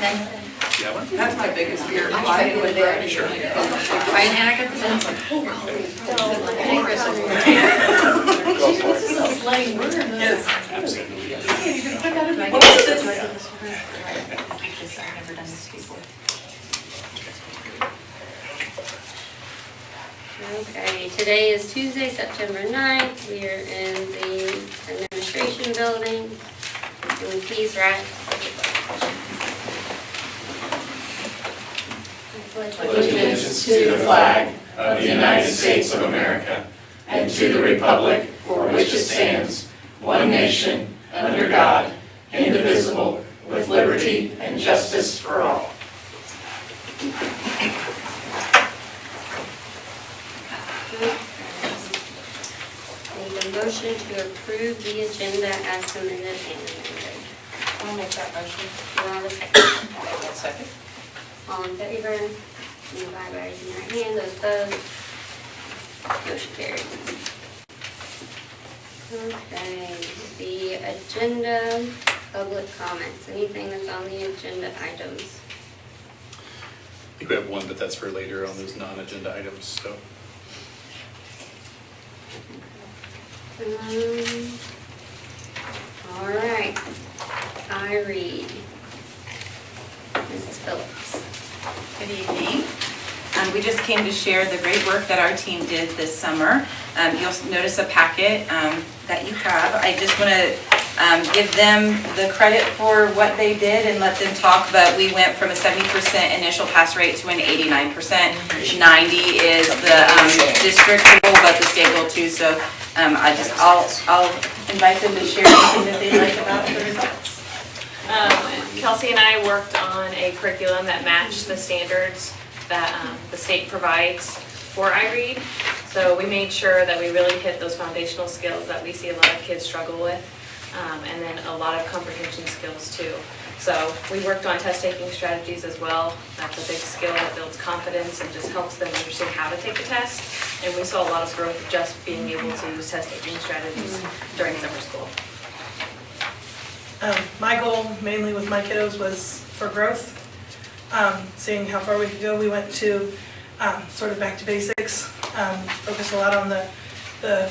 Yeah, That's my biggest fear. Fine, and I got this. This is a slang word. Yes. absolutely. What is this? I've never done this before. Okay, today is Tuesday, September 9th. We are in the administration building. Can we please rise? Allegiance to the flag of the United States of America and to the republic for which it stands, one nation, under God, indivisible, with liberty and justice for all. Need a motion to approve the agenda as submitted and amended. I'll make that motion. Do I have a second? I'll second. All in favor? Signify by raising your hand. Those opposed? Motion carried. Okay, the agenda, public comments. Anything that's on the agenda items? I think we have one, but that's for later on those non-agenda items, so. All right, I read. Mrs. Phillips. Good evening. We just came to share the great work that our team did this summer. You'll notice a packet that you have. I just want to give them the credit for what they did and let them talk, but we went from a 70% initial pass rate to an 89%. 90 is the district goal, but the state goal too. So I'll invite them to share anything that they like about the results. Kelsey and I worked on a curriculum that matched the standards that the state provides for iRead. So we made sure that we really hit those foundational skills that we see a lot of kids struggle with, and then a lot of comprehension skills too. So we worked on test-taking strategies as well. That's a big skill that builds confidence and just helps them understand how to take the test. And we saw a lot of growth just being able to use test-taking strategies during summer school. My goal mainly with my kiddos was for growth. Seeing how far we could go, we went to sort of back to basics, focused a lot on the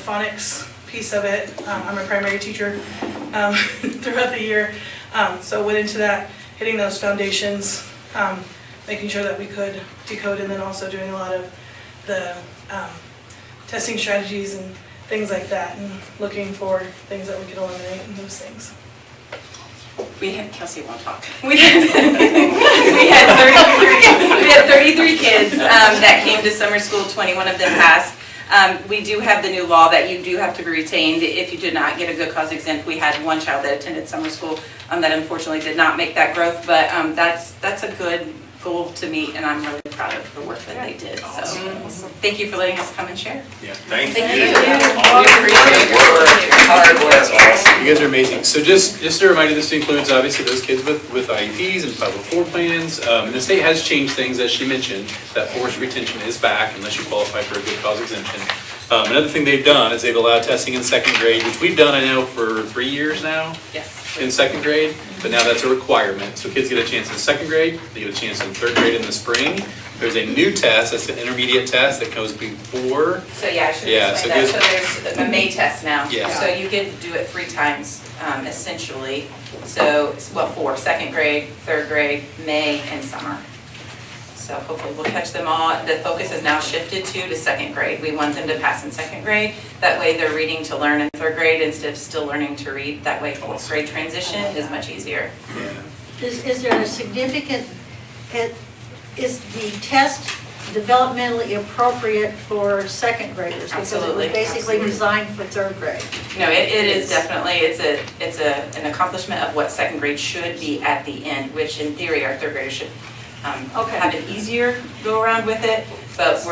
phonics piece of it. I'm a primary teacher throughout the year, so went into that, hitting those foundations, making sure that we could decode, and then also doing a lot of the testing strategies and things like that, and looking for things that we could eliminate and those things. Kelsey won't talk. We had 33 kids that came to summer school, 21 of them passed. We do have the new law that you do have to be retained if you did not get a good cause exempt. We had one child that attended summer school that unfortunately did not make that growth, but that's a good goal to meet, and I'm really proud of the work that they did. Awesome. So thank you for letting us come and share. Yeah, thank Thank you. you. Hard work. You guys are amazing. So just a reminder, this includes obviously those kids with IEPs and 504 plans. And the state has changed things, as she mentioned, that forced retention is back unless you qualify for a good cause exemption. Another thing they've done is they've allowed testing in second grade, which we've done, I know, for 3 years now. Yes. In second grade, but now that's a requirement. So kids get a chance in second grade, they get a chance in third grade in the spring. There's a new test, that's an intermediate test that goes before. So yeah, I should explain that. So there's a May test now. Yeah. So you get to do it 3 times, essentially. So, 4, second grade, third grade, May, and summer. So hopefully we'll catch them all. The focus has now shifted to second grade. We want them to pass in second grade. That way they're reading to learn in third grade instead of still learning to read. That way fourth grade transition is much easier. Yeah. Is there a significant, is the test developmentally appropriate for second graders? Absolutely. Because it was basically designed for third grade. No, it is definitely, it's an accomplishment of what second grade should be at the end, which in theory our third graders should have an easier go around with it. But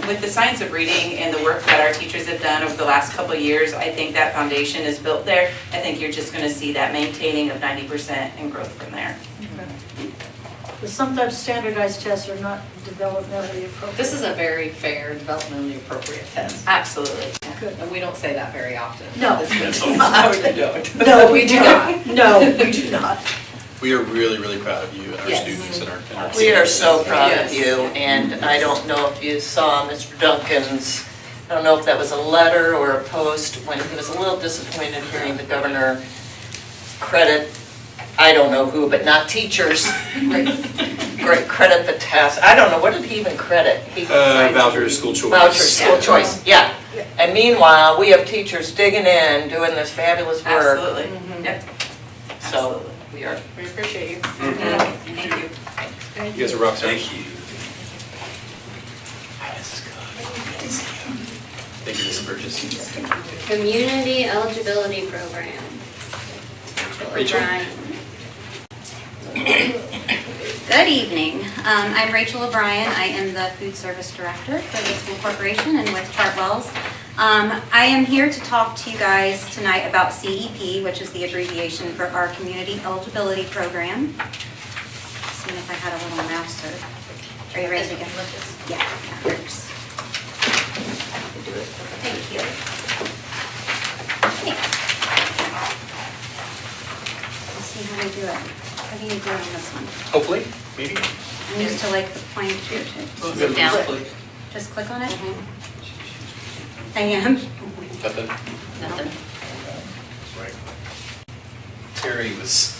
with the science of reading and the work that our teachers have done over the last couple of years, I think that foundation is built there. I think you're just going to see that maintaining of 90% and growth from there. But sometimes standardized tests are not developmentally appropriate. This is a very fair, developmentally appropriate test. Absolutely. And we don't say that very often. No. No, we don't. No, we do not. No, we do not. We are really, really proud of you and our Yes. students and our We are seniors. so proud Yes. of you, and I don't know if you saw Mr. Duncan's, I don't know if that was a letter or a post, when he was a little disappointed hearing the governor credit, I don't know who, but not teachers, great credit the test. I don't know, what did he even credit? Voucher school choice. Voucher school choice, yeah. And meanwhile, we have teachers digging in, doing this fabulous work. Absolutely. Yep. So we are. We appreciate you. Thank you. You guys are rock stars. Thank you. Thank you, Mrs. Burgess. Community eligibility program. Rachel? O'Brien. Good evening. I'm Rachel O'Brien. I am the food service director for the school corporation and with Chartwells. I am here to talk to you guys tonight about CEP, which is the abbreviation for our Community Eligibility Program. Seeing if I had a little mouse or, are you ready to go? Yeah, that works. Thank you. Thanks. Let's see how we do it. How do you do it on this one? Hopefully, maybe. I'm used to like the point to Sit down. just click on it. I am. Nothing. Nothing. Right. Terry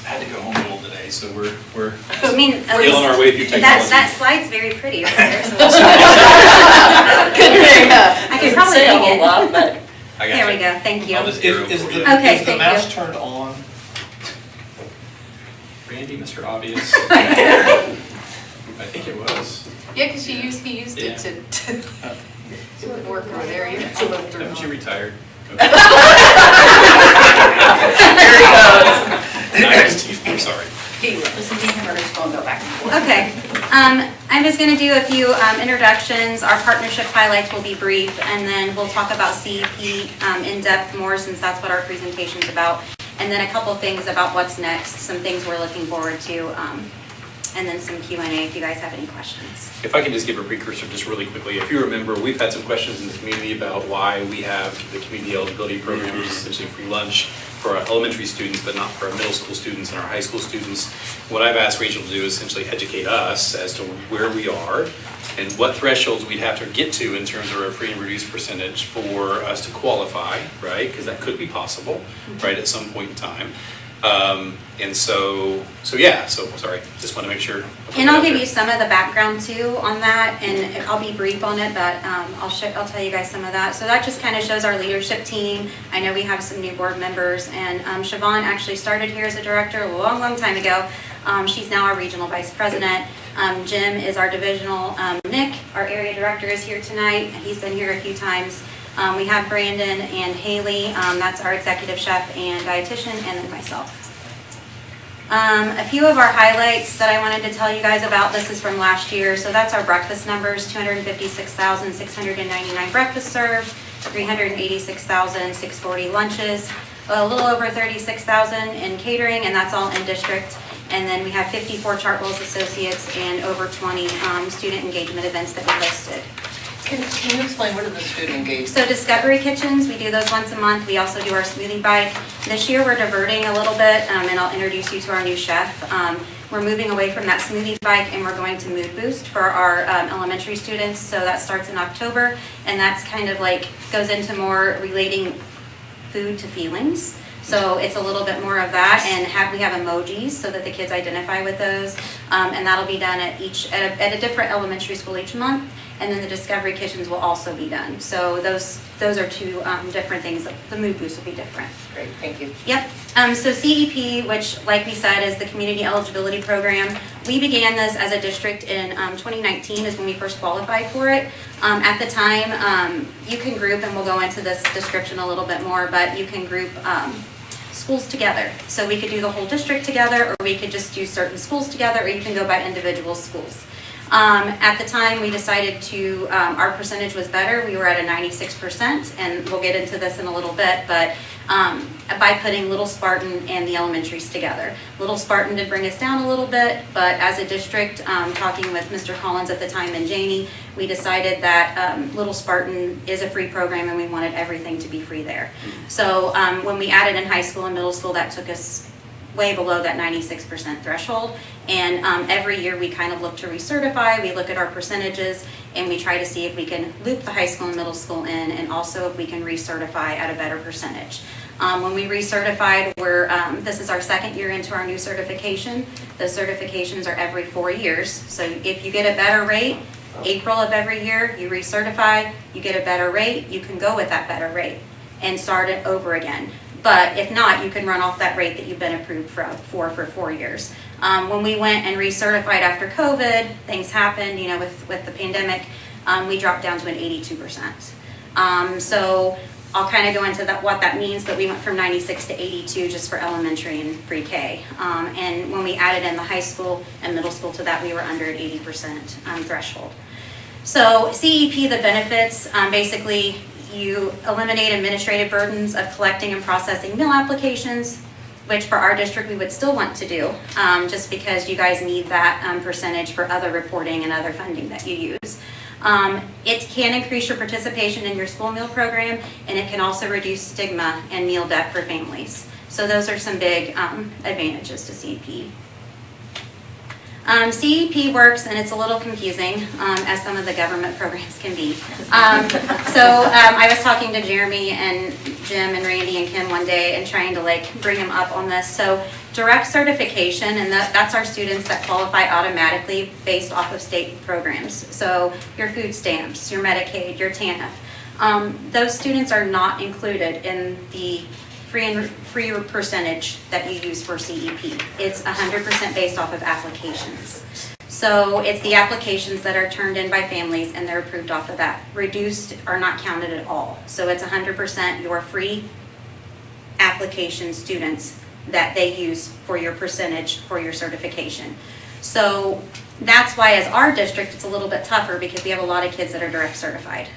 had to go home a little today, so we're I mean, at feeling least our way through technology. that slide's very pretty over there. So I I could probably say a hang whole it. lot, but I got There we you. go. Thank you. I'll just arrow Is for the, you. Okay, is the thank mouse you. turned on? Randy, Mr. Obvious. I think it was. Yeah, because he used it to work over there. You have to look through. Haven't you retired? there he goes. I'm sorry. Listen to him or his phone go back and forth. Okay. I'm just going to do a few introductions. Our partnership highlights will be brief, and then we'll talk about CEP in depth more, since that's what our presentation's about. And then a couple things about what's next, some things we're looking forward to, and then some Q&A if you guys have any questions. If I can just give a precursor just really quickly. If you remember, we've had some questions in the community about why we have the community eligibility program, which is essentially free lunch for our elementary students, but not for our middle school students and our high school students. What I've asked Rachel to do is essentially educate us as to where we are and what thresholds we'd have to get to in terms of our free and reduced percentage for us to qualify, right? Because that could be possible, right, at some point in time. And so sorry, just want to make sure. And I'll give you some of the background too on that, and I'll be brief on it, but I'll tell you guys some of that. So that just kind of shows our leadership team. I know we have some new board members, and Siobhan actually started here as a director a long, long time ago. She's now our regional vice president. Jim is our divisional. Nick, our area director, is here tonight. He's been here a few times. We have Brandon and Haley, that's our executive chef and dietitian, and then myself. A few of our highlights that I wanted to tell you guys about, this is from last year. So that's our breakfast numbers: 256,699 breakfast served, 386,640 lunches, a little over 36,000 in catering, and that's all in district. And then we have 54 Chartwells associates and over 20 student engagement events that we hosted. Can you explain, what are the student engagement? So Discovery Kitchens, we do those once a month. We also do our smoothie bike. This year we're diverting a little bit, and I'll introduce you to our new chef. We're moving away from that smoothie bike, and we're going to Mood Boost for our elementary students. So that starts in October, and that's kind of like goes into more relating food to feelings. So it's a little bit more of that, and we have emojis so that the kids identify with those, and that'll be done at a different elementary school each month. And then the Discovery Kitchens will also be done. So those are two different things. The Mood Boost will be different. Great, thank you. Yep. So CEP, which like we said is the Community Eligibility Program, we began this as a district in 2019 is when we first qualified for it. At the time, you can group, and we'll go into this description a little bit more, but you can group schools together. So we could do the whole district together, or we could just do certain schools together, or you can go by individual schools. At the time, we decided to, our percentage was better. We were at a 96%, and we'll get into this in a little bit, but by putting Little Spartan and the elementaries together. Little Spartan did bring us down a little bit, but as a district, talking with Mr. Collins at the time and Janie, we decided that Little Spartan is a free program, and we wanted everything to be free there. So when we added in high school and middle school, that took us way below that 96% threshold. And every year we kind of look to recertify, we look at our percentages, and we try to see if we can loop the high school and middle school in, and also if we can recertify at a better percentage. When we recertified, this is our second year into our new certification. Those certifications are every 4 years. So if you get a better rate, April of every year, you recertify, you get a better rate, you can go with that better rate and start it over again. But if not, you can run off that rate that you've been approved for 4 years. When we went and recertified after COVID, things happened, with the pandemic, we dropped down to an 82%. So I'll kind of go into what that means, but we went from 96 to 82 just for elementary and pre-K. And when we added in the high school and middle school to that, we were under an 80% threshold. So CEP, the benefits, basically you eliminate administrative burdens of collecting and processing meal applications, which for our district we would still want to do, just because you guys need that percentage for other reporting and other funding that you use. It can increase your participation in your school meal program, and it can also reduce stigma and meal debt for families. So those are some big advantages to CEP. CEP works, and it's a little confusing, as some of the government programs can be. I was talking to Jeremy and Jim and Randy and Kim one day and trying to bring them up on this. So direct certification, and that's our students that qualify automatically based off of state programs. So your food stamps, your Medicaid, your TANF. Those students are not included in the free percentage that you use for CEP. It's 100% based off of applications. So it's the applications that are turned in by families and they're approved off of that. Reduced are not counted at all. So it's 100% your free application students that they use for your percentage for your certification. So that's why as our district it's a little bit tougher because we have a lot of kids that are direct certified.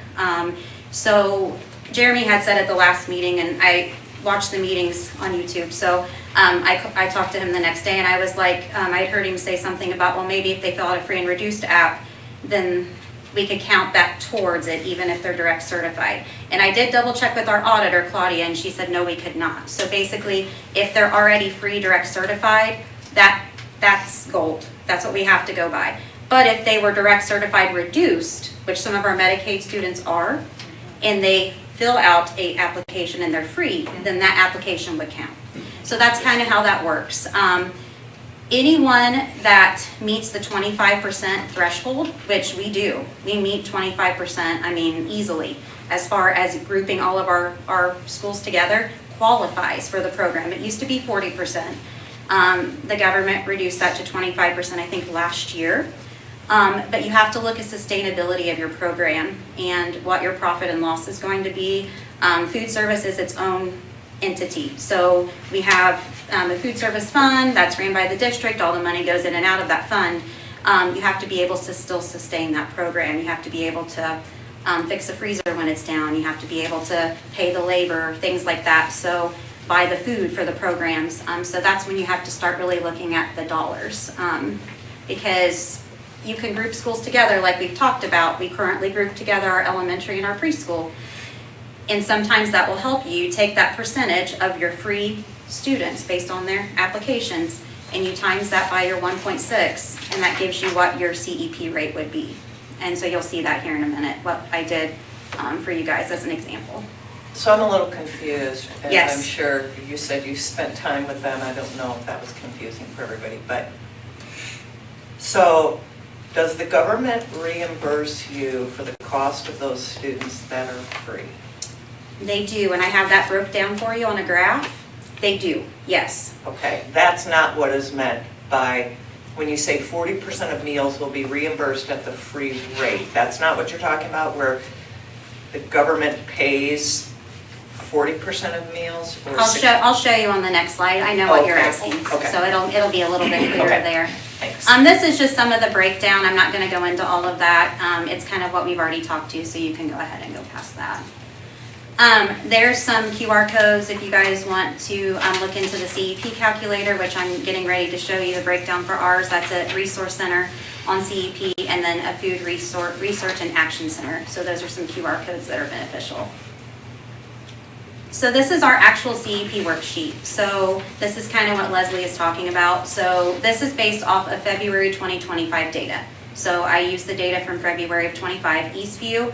So Jeremy had said at the last meeting, and I watch the meetings on YouTube. So I talked to him the next day and I was like, I'd heard him say something about, well, maybe if they fill out a free and reduced app, then we could count that towards it even if they're direct certified. And I did double check with our auditor, Claudia, and she said, no, we could not. So basically, if they're already free direct certified, that's gold. That's what we have to go by. But if they were direct certified reduced, which some of our Medicaid students are, and they fill out a application and they're free, then that application would count. So that's kind of how that works. Anyone that meets the 25% threshold, which we do, we meet 25%, easily, as far as grouping all of our schools together, qualifies for the program. It used to be 40%. The government reduced that to 25%, I think, last year. But you have to look at sustainability of your program and what your profit and loss is going to be. Food service is its own entity. So we have a food service fund that's ran by the district. All the money goes in and out of that fund. You have to be able to still sustain that program. You have to be able to fix a freezer when it's down. You have to be able to pay the labor, things like that. So buy the food for the programs. So that's when you have to start really looking at the dollars. Because you can group schools together like we've talked about. We currently group together our elementary and our preschool. And sometimes that will help you take that percentage of your free students based on their applications and you times that by your 1.6 and that gives you what your CEP rate would be. And so you'll see that here in a minute, what I did for you guys as an example. So I'm a little confused, and Yes. I'm sure you said you spent time with them. I don't know if that was confusing for everybody, but so does the government reimburse you for the cost of those students that are free? They do, and I have that broke down for you on a graph. They do, yes. Okay, that's not what is meant by when you say 40% of meals will be reimbursed at the free rate. That's not what you're talking about, where the government pays 40% of meals? Or I'll show you on the next slide. I know what you're Okay. asking, Okay. so it'll be a little bit clearer Okay. there. Thanks. This is just some of the breakdown. I'm not going to go into all of that. It's kind of what we've already talked to, so you can go ahead and go past that. There's some QR codes if you guys want to look into the CEP calculator, which I'm getting ready to show you the breakdown for ours. That's a resource center on CEP, and then a food research and action center. So those are some QR codes that are beneficial. So this is our actual CEP worksheet. So this is kind of what Leslie is talking about. So this is based off of February 2025 data. So I used the data from February of 25. Eastview,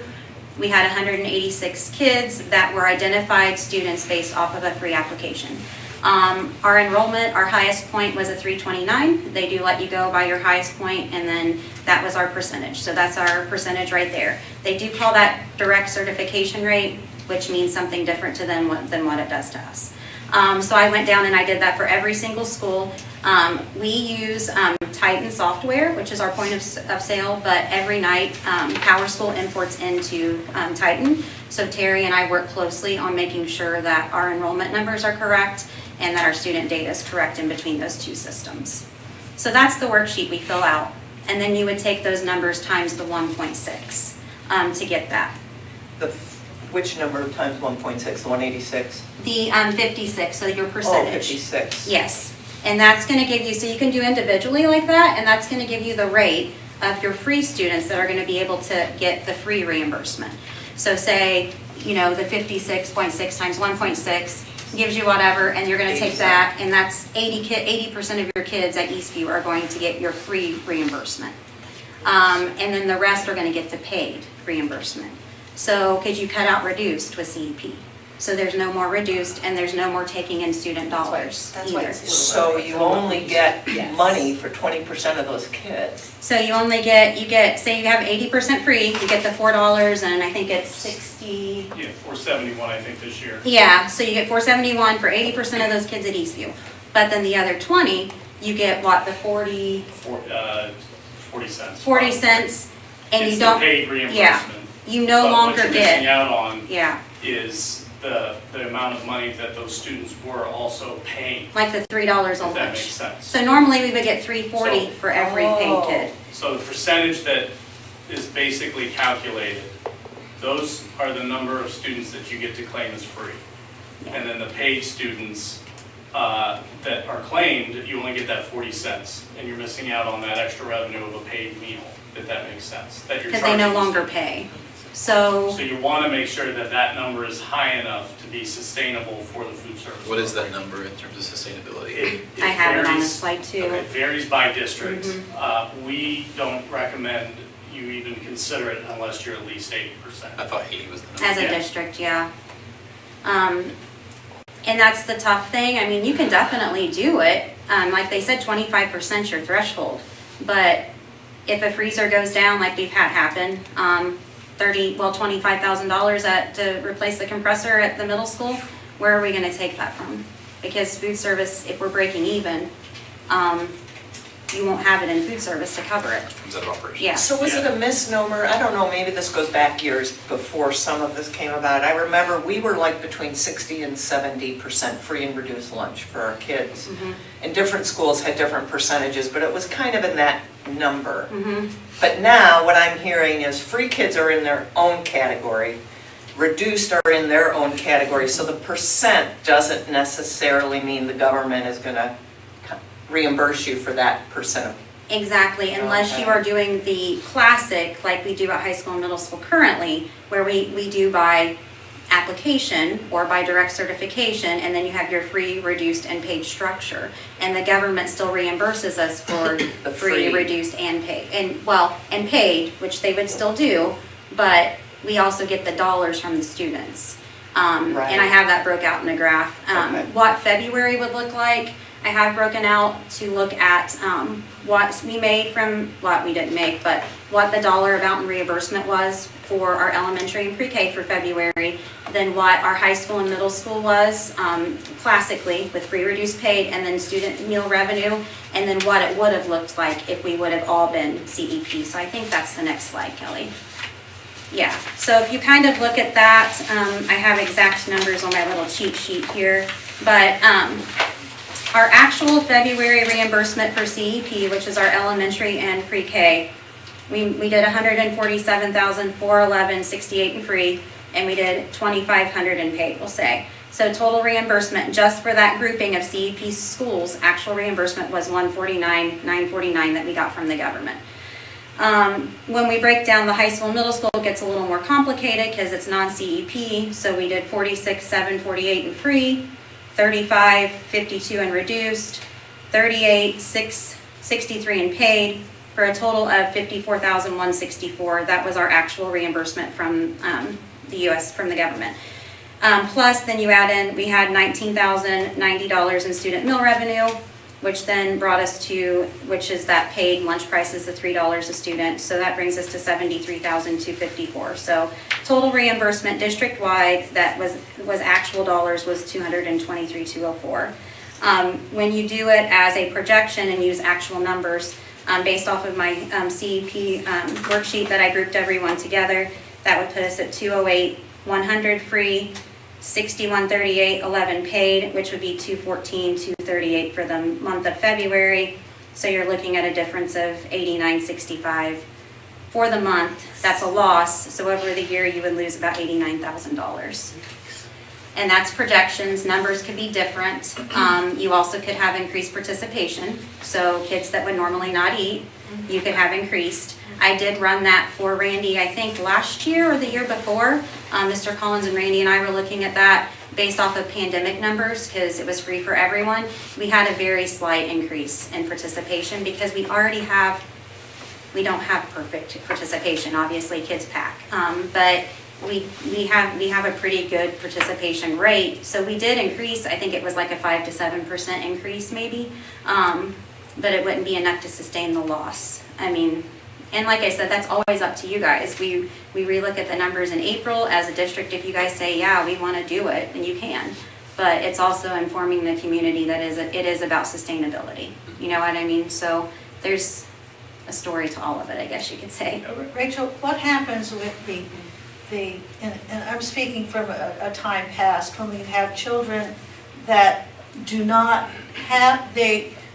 we had 186 kids that were identified students based off of a free application. Our enrollment, our highest point was a 329. They do let you go by your highest point, and then that was our percentage. So that's our percentage right there. They do call that direct certification rate, which means something different to them than what it does to us. So I went down and I did that for every single school. We use Titan software, which is our point of sale, but every night Power School imports into Titan. So Terry and I work closely on making sure that our enrollment numbers are correct and that our student data is correct in between those two systems. So that's the worksheet we fill out. And then you would take those numbers times the 1.6 to get that. Which number times 1.6, the 186? The 56, so your Oh, percentage. 56. Yes, and that's going to give you, so you can do individually like that, and that's going to give you the rate of your free students that are going to be able to get the free reimbursement. So say, the 56.6 times 1.6 gives you whatever, and you're going to take that, and that's 80% of your kids at Eastview are going to get your free reimbursement. And then the rest are going to get the paid reimbursement. So could you cut out reduced with CEP? So there's no more reduced and there's no more taking in student dollars either. So you only get money for 20% of those kids. So you only get, say you have 80% free, you get the $4 and I think it's 60. Yeah, 471 I think this year. Yeah, so you get $471 for 80% of those kids at Eastview. But then the other 20, you get what, the 40 cents. 40 cents, and It's you don't. the paid reimbursement. Yeah, you no longer But what you're missing get. out on Yeah, is the amount of money that those students were also paying, like the $3 a if that makes lunch. sense. So normally we would get $3.40 So- for every paid kid. So the percentage that is basically calculated, those are the number of students that you get to claim as free. And then the paid students that are claimed, you only get that 40 cents, and you're missing out on that extra revenue of a paid meal, if that makes sense. That you're Because they no charging longer students. pay. So, So you want to make sure that that number is high enough to be sustainable for the food service. What is that program. number in terms of sustainability? It I have it on the varies- slide too. Okay, it varies by district. Mhm. We don't recommend you even consider it unless you're at least 80%. I thought 80 was the number. As a Yeah. district, yeah. And that's the tough thing. I mean, you can definitely do it. Like they said, 25% your threshold. But if a freezer goes down, like we've had happen, $25,000 to replace the compressor at the middle school, where are we gonna take that from? Because food service, if we're breaking even, you won't have it in food service to cover it. Comes out of operation. Yeah. So was it a misnomer? I don't know, maybe this goes back years before some of this came about. I remember we were like between 60 and 70% free and reduced lunch for our kids. And different schools had different percentages, but it was kind of in that number. But now what I'm hearing is free kids are in their own category, reduced are in their own category. So the percent doesn't necessarily mean the government is gonna reimburse you for that percent of. Exactly, unless you Okay. are doing the classic, like we do at high school and middle school currently, where we do by application or by direct certification, and then you have your free, reduced, and paid structure. And the government still reimburses us for The free, free. reduced, and paid, and paid, which they would still do, but we also get the dollars from the students. And I have that broke out in a graph. Okay. What February would look like, I have broken out to look at what we made from, what we didn't make, but what the dollar amount in reimbursement was for our elementary and pre-K for February, then what our high school and middle school was classically with free, reduced, paid, and then student meal revenue, and then what it would have looked like if we would have all been CEP. So I think that's the next slide, Kelly. Yeah, so if you kind of look at that, I have exact numbers on my little cheat sheet here, but our actual February reimbursement for CEP, which is our elementary and pre-K, we did $147,411.68 in free, and we did $2,500 in paid, we'll say. So total reimbursement just for that grouping of CEP schools, actual reimbursement was $149,949 that we got from the government. When we break down the high school and middle school, it gets a little more complicated because it's non-CEP. So we did 46, 7, 48 and free, 35, 52 and reduced, 38, 6, 63 and paid, for a total of $54,164. That was our actual reimbursement from the U.S., from the government. Plus, then you add in, we had $19,090 in student meal revenue, which then brought us to, which is that paid lunch prices of $3 a student. So that brings us to $73,254. So total reimbursement district-wide that was actual dollars was $223,204. When you do it as a projection and use actual numbers, based off of my CEP worksheet that I grouped everyone together, that would put us at 208, 100 free, 6138, 11 paid, which would be 214, 238 for the month of February. So you're looking at a difference of 89.65 for the month. That's a loss. So over the year, you would lose about $89,000. And that's projections. Numbers could be different. You also could have increased participation. So kids that would normally not eat, you could have increased. I did run that for Randy, I think last year or the year before. Mr. Collins and Randy and I were looking at that based off of pandemic numbers because it was free for everyone. We had a very slight increase in participation because we don't have perfect participation. Obviously kids pack, but we have a pretty good participation rate. So we did increase, I think it was like a 5 to 7% increase maybe, but it wouldn't be enough to sustain the loss. I mean, and like I said, that's always up to you guys. We relook at the numbers in April as a district. If you guys say, yeah, we want to do it, then you can. But it's also informing the community that it is about sustainability. You know what I mean? So there's a story to all of it, I guess you could say. Rachel, what happens with and I'm speaking from a time past, when we have children that do not have,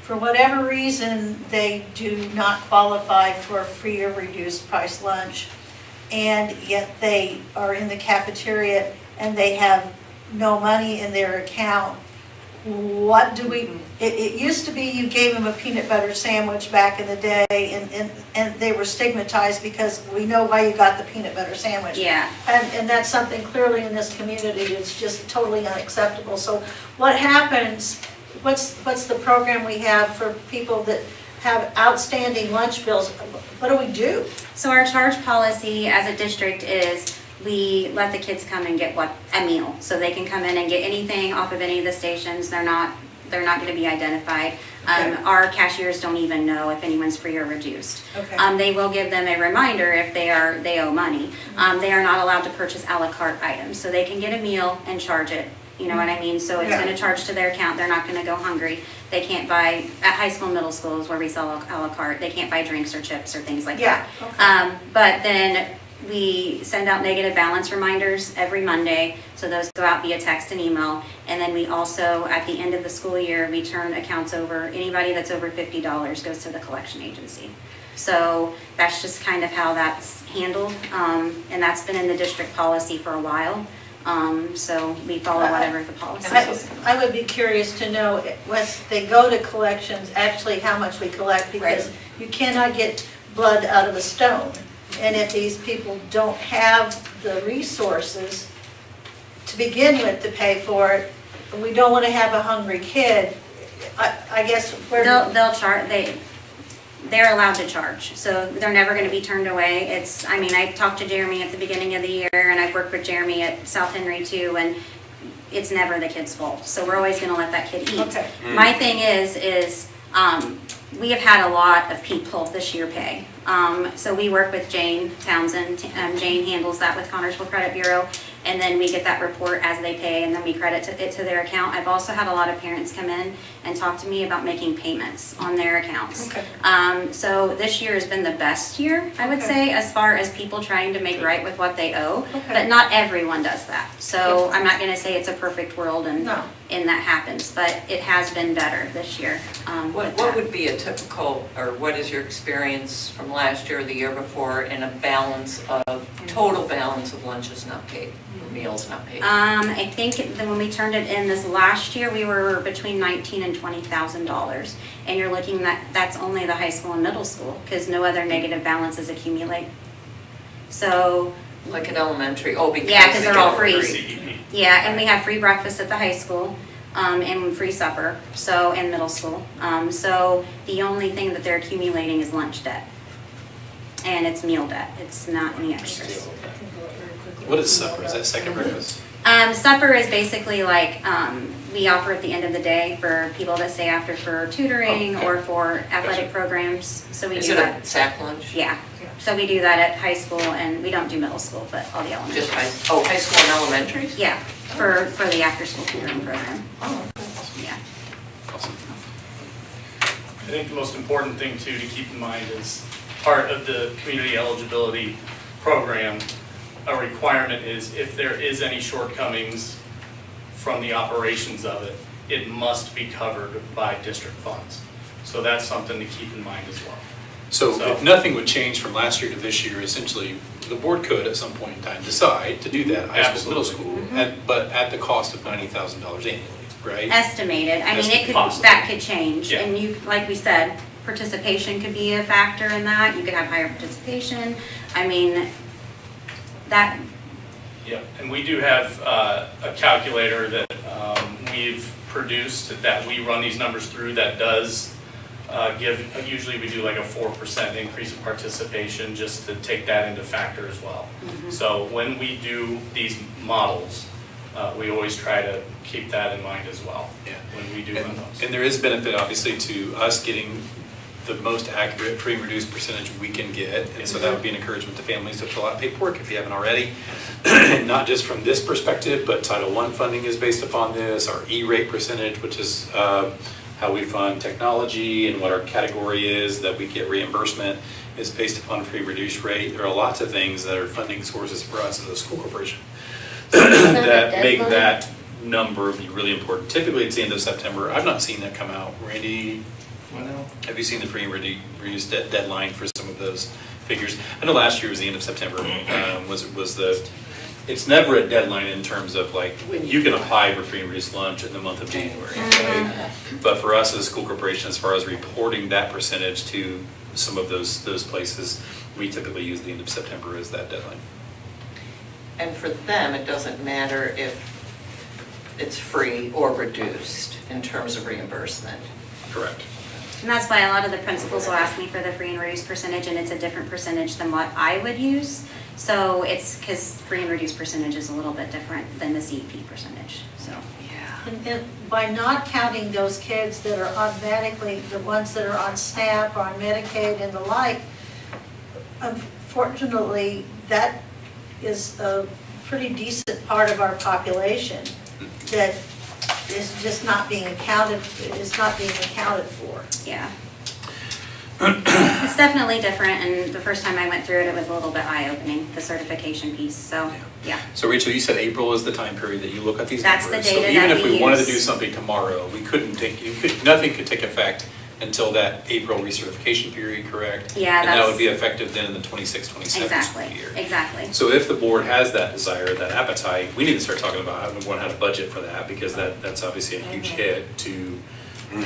for whatever reason, they do not qualify for a free or reduced price lunch, and yet they are in the cafeteria and they have no money in their account. What do we, it used to be you gave them a peanut butter sandwich back in the day, and they were stigmatized because we know why you got the peanut butter sandwich. Yeah. And that's something clearly in this community that's just totally unacceptable. So what happens, what's the program we have for people that have outstanding lunch bills? What do we do? So our charge policy as a district is we let the kids come and get a meal. So they can come in and get anything off of any of the stations. They're not going to be identified. Okay. Our cashiers don't even know if anyone's free or reduced. Okay. They will give them a reminder if they owe money. They are not allowed to purchase a la carte items. So they can get a meal and charge it. You know what I mean? So it's Yeah. going to charge to their account. They're not going to go hungry. They can't buy, at high school and middle schools where we sell a la carte, they can't buy drinks or chips or things like Yeah. that. Okay. But then we send out negative balance reminders every Monday. So those go out via text and email. And then we also, at the end of the school year, we turn accounts over. Anybody that's over $50 goes to the collection agency. So that's just kind of how that's handled. And that's been in the district policy for a while. So we follow whatever the policy is. I would be curious to know, once they go to collections, actually how much we collect, because you cannot get blood out of a stone. And if these people don't have the resources to begin with to pay for it, we don't want to have a hungry kid. I guess They'll charge, they're allowed to charge, so they're never going to be turned away. I talked to Jeremy at the beginning of the year, and I've worked with Jeremy at South Henry too, and it's never the kid's fault. So we're always going to let that kid eat. Okay. My thing is we have had a lot of people this year pay. So we work with Jane Townsend. Jane handles that with Connersville Credit Bureau. And then we get that report as they pay, and then we credit it to their account. I've also had a lot of parents come in and talk to me about making payments on their accounts. Okay. So this year has been the best year, I would say, as far as people trying to make right with what they owe. Okay. But not everyone does that. So I'm not going to say it's a perfect world and that happens, but it has been better this year. What would be a typical, or what is your experience from last year or the year before in a balance of Total balance of lunches not paid, meals not paid. I think that when we turned it in this last year, we were between $19,000 and $20,000. And you're looking that's only the high school and middle school, because no other negative balances accumulate. So, Like an elementary, oh, because yeah, because they're all free. CEP. Yeah, and we have free breakfast at the high school, and free supper, so, in middle school. So the only thing that they're accumulating is lunch debt. And it's meal debt, it's not any extras. What is supper? Is that second breakfast? Supper is basically like, we offer at the end of the day for people that stay after for tutoring or for athletic programs, so we Is do it that. a sack lunch? Yeah, so we do that at high school, and we don't do middle school, but all the Just elementary. high school and elementary? Yeah, for the after-school tutoring program, Oh, yeah. Awesome. I think the most important thing too to keep in mind is part of the community eligibility program, a requirement is if there is any shortcomings from the operations of it, it must be covered by district funds. So that's something to keep in mind as well. So if nothing would change from last year to this year, essentially, the board could at some point in time decide to do that, high school, middle school, but at the cost of $90,000 annually, right? Estimated, I mean, it could, Possible. that could change, Yeah. and you, like we said, participation could be a factor in that, you could have higher participation, I mean, that, Yeah, and we do have a calculator that we've produced that we run these numbers through that does usually we do like a 4% increase in participation just to take that into factor as well. So when we do these models, we always try to keep that in mind as well. Yeah. When we do run those. And there is benefit, obviously, to us getting the most accurate free and reduced percentage we can get. And so that would be an encouragement to families to fill out paperwork if you haven't already. Not just from this perspective, but Title I funding is based upon this, our E-rate percentage, which is how we fund technology and what our category is that we get reimbursement is based upon free reduced rate. There are lots of things that are funding sources for us as a school corporation that make that number be really important. Typically, it's the end of September. I've not seen that come out. Randy, have you seen the free and reduced deadline for some of those figures? I know last year was the end of September. It's never a deadline in terms of like, you can apply for free and reduced lunch in the month of January, right? But for us as a school corporation, as far as reporting that percentage to some of those places, we typically use the end of September as that deadline. and for them, it doesn't matter if it's free or reduced in terms of reimbursement. Correct. and that's why a lot of the principals will ask me for the free and reduced percentage, and it's a different percentage than what I would use. So it's because free and reduced percentage is a little bit different than the CEP percentage, so. And by not counting those kids that are automatically, the ones that are on SNAP, on Medicaid and the like, unfortunately, that is a pretty decent part of our population that is just not being accounted for. Yeah. It's definitely different, and the first time I went through it, it was a little bit eye-opening, the certification piece, so, yeah. So Rachel, you said April is the time period that you look at these That's numbers. the data So even that if we we wanted to use. do something tomorrow, we couldn't nothing could take effect until that April recertification period, correct? Yeah, And that that's- would be effective then in the 26-27 school Exactly, year. exactly. So if the board has that desire, that appetite, we need to start talking about how we want to have a budget for that, because that's obviously a huge hit to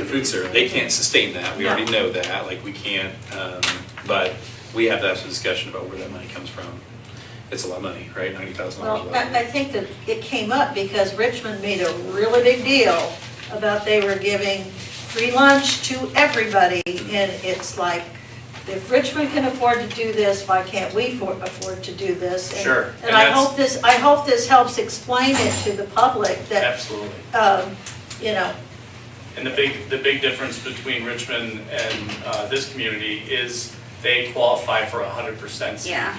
food service. They can't sustain that, we already know that, like we can't, but we have to have some discussion about where that money comes from. It's a lot of money, right, $90,000 a Well, lot of money. I think that it came up because Richmond made a really big deal about they were giving free lunch to everybody, and it's like, if Richmond can afford to do this, why can't we afford to do this? And- Sure, And and I that's- hope this helps explain it to the public that, Absolutely. you know, And the big difference between Richmond and this community is they qualify for 100% CEP. Yeah.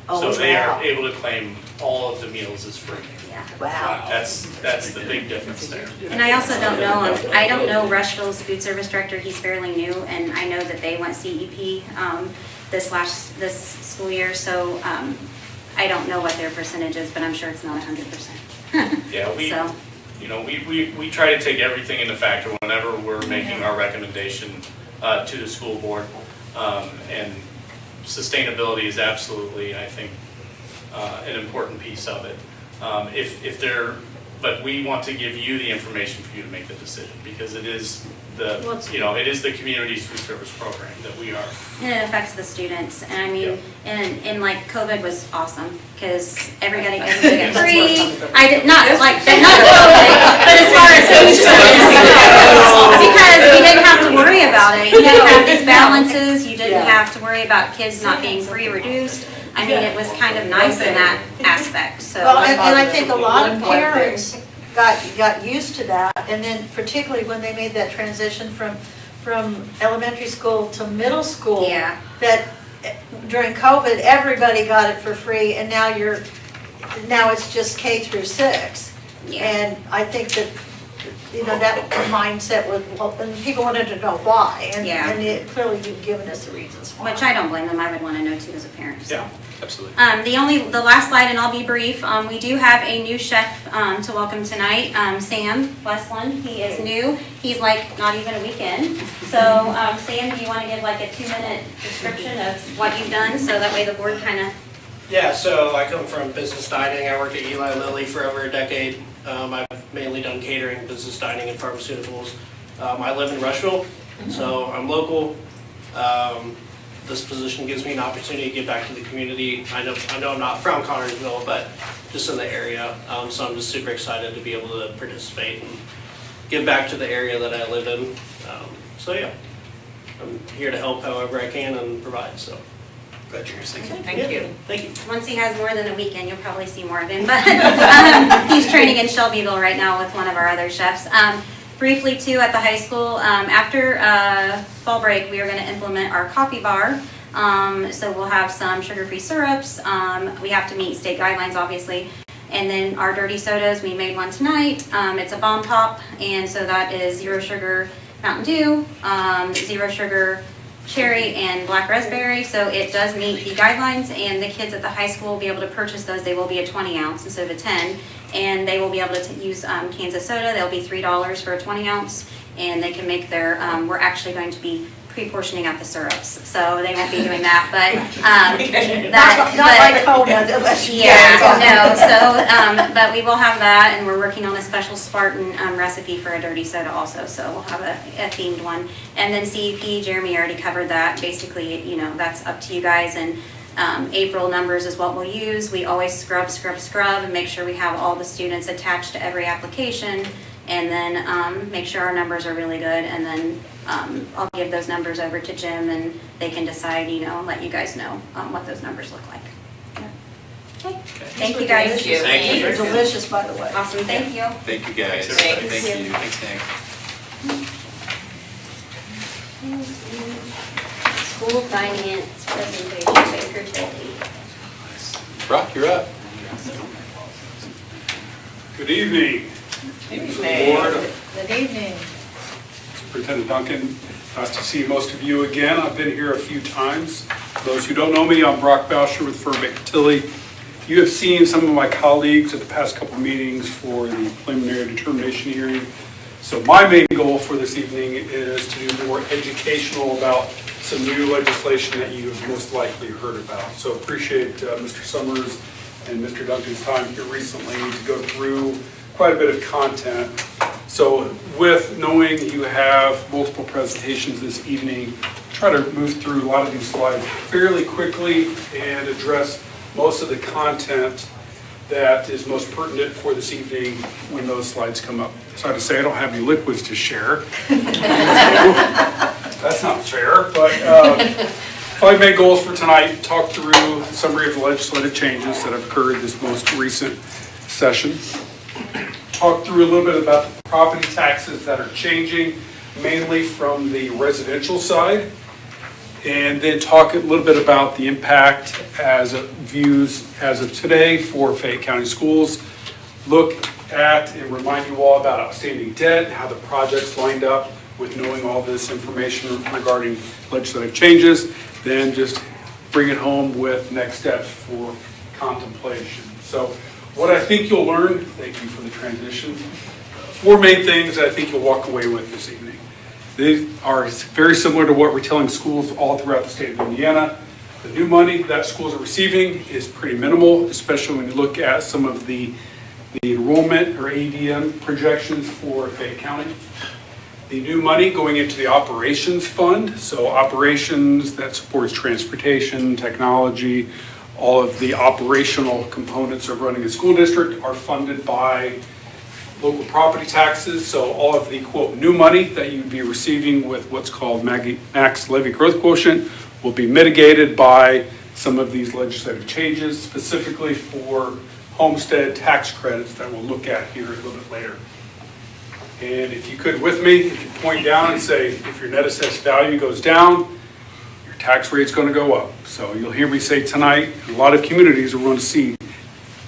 Oh, So they wow. are able to claim all of the meals as free. Yeah. wow. That's the big difference there. And I also don't know, I don't know Rushville's food service director, he's fairly new, and I know that they went CEP this school year, so I don't know what their percentage is, but I'm sure it's not 100%. Yeah, So, we try to take everything into factor whenever we're making our recommendation to the school board. And sustainability is absolutely, I think, an important piece of it. But we want to give you the information for you to make the decision, because it is it is the community's food service program that we are. And it affects the students, and I mean, and like COVID was awesome, because everybody got it free. I did not like, not COVID, but as far as food service, because we didn't have to worry about it. You didn't have these balances, you didn't have to worry about kids not being free or reduced. I mean, it was kind of nice in that aspect, so. Well, and I think a lot of parents got used to that, and then particularly when they made that transition from elementary school to middle school. Yeah. That during COVID, everybody got it for free, and now it's just K through 6. Yeah. And I think that, that mindset was, and people wanted to know why, Yeah. and clearly you've given us the reasons why. Which I don't blame them, I would want to know too as a parent, so. Yeah, absolutely. The last slide, and I'll be brief, we do have a new chef to welcome tonight, Sam Westland. He is new, he's like not even a week in. So Sam, do you want to give like a 2-minute description of what you've done, so that way the board kind of. Yeah, so I come from business dining. I worked at Eli Lilly for over a decade. I've mainly done catering, business dining, and pharmaceuticals. I live in Rushville, so I'm local. This position gives me an opportunity to give back to the community. I know I'm not from Connersville, but just in the area. So I'm just super excited to be able to participate and give back to the area that I live in. So yeah, I'm here to help however I can and provide, so. Glad you're here. Thank you. Thank you. Once he has more than a weekend, you'll probably see more of him. But he's training in Shelbyville right now with one of our other chefs. Briefly too, at the high school, after fall break, we are going to implement our coffee bar. So we'll have some sugar-free syrups. We have to meet state guidelines, obviously. And then our dirty sodas, we made one tonight. It's a bomb pop, and so that is 0 sugar Mountain Dew, 0 sugar cherry, and black raspberry. So it does meet the guidelines, and the kids at the high school will be able to purchase those. They will be a 20 ounce instead of a 10. And they will be able to use cans of soda. They'll be $3 for a 20 ounce, and they can make their, we're actually going to be pre-portioning out the syrups, so they won't be doing that, but Not like Kona, unless you. But we will have that, and we're working on a special Spartan recipe for a dirty soda also, so we'll have a themed one. And then CEP, Jeremy already covered that. Basically, that's up to you guys, and April numbers is what we'll use. We always scrub, and make sure we have all the students attached to every application, and then make sure our numbers are really good, and then I'll give those numbers over to Jim, and they can decide, and let you guys know what those numbers look like. Okay. Thank you guys. Thank you. Thank you. They're delicious, by the way. Awesome, thank you. Thank you, guys. Thanks, everybody. Thank you. Thanks, Nick. School finance presentation, Baker Tilly. Brock, you're up. Good evening. Board. Good evening. Superintendent Duncan, nice to see most of you again. I've been here a few times. Those who don't know me, I'm Brock Bauscher with firm Baker Tilly. You have seen some of my colleagues at the past couple meetings for the preliminary determination hearing. So my main goal for this evening is to do more educational about some new legislation that you have most likely heard about. So appreciate Mr. Summers and Mr. Duncan's time here recently to go through quite a bit of content. So with knowing you have multiple presentations this evening, try to move through a lot of these slides fairly quickly and address most of the content that is most pertinent for this evening when those slides come up. So I have to say I don't have any liquids to share. That's not fair, but 5 main goals for tonight: talk through a summary of the legislative changes that have occurred this most recent session. Talk through a little bit about the property taxes that are changing, mainly from the residential side. And then talk a little bit about the impact as of views as of today for Fayette County Schools. Look at and remind you all about outstanding debt, how the project's lined up with knowing all this information regarding legislative changes. Then just bring it home with next steps for contemplation. So what I think you'll learn, thank you for the transition, 4 main things that I think you'll walk away with this evening. These are very similar to what we're telling schools all throughout the state of Indiana. The new money that schools are receiving is pretty minimal, especially when you look at some of the enrollment or ADM projections for Fayette County. The new money going into the operations fund, so operations that supports transportation, technology, all of the operational components of running a school district are funded by local property taxes. So all of the quote new money that you'd be receiving with what's called max levy growth quotient will be mitigated by some of these legislative changes, specifically for homestead tax credits that we'll look at here a little bit later. And if you could with me, if you point down and say, if your net assessed value goes down, your tax rate's going to go up. So you'll hear me say tonight, a lot of communities are going to see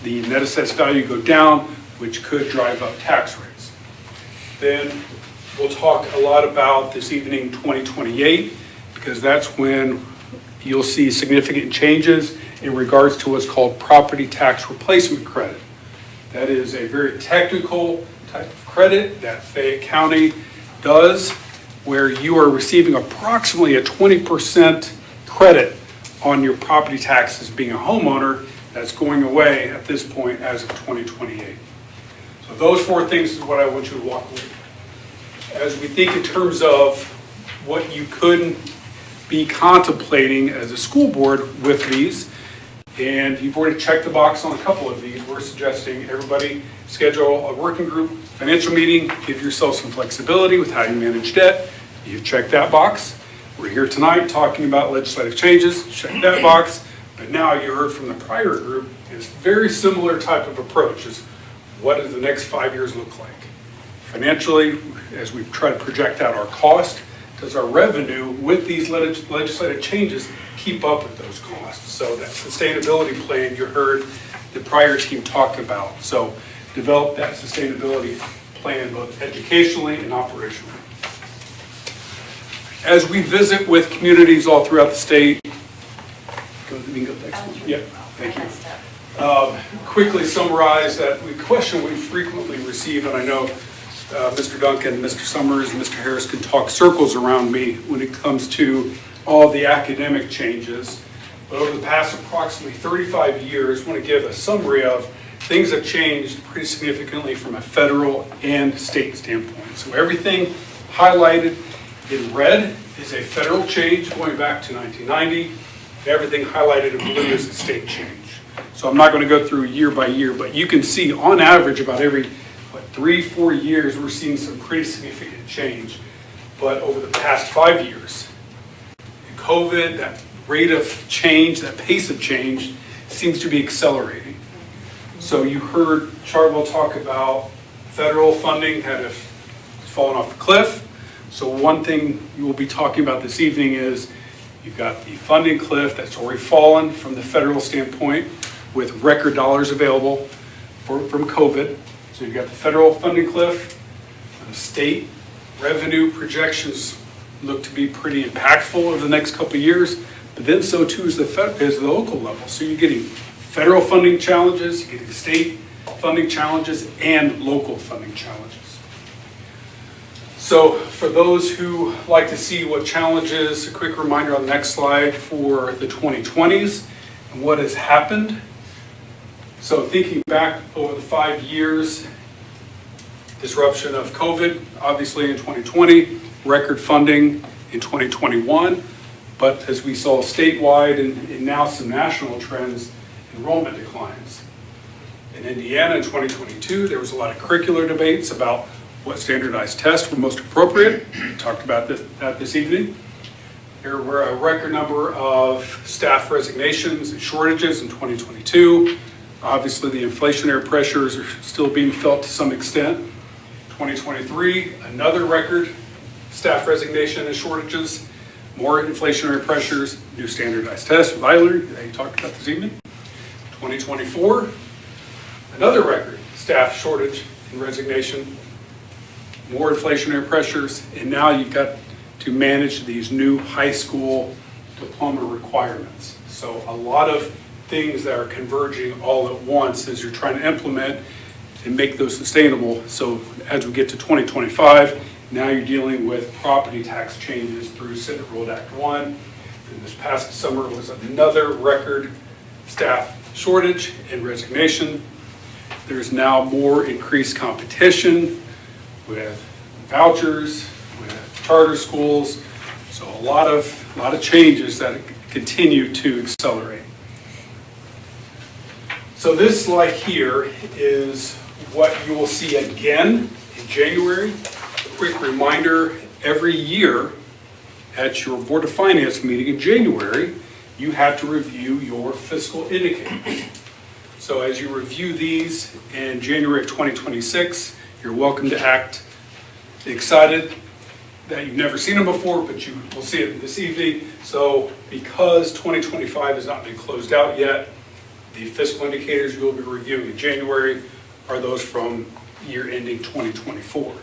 the net assessed value go down, which could drive up tax rates. Then we'll talk a lot about this evening 2028, because that's when you'll see significant changes in regards to what's called property tax replacement credit. That is a very technical type of credit that Fayette County does, where you are receiving approximately a 20% credit on your property taxes being a homeowner. That's going away at this point as of 2028. So those four things is what I want you to walk away with. As we think in terms of what you could be contemplating as a school board with these, and you've already checked the box on a couple of these, we're suggesting everybody schedule a working group financial meeting, give yourself some flexibility with how you manage debt. You've checked that box. We're here tonight talking about legislative changes, check that box. But now you heard from the prior group, it's very similar type of approach. Is what does the next 5 years look like? Financially, as we try to project out our cost, does our revenue with these legislative changes keep up with those costs? So that sustainability plan you heard the prior team talk about. So develop that sustainability plan both educationally and operationally. As we visit with communities all throughout the state, yeah, thank you. Quickly summarize that question we frequently receive, and I know Mr. Duncan, Mr. Summers, and Mr. Harris can talk circles around me when it comes to all the academic changes. But over the past approximately 35 years, I want to give a summary of things that changed pretty significantly from a federal and state standpoint. So everything highlighted in red is a federal change going back to 1990. Everything highlighted in blue is a state change. So I'm not going to go through year by year, but you can see on average about every 3-4 years we're seeing some pretty significant change. But over the past 5 years, COVID, that rate of change, that pace of change seems to be accelerating. So you heard Charvel talk about federal funding had fallen off the cliff. So one thing you will be talking about this evening is you've got the funding cliff that's already fallen from the federal standpoint with record dollars available from COVID. So you've got the federal funding cliff, the state revenue projections look to be pretty impactful over the next couple of years, but then so too is the local level. So you're getting federal funding challenges, you're getting state funding challenges, and local funding challenges. So for those who like to see what challenges, a quick reminder on the next slide for the 2020s and what has happened. So thinking back over the 5 years, disruption of COVID, obviously in 2020, record funding in 2021, but as we saw statewide and now some national trends, enrollment declines. In Indiana in 2022, there was a lot of curricular debates about what standardized tests were most appropriate. We talked about that this evening. There were a record number of staff resignations and shortages in 2022. Obviously, the inflationary pressures are still being felt to some extent. 2023, another record staff resignation and shortages, more inflationary pressures, new standardized tests with ILER that you talked about this evening. 2024, another record staff shortage and resignation, more inflationary pressures, and now you've got to manage these new high school diploma requirements. So a lot of things that are converging all at once as you're trying to implement and make those sustainable. So as we get to 2025, now you're dealing with property tax changes through Senate Ruled Act 1, And this past summer was another record staff shortage and resignation. There's now more increased competition with vouchers, with charter schools. So a lot of changes that continue to accelerate. So this slide here is what you will see again in January. A quick reminder, every year at your Board of Finance meeting in January, you have to review your fiscal indicators. So as you review these in January of 2026, you're welcome to act excited that you've never seen them before, but you will see it this evening. So because 2025 has not been closed out yet, the fiscal indicators you will be reviewing in January are those from year ending 2024.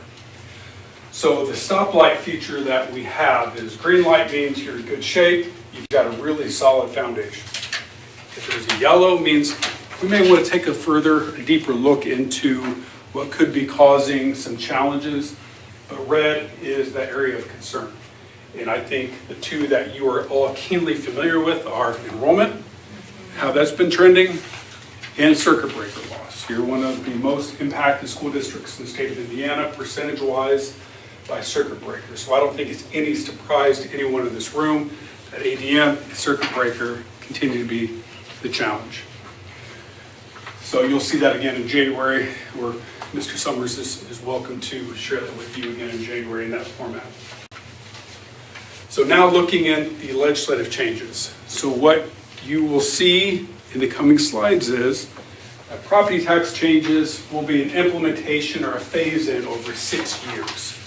So the stoplight feature that we have is green light means you're in good shape, you've got a really solid foundation. If there's a yellow, means we may want to take a deeper look into what could be causing some challenges, but red is the area of concern. And I think the two that you are all keenly familiar with are enrollment, how that's been trending, and circuit breaker loss. You're one of the most impacted school districts in the state of Indiana, percentage-wise, by circuit breakers. So I don't think it's any surprise to anyone in this room that ADM and circuit breaker continue to be the challenge. So you'll see that again in January, where Mr. Summers is welcome to share that with you again in January in that format. So now looking at the legislative changes. So what you will see in the coming slides is that property tax changes will be an implementation or a phase-in over 6 years.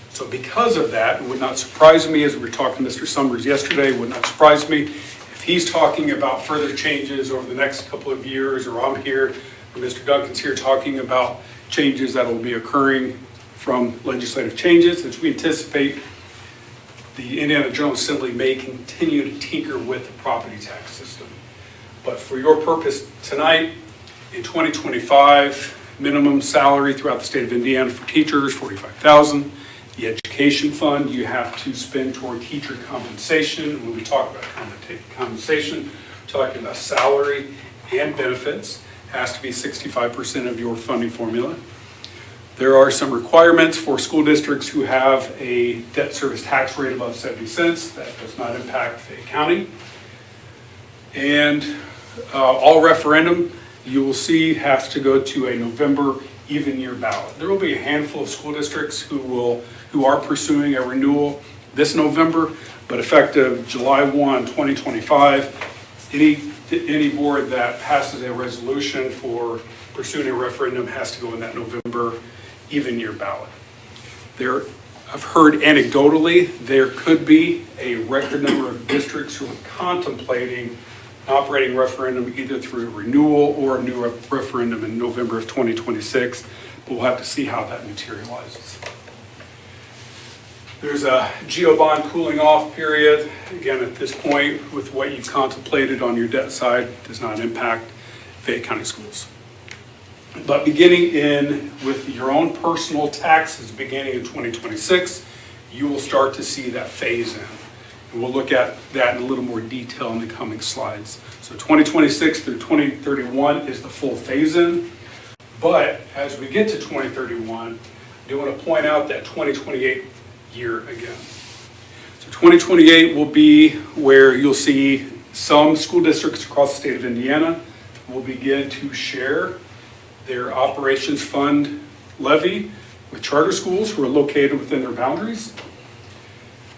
So because of that, it would not surprise me, as we were talking to Mr. Summers yesterday, it would not surprise me if he's talking about further changes over the next couple of years, or I'm here, or Mr. Duncan's here talking about changes that will be occurring from legislative changes, as we anticipate the Indiana General Assembly may continue to tinker with the property tax system. But for your purpose tonight, in 2025, minimum salary throughout the state of Indiana for teachers, $45,000. The education fund you have to spend toward teacher compensation. When we talk about compensation, we're talking about salary and benefits. It has to be 65% of your funding formula. There are some requirements for school districts who have a debt service tax rate above 70 cents. That does not impact Fayette County. And all referendum, you will see, has to go to a November even year ballot. There will be a handful of school districts who are pursuing a renewal this November, but effective July 1, 2025, any board that passes a resolution for pursuing a referendum has to go in that November even year ballot. I've heard anecdotally there could be a record number of districts who are contemplating operating referendum either through a renewal or a new referendum in November of 2026, but we'll have to see how that materializes. There's a GO bond cooling off period. Again, at this point, with what you've contemplated on your debt side, does not impact Fayette County schools. But beginning with your own personal taxes beginning in 2026, you will start to see that phase in. And we'll look at that in a little more detail in the coming slides. So 2026 through 2031 is the full phase in. But as we get to 2031, I do want to point out that 2028 year again. So 2028 will be where you'll see some school districts across the state of Indiana will begin to share their operations fund levy with charter schools who are located within their boundaries.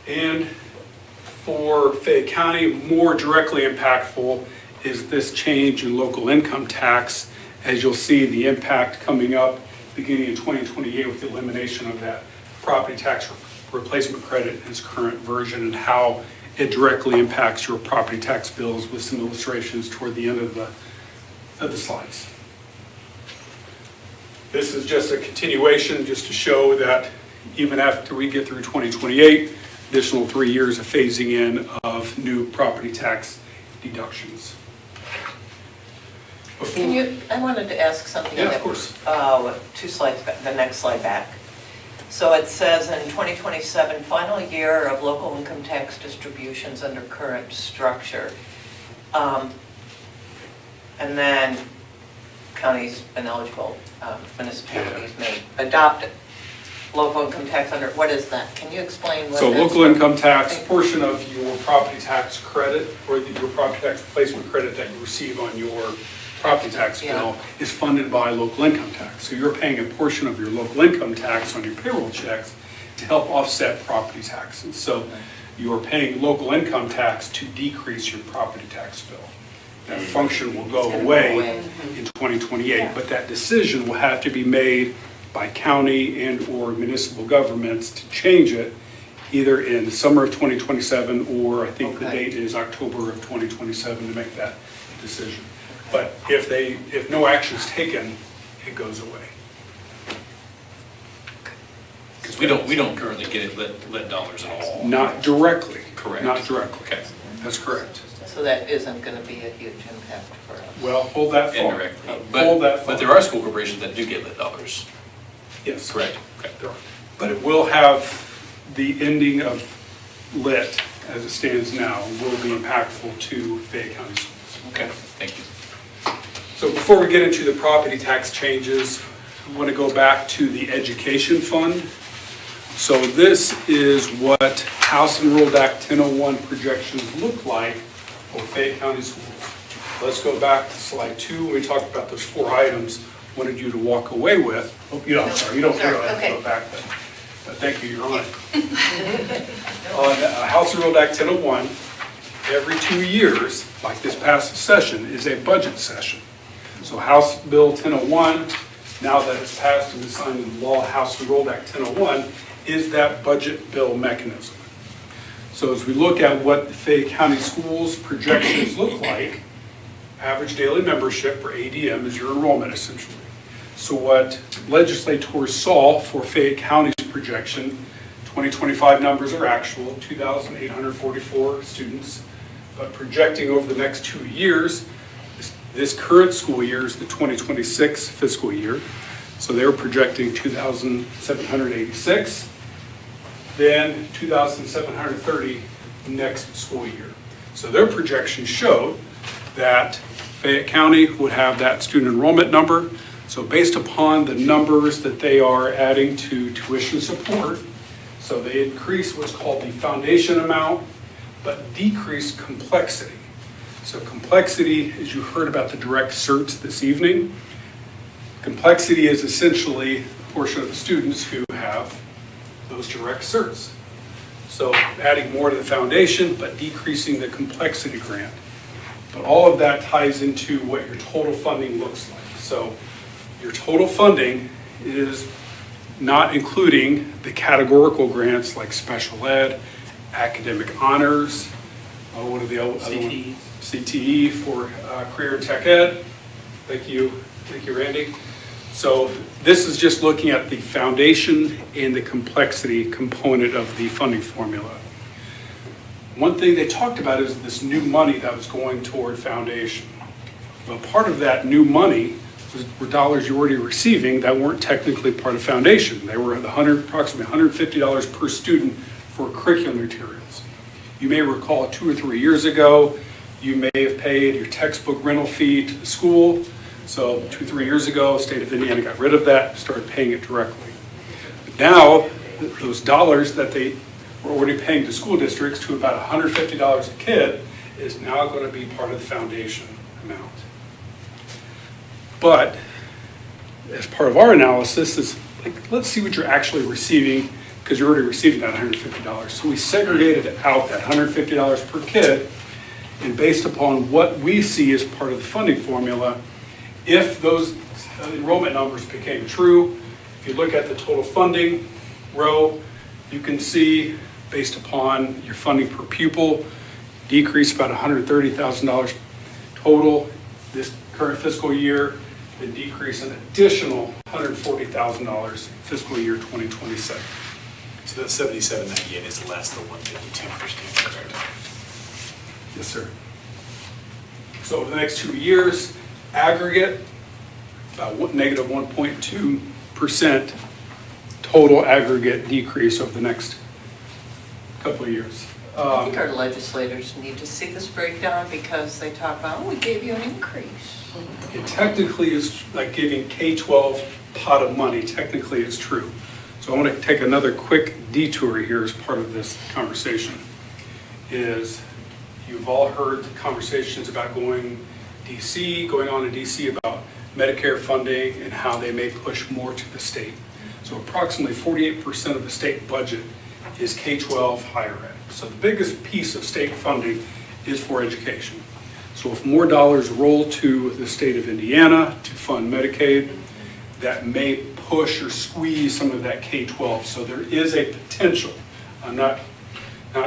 And for Fayette County, more directly impactful is this change in local income tax, as you'll see the impact coming up beginning in 2028 with the elimination of that property tax replacement credit in its current version, and how it directly impacts your property tax bills with some illustrations toward the end of the slides. This is just a continuation just to show that even after we get through 2028, additional 3 years of phasing in of new property tax deductions. I wanted to ask something. Yeah, of course. 2 slides back, the next slide back. So it says in 2027, final year of local income tax distributions under current structure. And then counties ineligible municipalities may adopt local income tax under, what is that? Can you explain what So that's? local income tax, portion of your property tax credit or your property tax replacement credit that you receive on your property tax bill is funded by local income tax. So you're paying a portion of your local income tax on your payroll checks to help offset property taxes. So you're paying local income tax to decrease your property tax bill. That function will go away in 2028, but that decision will have to be made by county and or municipal governments to change it either in the summer of 2027 or I think the date is October of 2027 to make that decision. But if no action is taken, it goes away. Because we don't currently get it lit dollars at all. Not directly. Correct. Not directly. Okay. That's correct. So that isn't going to be a huge impact for us. Well, hold that thought. Indirectly. Hold that But thought. there are school corporations that do get lit dollars. Yes. Correct. Okay. There are. But it will have the ending of lit as it stands now will be impactful to Fayette County schools. Okay. Thank you. So before we get into the property tax changes, I want to go back to the education fund. So this is what House Enrolled Act 1001 projections look like for Fayette County schools. Let's go back to slide 2. We talked about those 4 items I wanted you to walk away with. Oh, you don't, sorry, you don't have to go back, but thank you, you're on it. On House Enrolled Act 1001, every 2 years, like this past session, is a budget session. So House Bill 1001, now that it's passed and is signed into law, House Enrolled Act 1001, is that budget bill mechanism. So as we look at what the Fayette County schools projections look like, average daily membership, or ADM, is your enrollment essentially. So what legislators saw for Fayette County's projection, 2025 numbers are actual, 2,844 students, but projecting over the next 2 years, this current school year is the 2026 fiscal year. So they were projecting 2,786, then 2,730 next school year. So their projections showed that Fayette County would have that student enrollment number. So based upon the numbers that they are adding to tuition support, so they increase what's called the foundation amount, but decrease complexity. So complexity, as you heard about the direct certs this evening, complexity is essentially a portion of the students who have those direct certs. So adding more to the foundation, but decreasing the complexity grant. But all of that ties into what your total funding looks like. So your total funding is not including the categorical grants like special ed, academic honors, what are the other ones? CTE for career and tech ed. Thank you, Randy. So this is just looking at the foundation and the complexity component of the funding formula. One thing they talked about is this new money that was going toward foundation. Well, part of that new money were dollars you're already receiving that weren't technically part of foundation. They were approximately $150 per student for curriculum materials. You may recall 2 or 3 years ago, you may have paid your textbook rental fee to the school. So 2 or 3 years ago, the state of Indiana got rid of that, started paying it directly. But now, those dollars that they were already paying to school districts to about $150 a kid is now going to be part of the foundation amount. But as part of our analysis is, like, let's see what you're actually receiving, because you're already receiving that $150. So we segregated out that $150 per kid, and based upon what we see as part of the funding formula, if those enrollment numbers became true, if you look at the total funding row, you can see, based upon your funding per pupil, decrease about $130,000 total this current fiscal year, and decrease an additional $140,000 fiscal year 2027. So that 7798 is less than 152 per student, correct? Yes, sir. So over the next 2 years, aggregate, about negative 1.2% total aggregate decrease over the next couple of years. I think our legislators need to see this breakdown because they talk about, oh, we gave you an increase. It technically is like giving K-12 pot of money, technically it's true. So I want to take another quick detour here as part of this conversation. Is you've all heard the conversations about going on in DC about Medicare funding and how they may push more to the state. So approximately 48% of the state budget is K-12 higher ed. So the biggest piece of state funding is for education. So if more dollars roll to the state of Indiana to fund Medicaid, that may push or squeeze some of that K-12. So there is a potential. I'm not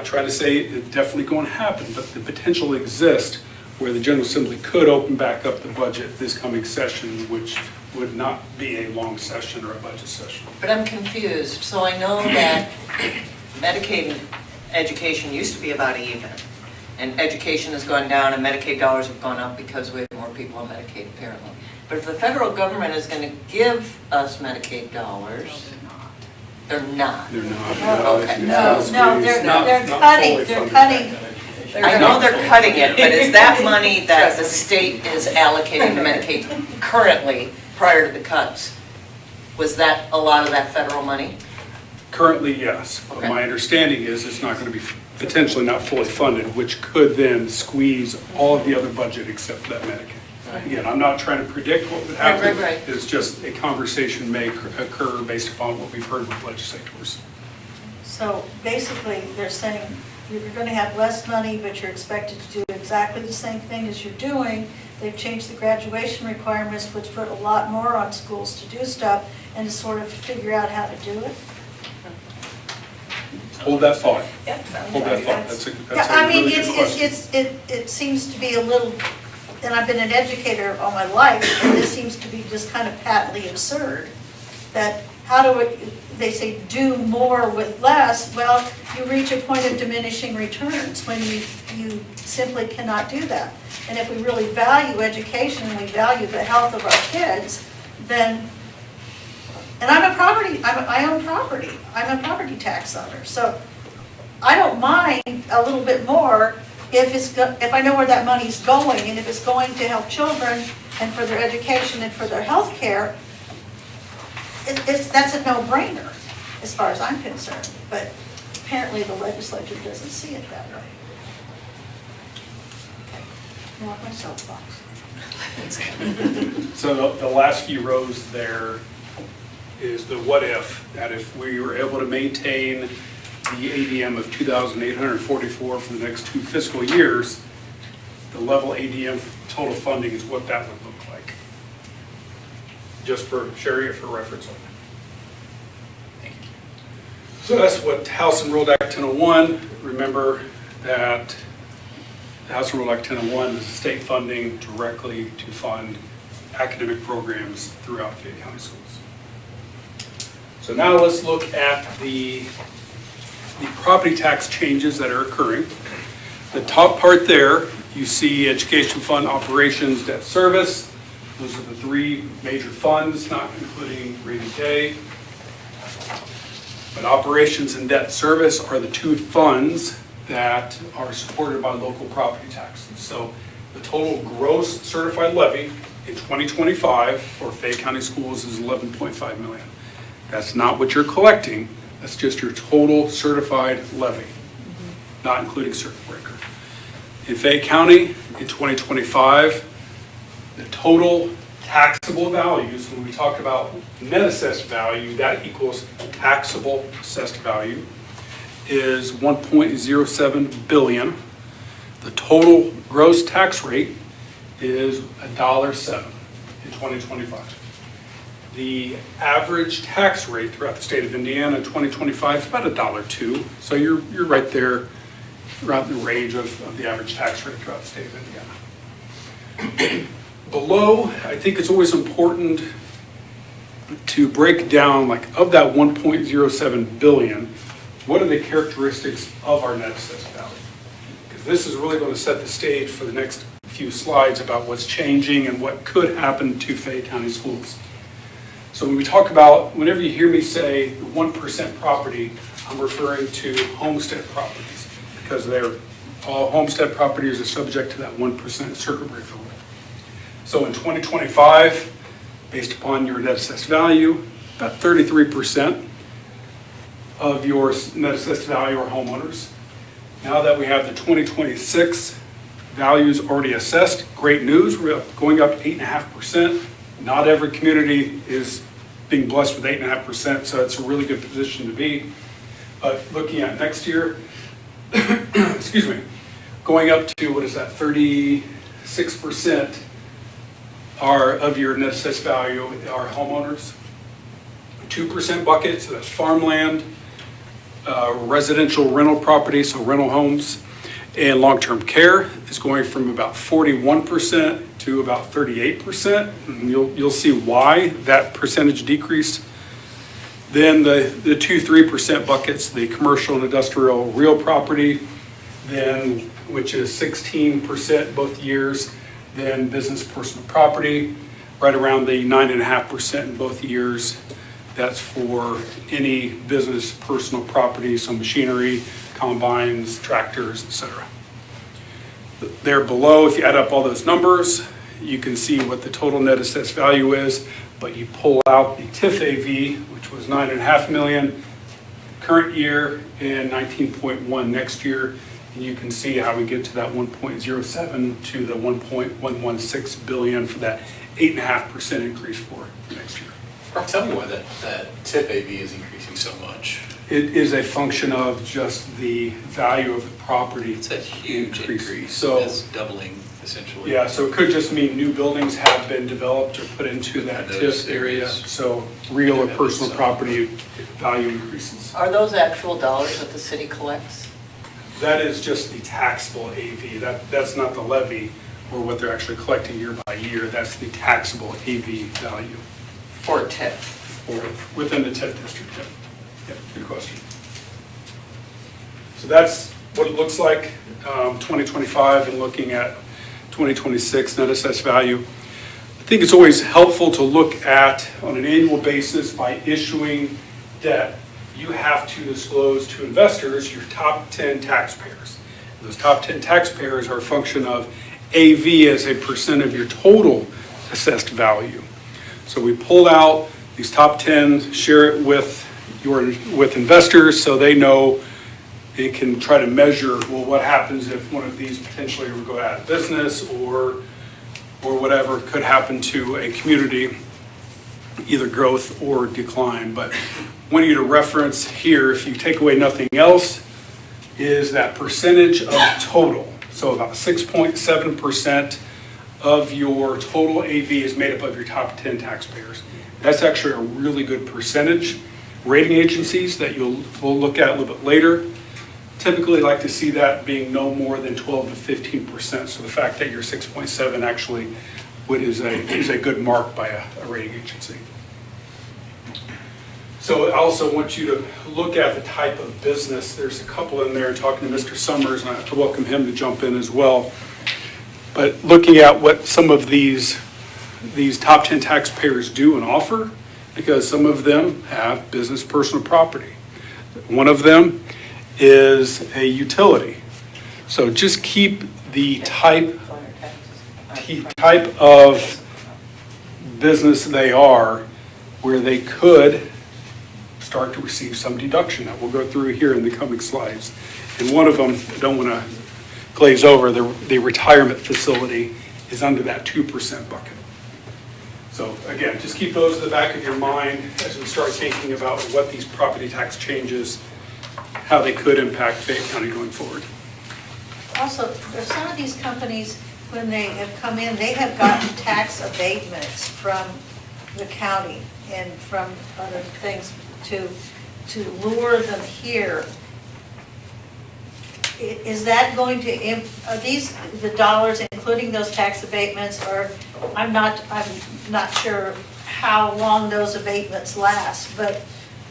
trying to say it's definitely going to happen, but the potential exists where the General Assembly could open back up the budget this coming session, which would not be a long session or a budget session. But I'm confused. So I know that Medicaid and education used to be about even. And education has gone down and Medicaid dollars have gone up because we have more people on Medicaid apparently. But if the federal government is going to give us Medicaid dollars, they're not. They're not. Okay. No, they're cutting. I know they're cutting it, but is that money that the state is allocating to Medicaid currently, prior to the cuts, was that a lot of that federal money? Currently, yes. But my understanding is it's not going to be potentially not fully funded, which could then squeeze all of the other budget except for that Medicaid. Again, I'm not trying to predict what would happen. Right. It's just a conversation may occur based upon what we've heard with legislators. So basically, they're saying you're going to have less money, but you're expected to do exactly the same thing as you're doing. They've changed the graduation requirements, which put a lot more on schools to do stuff and to sort of figure out how to do it. Hold that thought. Yep, sounds Hold that right. thought. That's a Yeah, I mean, really good question. it seems to be a little, and I've been an educator all my life, and this seems to be just kind of patently absurd. That they say do more with less. Well, you reach a point of diminishing returns when you simply cannot do that. And if we really value education and we value the health of our kids, then, and I own property. I'm a property tax owner. So I don't mind a little bit more if I know where that money's going, and if it's going to help children and for their education and for their health care, that's a no-brainer as far as I'm concerned. But apparently the legislature doesn't see it that way. Okay, I want my soapbox. So the last few rows there is the what if, that if we were able to maintain the ADM of 2,844 for the next 2 fiscal years, the level ADM total funding is what that would look like. Just for sharing it for reference only. So that's what House Enrolled Act 1001. Remember that the House Enrolled Act 1001 is state funding directly to fund academic programs throughout Fayette County schools. So now let's look at the property tax changes that are occurring. The top part there, you see education fund, operations, debt service. Those are the 3 major funds, not including rainy day. But operations and debt service are the 2 funds that are supported by local property taxes. So the total gross certified levy in 2025 for Fayette County schools is $11.5 million. That's not what you're collecting. That's just your total certified levy, not including circuit breaker. In Fayette County in 2025, the total taxable values, when we talk about net assessed value, that equals taxable assessed value, is $1.07 billion. The total gross tax rate is $1.07 in 2025. The average tax rate throughout the state of Indiana in 2025 is about $1.02. So you're right there around the range of the average tax rate throughout the state of Indiana. Below, I think it's always important to break down, like, of that 1.07 billion, what are the characteristics of our net assessed value? Because this is really going to set the stage for the next few slides about what's changing and what could happen to Fayette County schools. So when we talk about, whenever you hear me say 1% property, I'm referring to homestead properties, because all homestead properties are subject to that 1% circuit breaker rule. So in 2025, based upon your net assessed value, about 33% of your net assessed value are homeowners. Now that we have the 2026 values already assessed, great news, we're going up 8.5%. Not every community is being blessed with 8.5%, so it's a really good position to be. But looking at next year, excuse me, going up to, what is that, 36% of your net assessed value are homeowners. 2% bucket, so that's farmland, residential rental property, so rental homes, and long-term care is going from about 41% to about 38%. And you'll see why that percentage decreased. Then the 2-3% buckets, the commercial and industrial real property, then which is 16% both years. Then business personal property, right around the 9.5% in both years. That's for any business personal property, so machinery, combines, tractors, etc. There below, if you add up all those numbers, you can see what the total net assessed value is, but you pull out the TIF AV, which was $9.5 million current year and 19.1 next year, and you can see how we get to that 1.07 to the 1.116 billion for that 8.5% increase for next year. Tell me why that TIF AV is increasing so much. It is a function of just the value of the property. It's a huge increase. So it's doubling essentially. yeah, so it could just mean new buildings have been developed or put into that Those TIF area. areas. So real or Yeah, personal so- property value increases. Are those actual dollars that the city collects? That is just the taxable AV. That's not the levy or what they're actually collecting year by year. That's the taxable AV value For TIF? for within the TIF district. Yeah, good question. So that's what it looks like, 2025, and looking at 2026 net assessed value. I think it's always helpful to look at, on an annual basis, by issuing debt, you have to disclose to investors your top 10 taxpayers. Those top 10 taxpayers are a function of AV as a percent of your total assessed value. So we pulled out these top 10, share it with investors so they know they can try to measure, well, what happens if one of these potentially would go out of business or whatever could happen to a community, either growth or decline. But I want you to reference here, if you take away nothing else, is that percentage of total. So about 6.7% of your total AV is made up of your top 10 taxpayers. That's actually a really good percentage. Rating agencies that we'll look at a little bit later typically like to see that being no more than 12 to 15%. So the fact that you're 6.7 actually is a good mark by a rating agency. So I also want you to look at the type of business. There's a couple in there talking to Mr. Summers, and I welcome him to jump in as well. But looking at what some of these top 10 taxpayers do and offer, because some of them have business personal property. One of them is a utility. So just keep the type of business they are where they could start to receive some deduction that we'll go through here in the coming slides. And one of them, I don't want to glaze over, the retirement facility is under that 2% bucket. So again, just keep those in the back of your mind as we start thinking about what these property tax changes, how they could impact Fayette County going forward. Also, there's some of these companies, when they have come in, they have gotten tax abatements from the county and from other things to lure them here. Is that going to, are these the dollars, including those tax abatements, or I'm not sure how long those abatements last, but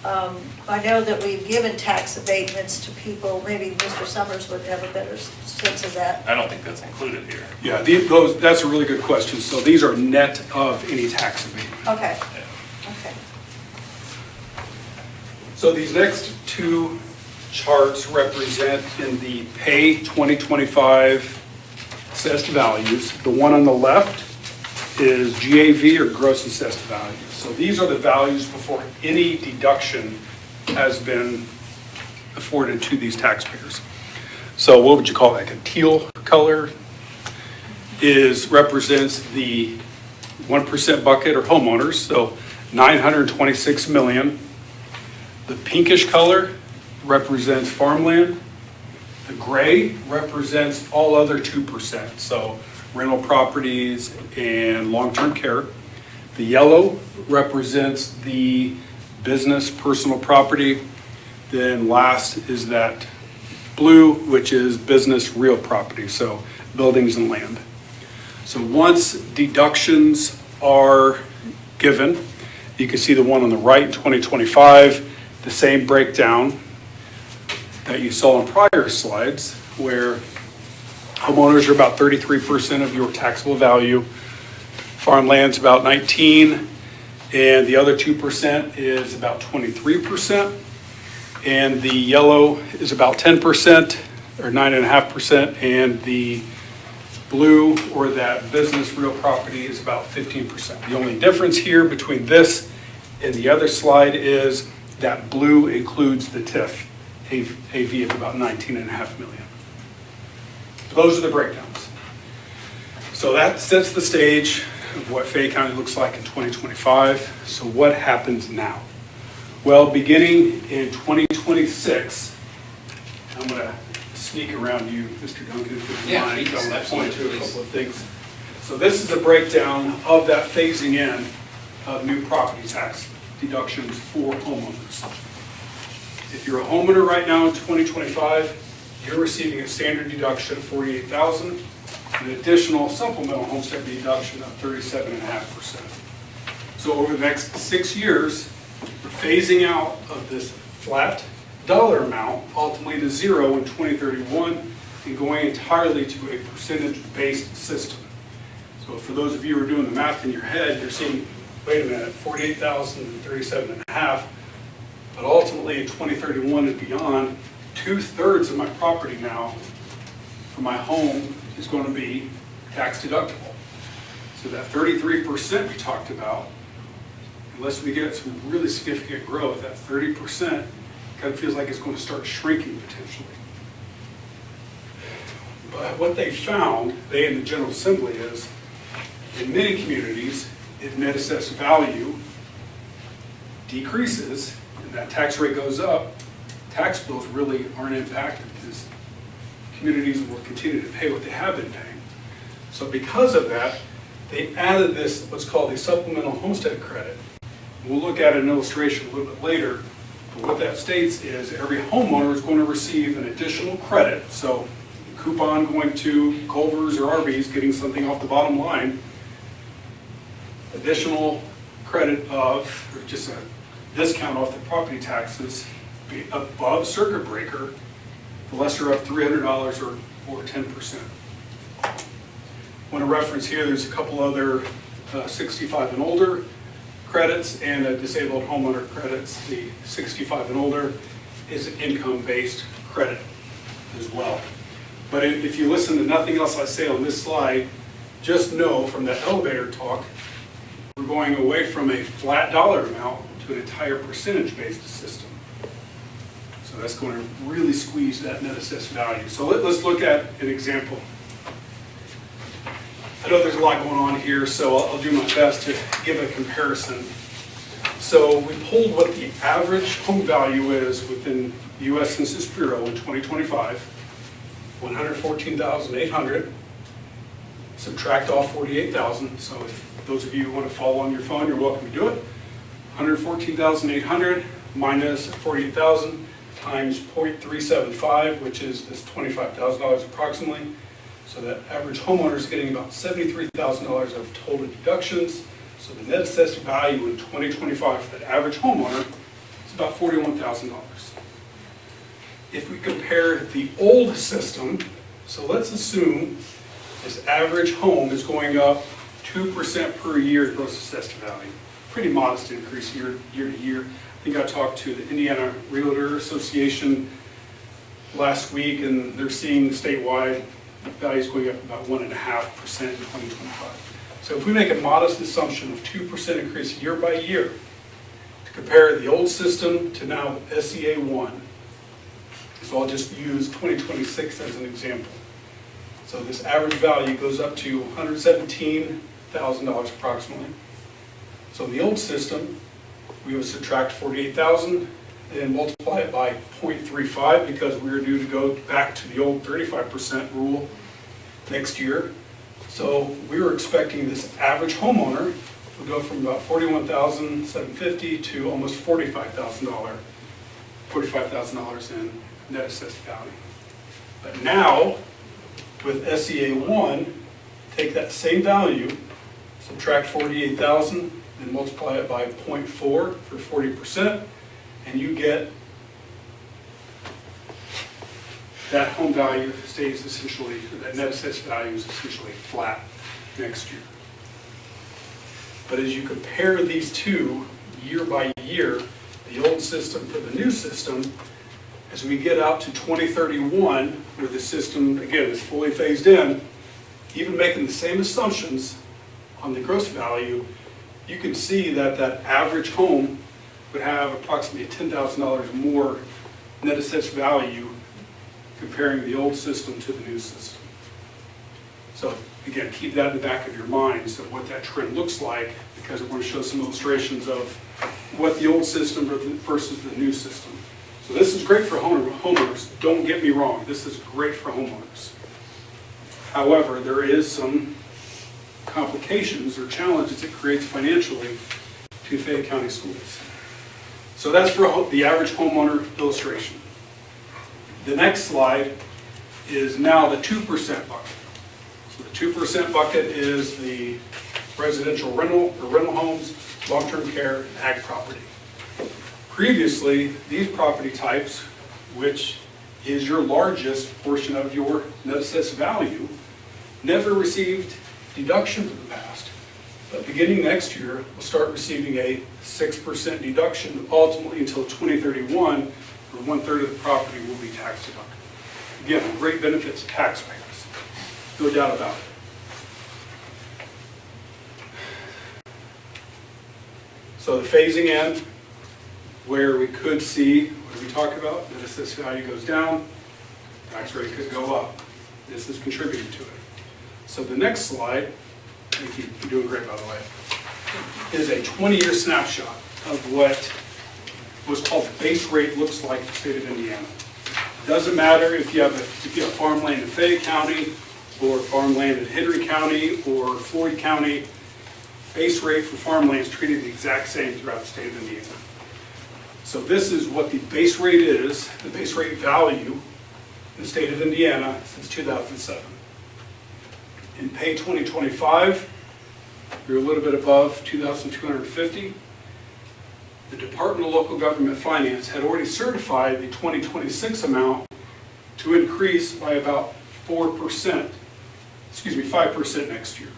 I know that we've given tax abatements to people. Maybe Mr. Summers would have a better sense of that. I don't think that's included here. Yeah, that's a really good question. So these are net of any tax abatement. Okay. Okay. So these next two charts represent in the pay 2025 assessed values. The one on the left is GAV, or gross assessed value. So these are the values before any deduction has been afforded to these taxpayers. So what would you call that? Like a teal color represents the 1% bucket or homeowners, so 926 million. The pinkish color represents farmland. The gray represents all other 2%, so rental properties and long-term care. The yellow represents the business personal property. Then last is that blue, which is business real property, so buildings and land. So once deductions are given, you can see the one on the right in 2025, the same breakdown that you saw in prior slides, where homeowners are about 33% of your taxable value, farmland's about 19%, and the other 2% is about 23%, and the yellow is about 10%, or 9.5%, and the blue, or that business real property, is about 15%. The only difference here between this and the other slide is that blue includes the TIF, AV of about 19.5 million. Those are the breakdowns. So that sets the stage of what Fayette County looks like in 2025. So what happens now? Well, beginning in 2026, I'm going to sneak around you, Mr. Duncan, if you don't mind. I'm going to point to a couple of things. So this is a breakdown of that phasing in of new property tax deductions for homeowners. If you're a homeowner right now in 2025, you're receiving a standard deduction of $48,000, an additional supplemental homestead deduction of 37.5%. So over the next 6 years, we're phasing out of this flat dollar amount, ultimately to zero in 2031, and going entirely to a percentage-based system. So for those of you who are doing the math in your head, you're seeing, wait a minute, 48,000 and 37.5, but ultimately in 2031 and beyond, 2/3 of my property now for my home is going to be tax deductible. So that 33% we talked about, unless we get some really significant growth, that 30% kind of feels like it's going to start shrinking potentially. But what they found, they in the General Assembly, is in many communities, if net assessed value decreases and that tax rate goes up, tax bills really aren't impacted because communities will continue to pay what they have been paying. So because of that, they added this, what's called a supplemental homestead credit. We'll look at an illustration a little bit later, but what that states is every homeowner is going to receive an additional credit. So coupon going to Culver's or Arby's, getting something off the bottom line, additional credit of, or just a discount off the property taxes above circuit breaker, the lesser of $300 or 10%. I want to reference here, there's a couple other 65 and older credits and a disabled homeowner credits. The 65 and older is an income-based credit as well. But if you listen to nothing else I say on this slide, just know from that elevator talk, we're going away from a flat dollar amount to an entire percentage-based system. So that's going to really squeeze that net assessed value. So let's look at an example. I know there's a lot going on here, so I'll do my best to give a comparison. So we pulled what the average home value is within the U.S. Census Bureau in 2025, $114,800. Subtract off $48,000. So if those of you who want to follow on your phone, you're welcome to do it. $114,800 minus $48,000 times 0.375, which is this $25,000 approximately. So that average homeowner is getting about $73,000 of total deductions. So the net assessed value in 2025 for that average homeowner is about $41,000. If we compare the old system, so let's assume this average home is going up 2% per year gross assessed value. pretty modest increase year to year. I think I talked to the Indiana Realtor Association last week, and they're seeing statewide values going up about 1.5% in 2025. So if we make a modest assumption of 2% increase year by year, to compare the old system to now SEA 1, so I'll just use 2026 as an example. So this average value goes up to $117,000 approximately. So in the old system, we would subtract 48,000 and multiply it by 0.35 because we were due to go back to the old 35% rule next year. So we were expecting this average homeowner would go from about $41,750 to almost $45,000 in net assessed value. But now, with SEA 1, take that same value, subtract 48,000, and multiply it by 0.4 for 40%, and you get that home value stays essentially, that net assessed value is essentially flat next year. But as you compare these two year by year, the old system for the new system, as we get out to 2031, where the system, again, is fully phased in, even making the same assumptions on the gross value, you can see that that average home would have approximately $10,000 more net assessed value comparing the old system to the new system. So again, keep that in the back of your minds of what that trend looks like, because I want to show some illustrations of what the old system versus the new system. So this is great for homeowners. Don't get me wrong, this is great for homeowners. However, there is some complications or challenges it creates financially to Fayette County schools. So that's for the average homeowner illustration. The next slide is now the 2% bucket. So the 2% bucket is the residential rental or rental homes, long-term care, ag property. Previously, these property types, which is your largest portion of your net assessed value, never received deductions in the past. But beginning next year, we'll start receiving a 6% deduction ultimately until 2031, where 1/3 of the property will be tax deductible. Again, great benefits to taxpayers, no doubt about it. So the phasing in, where we could see, what did we talk about? Net assessed value goes down, tax rate could go up. This is contributing to it. So the next slide, thank you, you're doing great by the way, is a 20-year snapshot of what what's called the base rate looks like in the state of Indiana. It doesn't matter if you have farmland in Fayette County or farmland in Henry County or Floyd County, base rate for farmland is treated the exact same throughout the state of Indiana. So this is what the base rate is, the base rate value in the state of Indiana since 2007. In pay 2025, you're a little bit above 2,250. The Department of Local Government Finance had already certified the 2026 amount to increase by about 5% next year.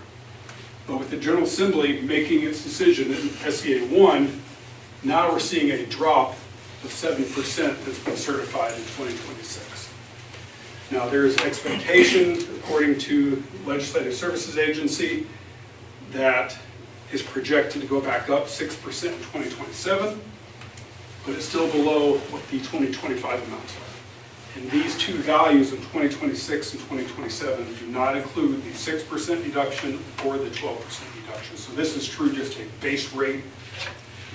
But with the General Assembly making its decision in SEA 1, now we're seeing a drop of 7% that's been certified in 2026. Now there is expectation, according to Legislative Services Agency, that is projected to go back up 6% in 2027, but it's still below what the 2025 amounts are. And these two values in 2026 and 2027 do not include the 6% deduction or the 12% deduction. So this is true just a base rate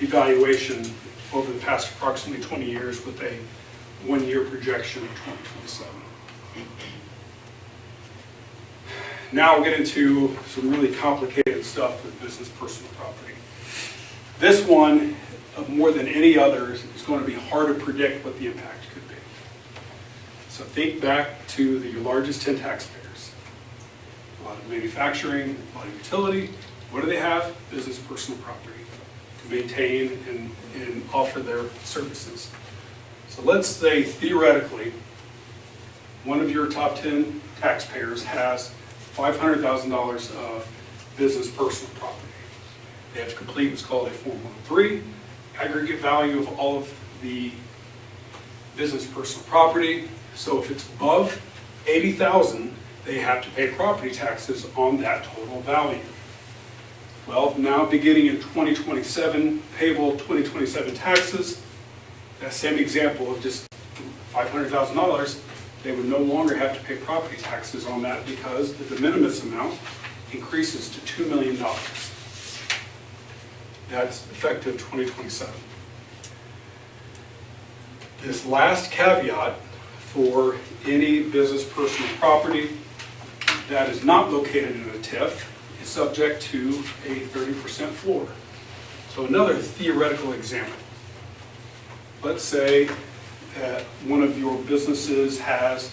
evaluation over the past approximately 20 years with a 1-year projection of 2027. Now we'll get into some really complicated stuff with business personal property. This one, more than any others, is going to be hard to predict what the impact could be. So think back to your largest 10 taxpayers. A lot of manufacturing, a lot of utility. What do they have? Business personal property to maintain and offer their services. So let's say theoretically, one of your top 10 taxpayers has $500,000 of business personal property. They have to complete what's called a Form 103, aggregate value of all of the business personal property. So if it's above $80,000, they have to pay property taxes on that total value. Well, now beginning in 2027, payable 2027 taxes, that same example of just $500,000, they would no longer have to pay property taxes on that because the de minimis amount increases to $2 million. That's effective 2027. This last caveat for any business personal property that is not located in a TIF is subject to a 30% floor. So another theoretical example. Let's say that one of your businesses has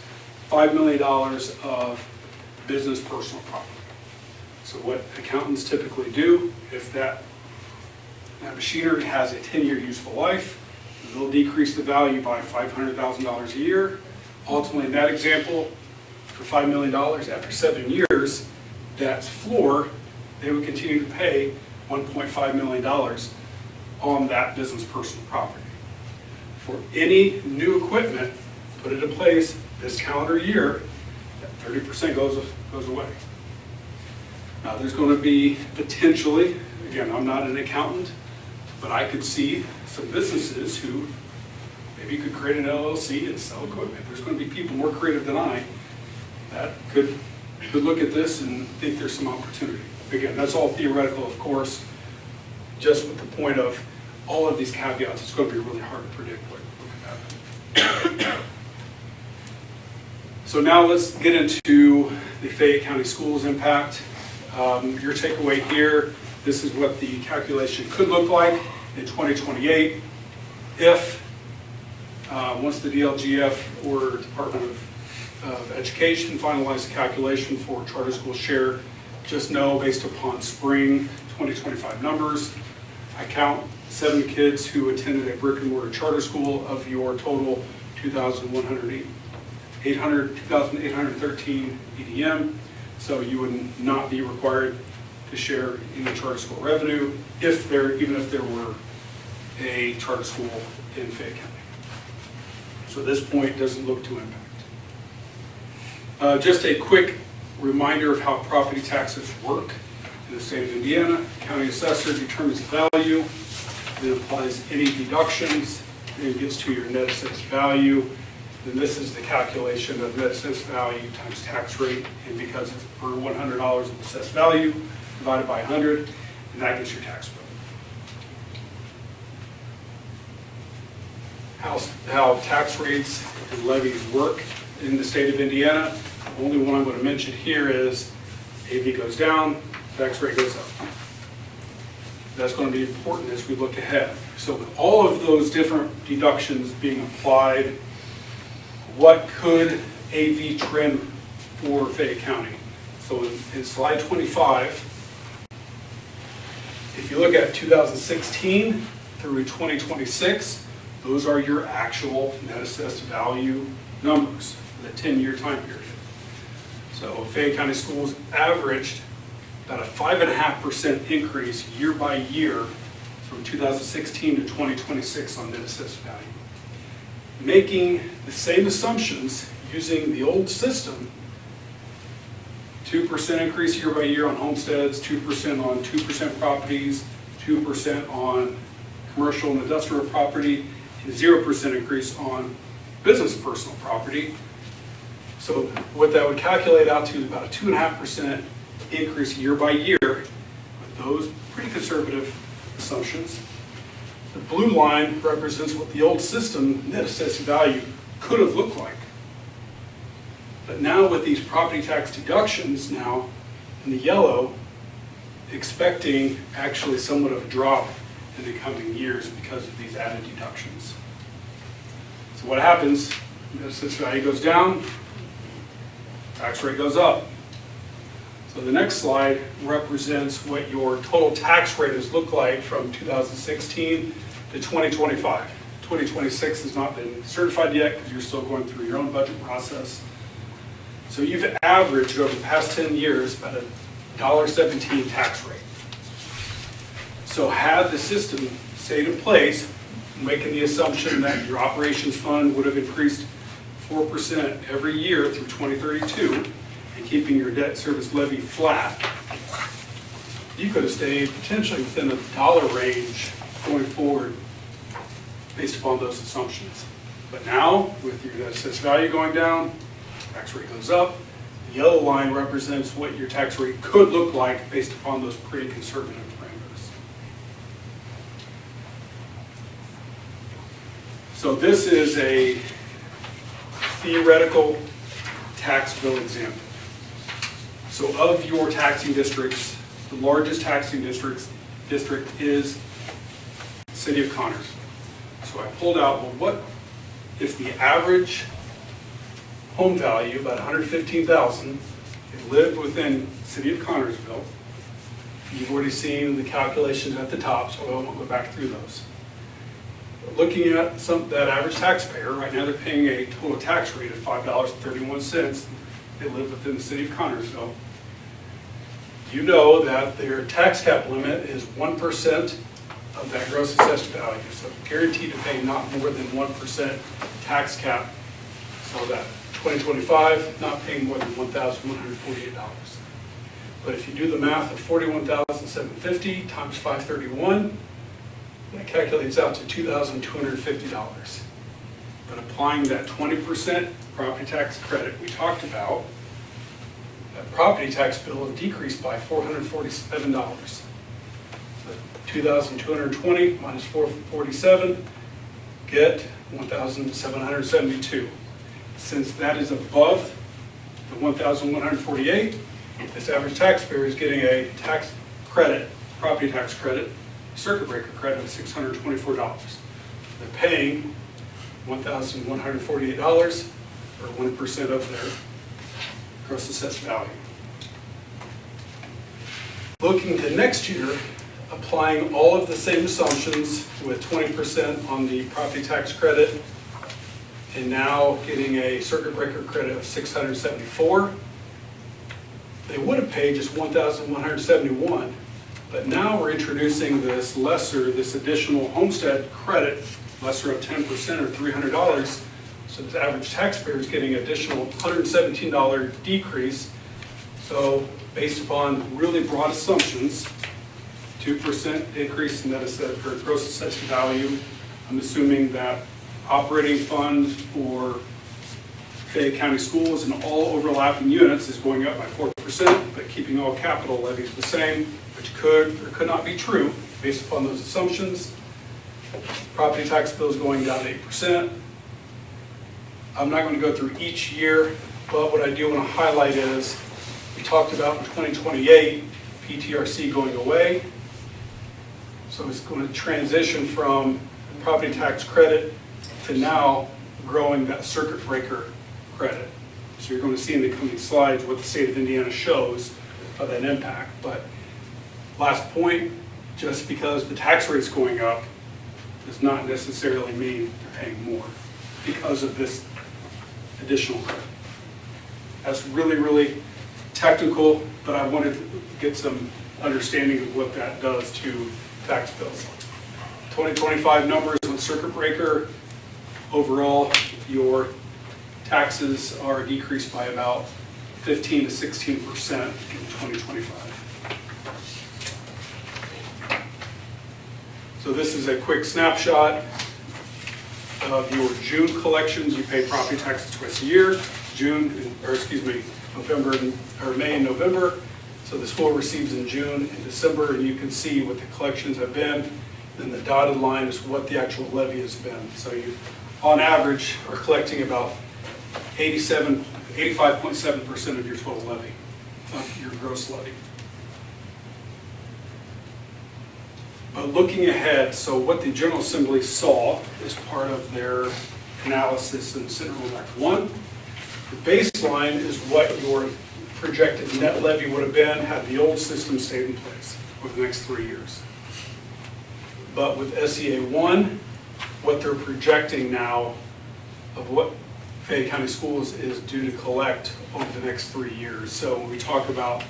$5 million of business personal property. So what accountants typically do, if that machinery has a 10-year useful life, they'll decrease the value by $500,000 a year. Ultimately, in that example, for $5 million, after 7 years, that floor, they would continue to pay $1.5 million on that business personal property. For any new equipment, put it in place this calendar year, that 30% goes away. Now, there's going to be potentially, again, I'm not an accountant, but I could see some businesses who maybe could create an LLC and sell equipment. There's going to be people more creative than I that could look at this and think there's some opportunity. Again, that's all theoretical, of course, just with the point of all of these caveats, it's going to be really hard to predict what could happen. So now let's get into the Fayette County Schools impact. Your takeaway here, this is what the calculation could look like in 2028 if, once the DLGF or Department of Education finalize the calculation for charter school share, just know based upon spring 2025 numbers, I count 7 kids who attended a brick and mortar charter school of your total 2,813 EDM. So you would not be required to share in the charter school revenue even if there were a charter school in Fayette County. So this point doesn't look to impact. Just a quick reminder of how property taxes work in the state of Indiana. County assessor determines the value, then applies any deductions, and gets to your net assessed value. Then this is the calculation of net assessed value times tax rate, and because it's per $100 of assessed value divided by 100, and that gets your tax bill. How tax rates and levies work in the state of Indiana. The only one I'm going to mention here is AV goes down, tax rate goes up. That's going to be important as we look ahead. So with all of those different deductions being applied, what could AV trend for Fayette County? So in slide 25, if you look at 2016 through 2026, those are your actual net assessed value numbers for the 10-year time period. So Fayette County Schools averaged about a 5.5% increase year by year from 2016 to 2026 on net assessed value. Making the same assumptions using the old system, 2% increase year by year on homesteads, 2% on 2% properties, 2% on commercial and industrial property, and 0% increase on business personal property. So what that would calculate out to is about a 2.5% increase year by year with those pretty conservative assumptions. The blue line represents what the old system net assessed value could have looked like. But now with these property tax deductions now in the yellow, expecting actually somewhat of a drop in the coming years because of these added deductions. So what happens, net assessed value goes down, tax rate goes up. So the next slide represents what your total tax rate has looked like from 2016 to 2025. 2026 has not been certified yet because you're still going through your own budget process. So you've averaged over the past 10 years about a $1.17 tax rate. So had the system stayed in place, making the assumption that your operations fund would have increased 4% every year through 2032, and keeping your debt service levy flat, you could have stayed potentially within the dollar range going forward based upon those assumptions. But now, with your net assessed value going down, tax rate goes up. The yellow line represents what your tax rate could look like based upon those pretty conservative parameters. So this is a theoretical tax bill example. So of your taxing districts, the largest taxing district is the City of Connersville. So I pulled out, well, what if the average home value, about $115,000, it lived within the City of Connersville. You've already seen the calculations at the top, so I won't go back through those. But looking at that average taxpayer, right now they're paying a total tax rate of $5.31. They live within the City of Connersville. You know that their tax cap limit is 1% of that gross assessed value. So guaranteed to pay not more than 1% tax cap. So that 2025, not paying more than $1,148. But if you do the math of $41,750 times 531, that calculates out to $2,250. But applying that 20% property tax credit we talked about, that property tax bill will decrease by $447. 2,220 minus 447, get 1,772. Since that is above the 1,148, this average taxpayer is getting a tax credit, property tax credit, circuit breaker credit of $624. They're paying $1,148, or 1% of their gross assessed value. Looking to next year, applying all of the same assumptions with 20% on the property tax credit, and now getting a circuit breaker credit of $674. They would have paid just $1,171, but now we're introducing this additional homestead credit, lesser of 10% or $300. So this average taxpayer is getting an additional $117 decrease. So based upon really broad assumptions, 2% increase in net assessed or gross assessed value. I'm assuming that operating funds for Fayette County Schools and all overlapping units is going up by 4%, but keeping all capital levies the same, which could or could not be true based upon those assumptions. Property tax bill is going down 8%. I'm not going to go through each year, but what I do want to highlight is we talked about in 2028 PTRC going away. So it's going to transition from property tax credit to now growing that circuit breaker credit. So you're going to see in the coming slides what the state of Indiana shows of that impact. But last point, just because the tax rate's going up does not necessarily mean they're paying more because of this additional credit. That's really, really technical, but I wanted to get some understanding of what that does to tax bills. 2025 numbers on circuit breaker, overall your taxes are decreased by about 15 to 16% in 2025. So this is a quick snapshot of your June collections. You pay property taxes twice a year, May and November. So the school receives in June and December, and you can see what the collections have been. Then the dotted line is what the actual levy has been. So you, on average, are collecting about 85.7% of your total levy, your gross levy. But looking ahead, so what the General Assembly saw as part of their analysis in Senate Rule Act 1, the baseline is what your projected net levy would have been had the old system stayed in place over the next 3 years. But with SEA 1, what they're projecting now of what Fayette County Schools is due to collect over the next 3 years. So when we talk about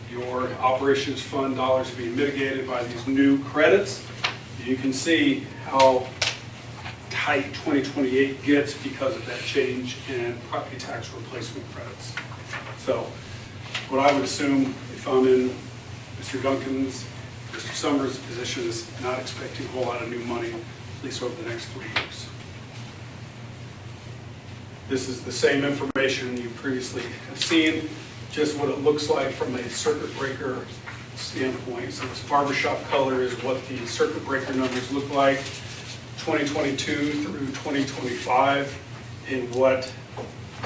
your operations fund dollars are being mitigated by these new credits. You can see how tight 2028 gets because of that change in property tax replacement credits. So what I would assume if I'm in Mr. Duncan's, Mr. Summers' position is not expecting a whole lot of new money, at least over the next 3 years. This is the same information you previously have seen, just what it looks like from a circuit breaker standpoint. So this barbershop color is what the circuit breaker numbers look like 2022 through 2025, and what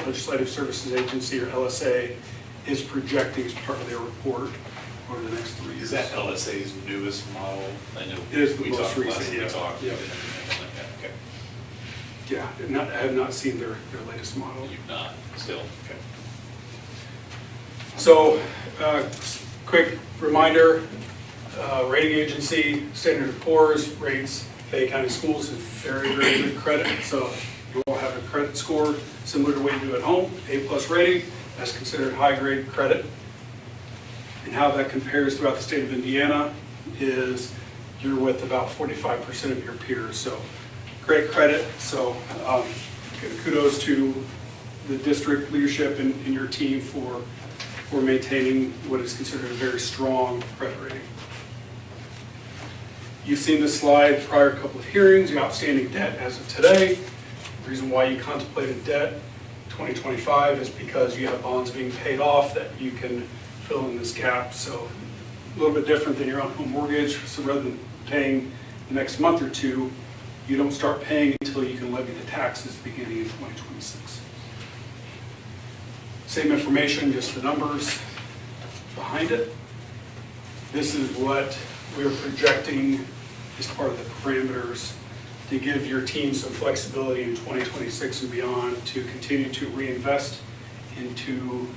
Legislative Services Agency, or LSA, is projecting as part of their report over the next 3 years. Is that LSA's newest model? I know It is the we most talked recent, last, we yeah. talked, Yeah. okay. Yeah, I have not seen their latest model. You've not, still, okay. So, quick reminder, rating agency, Standard & Poor's rates Fayette County Schools as very, very good credit. So you will have a credit score similar to what you do at home, A+ rating. That's considered high-grade credit. And how that compares throughout the state of Indiana is you're with about 45% of your peers. So great credit. So kudos to the district leadership and your team for maintaining what is considered a very strong credit rating. You've seen this slide prior couple of hearings, your outstanding debt as of today. The reason why you contemplated debt 2025 is because you have bonds being paid off that you can fill in this gap. So a little bit different than your own home mortgage. So rather than paying the next month or two, you don't start paying until you can levy the taxes beginning in 2026. Same information, just the numbers behind it. This is what we're projecting as part of the parameters to give your team some flexibility in 2026 and beyond to continue to reinvest into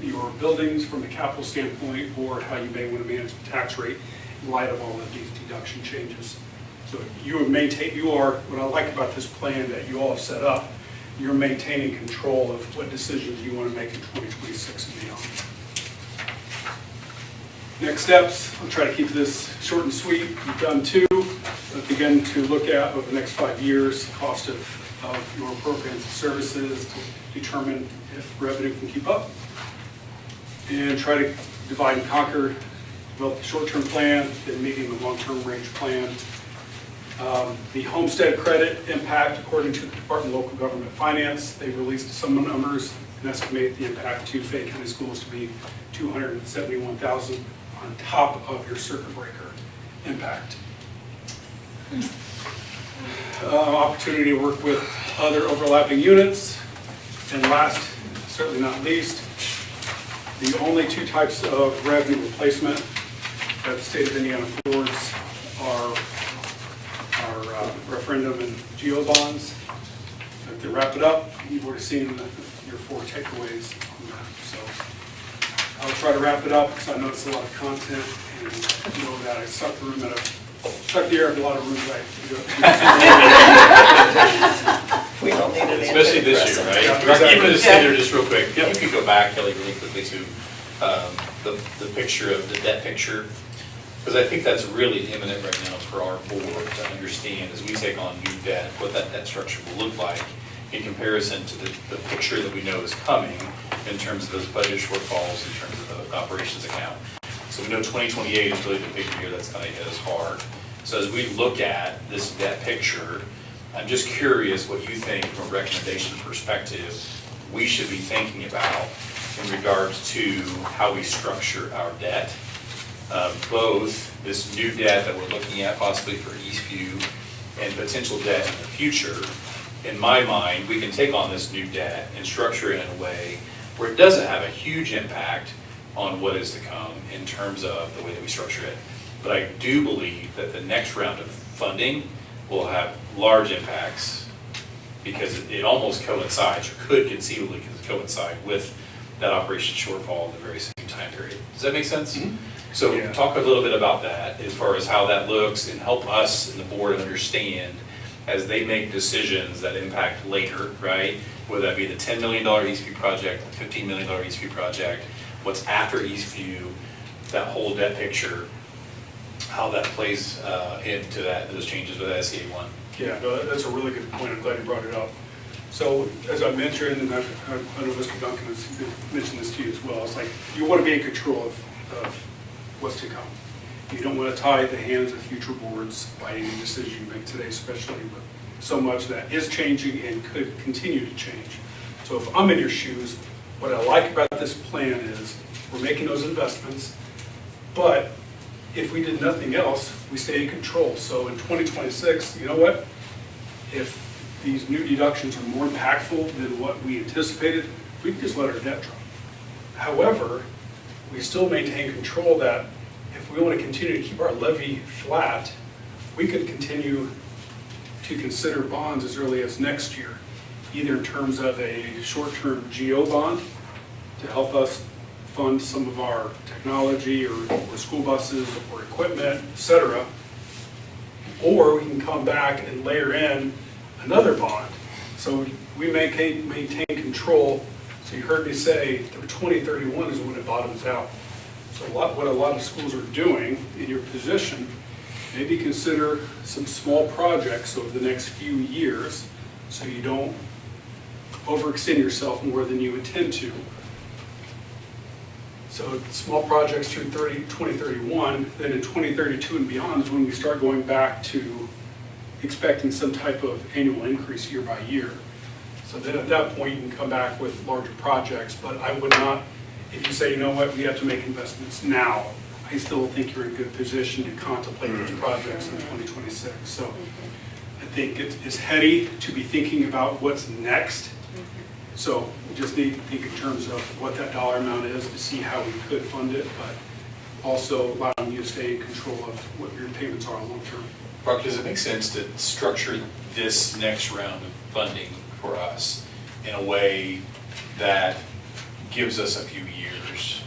your buildings from a capital standpoint, or how you may want to manage the tax rate in light of all of these deduction changes. So what I like about this plan that you all have set up, you're maintaining control of what decisions you want to make in 2026 and beyond. Next steps, I'll try to keep this short and sweet. We've done two, but begin to look at over the next 5 years, the cost of your programs and services to determine if revenue can keep up. And try to divide and conquer, develop the short-term plan, the medium and long-term range plan. The homestead credit impact, according to the Department of Local Government Finance, they've released some numbers and estimate the impact to Fayette County Schools to be $271,000 on top of your circuit breaker impact. Opportunity to work with other overlapping units. And last, certainly not least, the only two types of revenue replacement that the state of Indiana affords are referendum and geo bonds. To wrap it up, you've already seen your 4 takeaways on that. So I'll try to wrap it up because I know it's a lot of content, and you know that I suck the air of a lot of rooms We don't need an Especially this year, right? Yeah, exactly. Even just say there just real quick, Yep. if you could go back, Kelly, really quickly to the picture of the debt picture, because I think that's really imminent right now for our board to understand as we take on new debt, what that debt structure will look like in comparison to the picture that we know is coming in terms of those budget shortfalls, in terms of the operations account. So we know 2028 is really the big year that's going to hit us hard. So as we look at this debt picture, I'm just curious what you think from a recommendation perspective we should be thinking about in regards to how we structure our debt. Both this new debt that we're looking at possibly for Eastview and potential debt in the future. In my mind, we can take on this new debt and structure it in a way where it doesn't have a huge impact on what is to come in terms of the way that we structure it. But I do believe that the next round of funding will have large impacts because it almost coincides, or could conceivably coincide with that operation shortfall in the very same time period. Does that make sense? Mm-hmm. So Yeah. talk a little bit about that as far as how that looks, and help us and the board understand as they make decisions that impact later, right? Whether that be the $10 million Eastview project, the $15 million Eastview project, what's after Eastview, that whole debt picture, how that plays into those changes with SCA 1. Yeah, no, that's a really good point. I'm glad you brought it up. So as I mentioned, and I know Mr. Duncan has mentioned this to you as well, it's like you want to be in control of what's to come. You don't want to tie the hands of future boards by any decision you make today, especially with so much that is changing and could continue to change. So if I'm in your shoes, what I like about this plan is we're making those investments, but if we did nothing else, we stay in control. So in 2026, you know what? If these new deductions are more impactful than what we anticipated, we can just let our debt drop. However, we still maintain control that if we want to continue to keep our levy flat, we could continue to consider bonds as early as next year, either in terms of a short-term GO bond to help us fund some of our technology or school buses or equipment, et cetera, or we can come back and layer in another bond. So we maintain control. So you heard me say through 2031 is when it bottoms out. So what a lot of schools are doing in your position, maybe consider some small projects over the next few years so you don't overextend yourself more than you intend to. So small projects through 2031, then in 2032 and beyond is when we start going back to expecting some type of annual increase year by year. So then at that point you can come back with larger projects, but I would not, if you say, you know what, we have to make investments now, I still think you're in a good position to contemplate those projects in 2026. So I think it's heady to be thinking about what's next. So we just need to think in terms of what that dollar amount is to see how we could fund it, but also allowing you to stay in control of what your payments are long term. Brock, does it make sense to structure this next round of funding for us in a way that gives us a few years?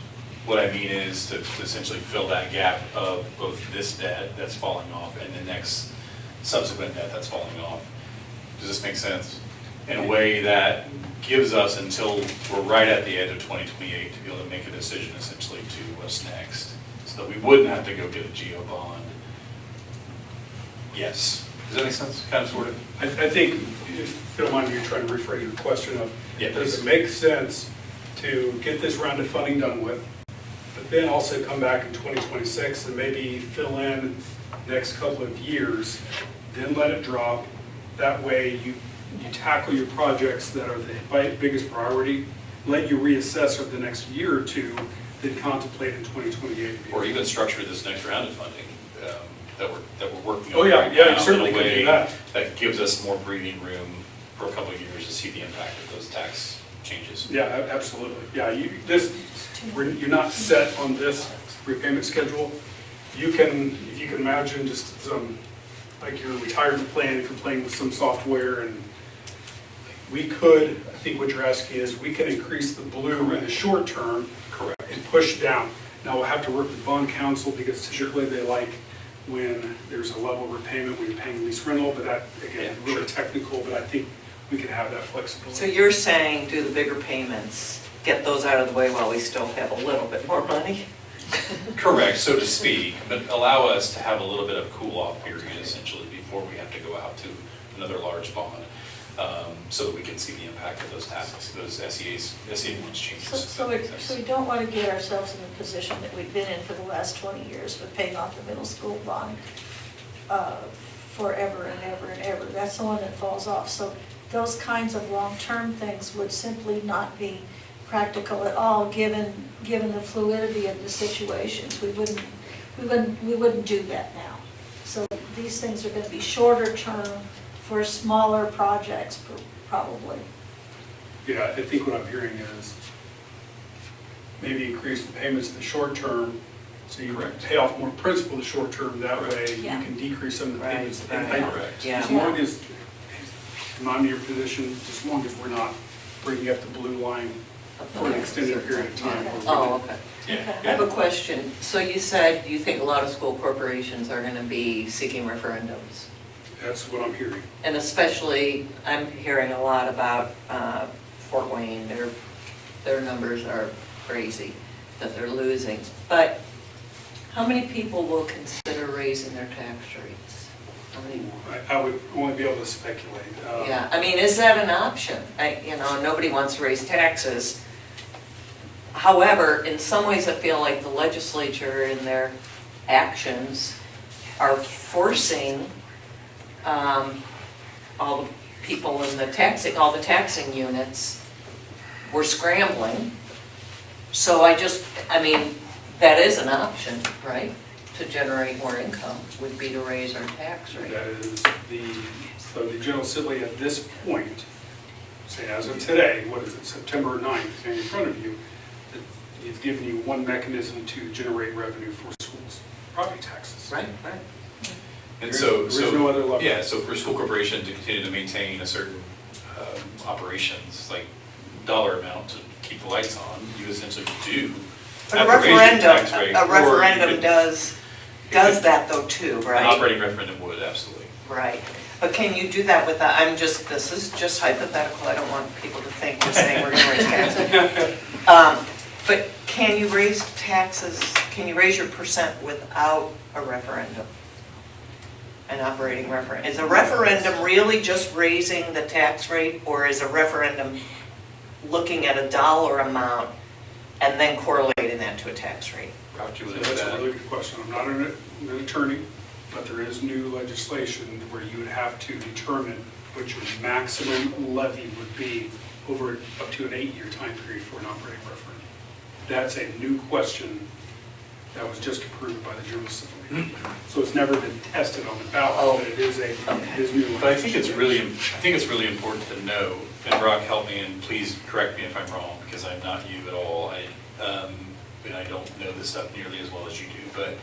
What I mean is to essentially fill that gap of both this debt that's falling off and the next subsequent debt that's falling off. Does this make sense? In a way that gives us until we're right at the end of 2028 to be able to make a decision essentially to what's next, so that we wouldn't have to go get a GO bond. Yes. Does that make sense? Kind of, sort of? I think, if you don't mind me trying to rephrase your question of, Yeah, does it make sense to get this round of funding done with, but then also come back in 2026 and maybe fill in next couple of years, then let it drop. That way you tackle your projects that are the biggest priority, let you reassess over the next year or two, then contemplate in 2028. Or even structure this next round of funding that we're working on. Oh, yeah, right yeah, you now certainly in a could do way that. that gives us more breathing room for a couple of years to see the impact of those tax changes. Yeah, absolutely. Yeah, you're not set on this repayment schedule. You can, if you can imagine just some, like your retirement plan, if you're playing with some software, and we could, I think what you're asking is, we can increase the blue in the short term. Correct. And push down. Now we'll have to work with bond counsel because typically they like when there's a level repayment when you're paying lease rental, but that, again, Yeah, really sure. technical, but I think we can have that flexibility. So you're saying do the bigger payments, get those out of the way while we still have a little bit more money? Correct, so to speak, but allow us to have a little bit of cool-off period essentially before we have to go out to another large bond, so that we can see the impact of those taxes, those SEA ones changes. So we don't want to get ourselves in the position that we've been in for the last 20 years with paying off the middle school bond forever and ever and ever. That's the one that falls off. So those kinds of long-term things would simply not be practical at all, given the fluidity of the situations. We wouldn't do that now. So these things are going to be shorter term for smaller projects, probably. Yeah, I think what I'm hearing is maybe increase the payments in the short term, so you pay off more principal in the short term, that way you Yeah. can decrease some of the payments. Right, And correct. Yeah. As long as, I'm not in your position, as long as we're not bringing up the blue line for an extended period of time. Oh, okay. Yeah, I have a question. So you said you think a lot of school corporations are going to be seeking referendums. That's what I'm hearing. And especially, I'm hearing a lot about Fort Wayne. Their numbers are crazy. that they're losing. But how many people will consider raising their tax rates? How many? I would only be able to speculate. Yeah, I mean, is that an option? Nobody wants to raise taxes. However, in some ways, I feel like the legislature in their actions are forcing all the people in all the taxing units were scrambling. So that is an option, right? To generate more income would be to raise our tax rate. That is so the General Assembly at this point, say as of today, what is it, September 9th, in front of you, it's given you one mechanism to generate revenue for schools, property taxes. Right. And There is no other level. Yeah, so for school corporation to continue to maintain a certain operations, like dollar amount to keep the lights on, you essentially do. But have to raise your tax rate, a or you referendum could- does that though too, An right? operating referendum would, absolutely. Right. But can you do that without, this is just hypothetical, I don't want people to think we're saying we're gonna raise taxes. But can you raise taxes, can you raise your percent without a referendum? An operating referendum? Is a referendum really just raising the tax rate, or is a referendum looking at a dollar amount and then correlating that to a tax rate? Route you So with that's a that. really good question. I'm not an attorney, but there is new legislation where you would have to determine what your maximum levy would be over up to an 8-year time period for an operating referendum. That's a new question that was just approved by the General Assembly. So it's never been tested on the ballot, but it is new. But I think it's really important to know, and Brock, help me, and please correct me if I'm wrong, because I'm not you at all. I don't know this stuff nearly as well as you do, but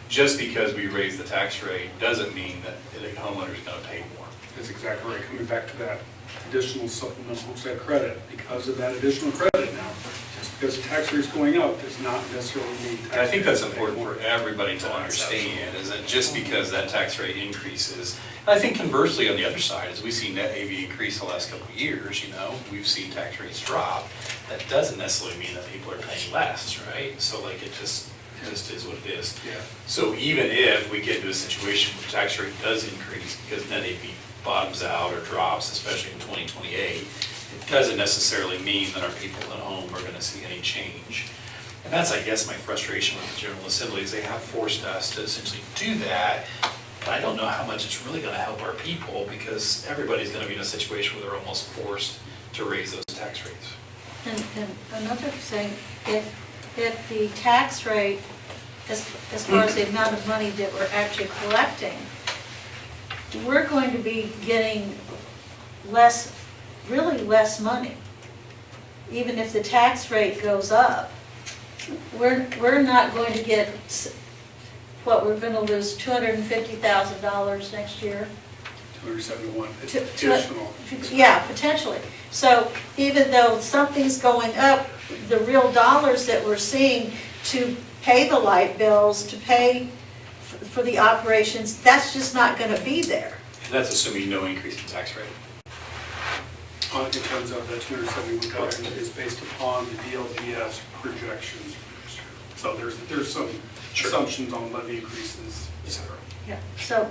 just because we raise the tax rate doesn't mean that the homeowner is going to pay more. That's exactly right. Coming back to that additional supplemental homestead credit, because of that additional credit now, just because the tax rate's going up does not necessarily mean. And I think that's important for everybody to understand, is that just because that tax rate increases, and I think conversely on the other side, as we've seen net AV increase the last couple of years, we've seen tax rates drop. That doesn't necessarily mean that people are paying less, right? So like it just is what it is. Yeah. So even if we get into a situation where the tax rate does increase because net AV bottoms out or drops, especially in 2028, it doesn't necessarily mean that our people at home are going to see any change. And that's, I guess, my frustration with the General Assembly is they have forced us to essentially do that. But I don't know how much it's really going to help our people, because everybody's going to be in a situation where they're almost forced to raise those tax rates. And another thing, if the tax rate, as far as the amount of money that we're actually collecting, we're going to be getting really less money. Even if the tax rate goes up, we're not going to get, we're going to lose $250,000 next year? 271 additional. Yeah, potentially. So even though something's going up, the real dollars that we're seeing to pay the light bills, to pay for the operations, that's just not going to be there. And that's assuming no increase in tax rate. In terms of that 271,000 is based upon the DLGS projections for next year. So there's some assumptions on levy increases, et cetera. Yeah. So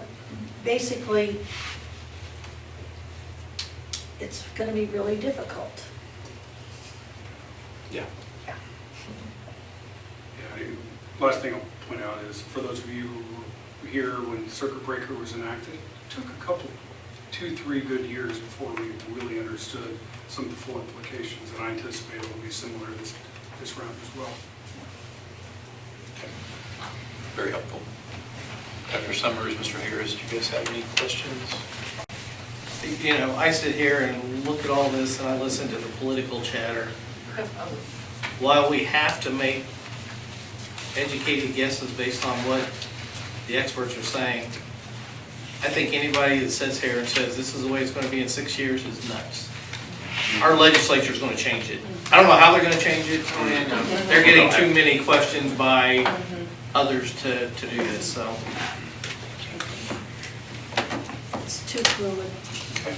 basically, it's going to be really difficult. Yeah. Yeah. Yeah. Last thing I'll point out is, for those of you who were here when circuit breaker was enacted, it took a couple, 2-3 good years before we really understood some of the full implications, and I anticipate it will be similar this round as well. Okay. Very helpful. Dr. Summers, Mr. Harris, do you guys have any questions? I sit here and look at all this and I listen to the political chatter. While we have to make educated guesses based on what the experts are saying, I think anybody that sits here and says this is the way it's going to be in 6 years is nuts. Our legislature is going to change it. I don't know how they're going to change it, and they're getting too many questions by others to do this, so. It's too fluid. Okay.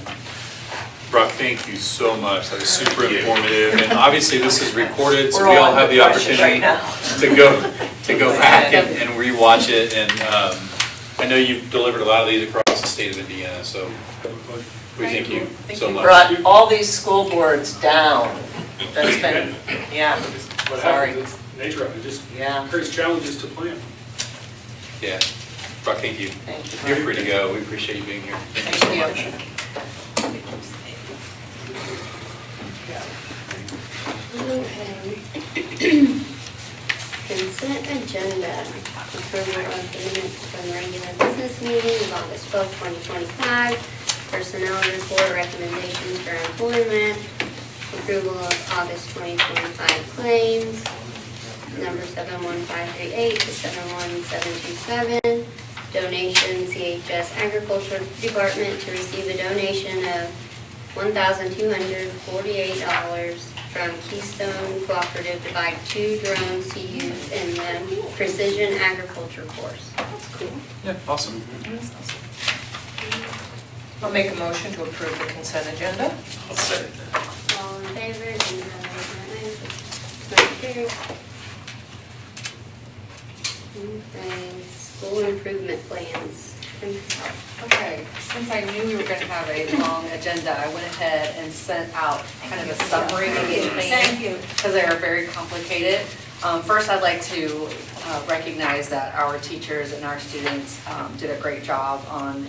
Brock, thank you so much. That was super informative. And obviously this is recorded, so we all have the opportunity. to go back and rewatch it. And I know you've delivered a lot of these across the state of Indiana, so we thank you so much. Brought all these school boards down. That's been, yeah, What sorry. happens, it's nature of it, just Yeah. creates challenges to plan. Yeah. Brock, thank you. Thank you. You're free to go. We appreciate you being here. Thank you so much. Okay. Consent agenda, approval of the minutes from the regular business meeting of August 12th, 2025, personnel report, recommendations for employment, approval of August 2025 claims, number 71538 to 71727, donation CHS Agriculture Department to receive a donation of $1,248 from Keystone Cooperative to buy 2 drones to use in the precision agriculture course. Yeah, awesome. I'll make a motion to approve the consent agenda. I'll second that. All in favor, indicate by raising your hand. Motion carries. Okay, school improvement plans. Okay, since I knew we were gonna have a long agenda, I went ahead and sent out kind of a summary of each plan. Thank you. Because they are very complicated. First, I'd like to recognize that our teachers and our students did a great job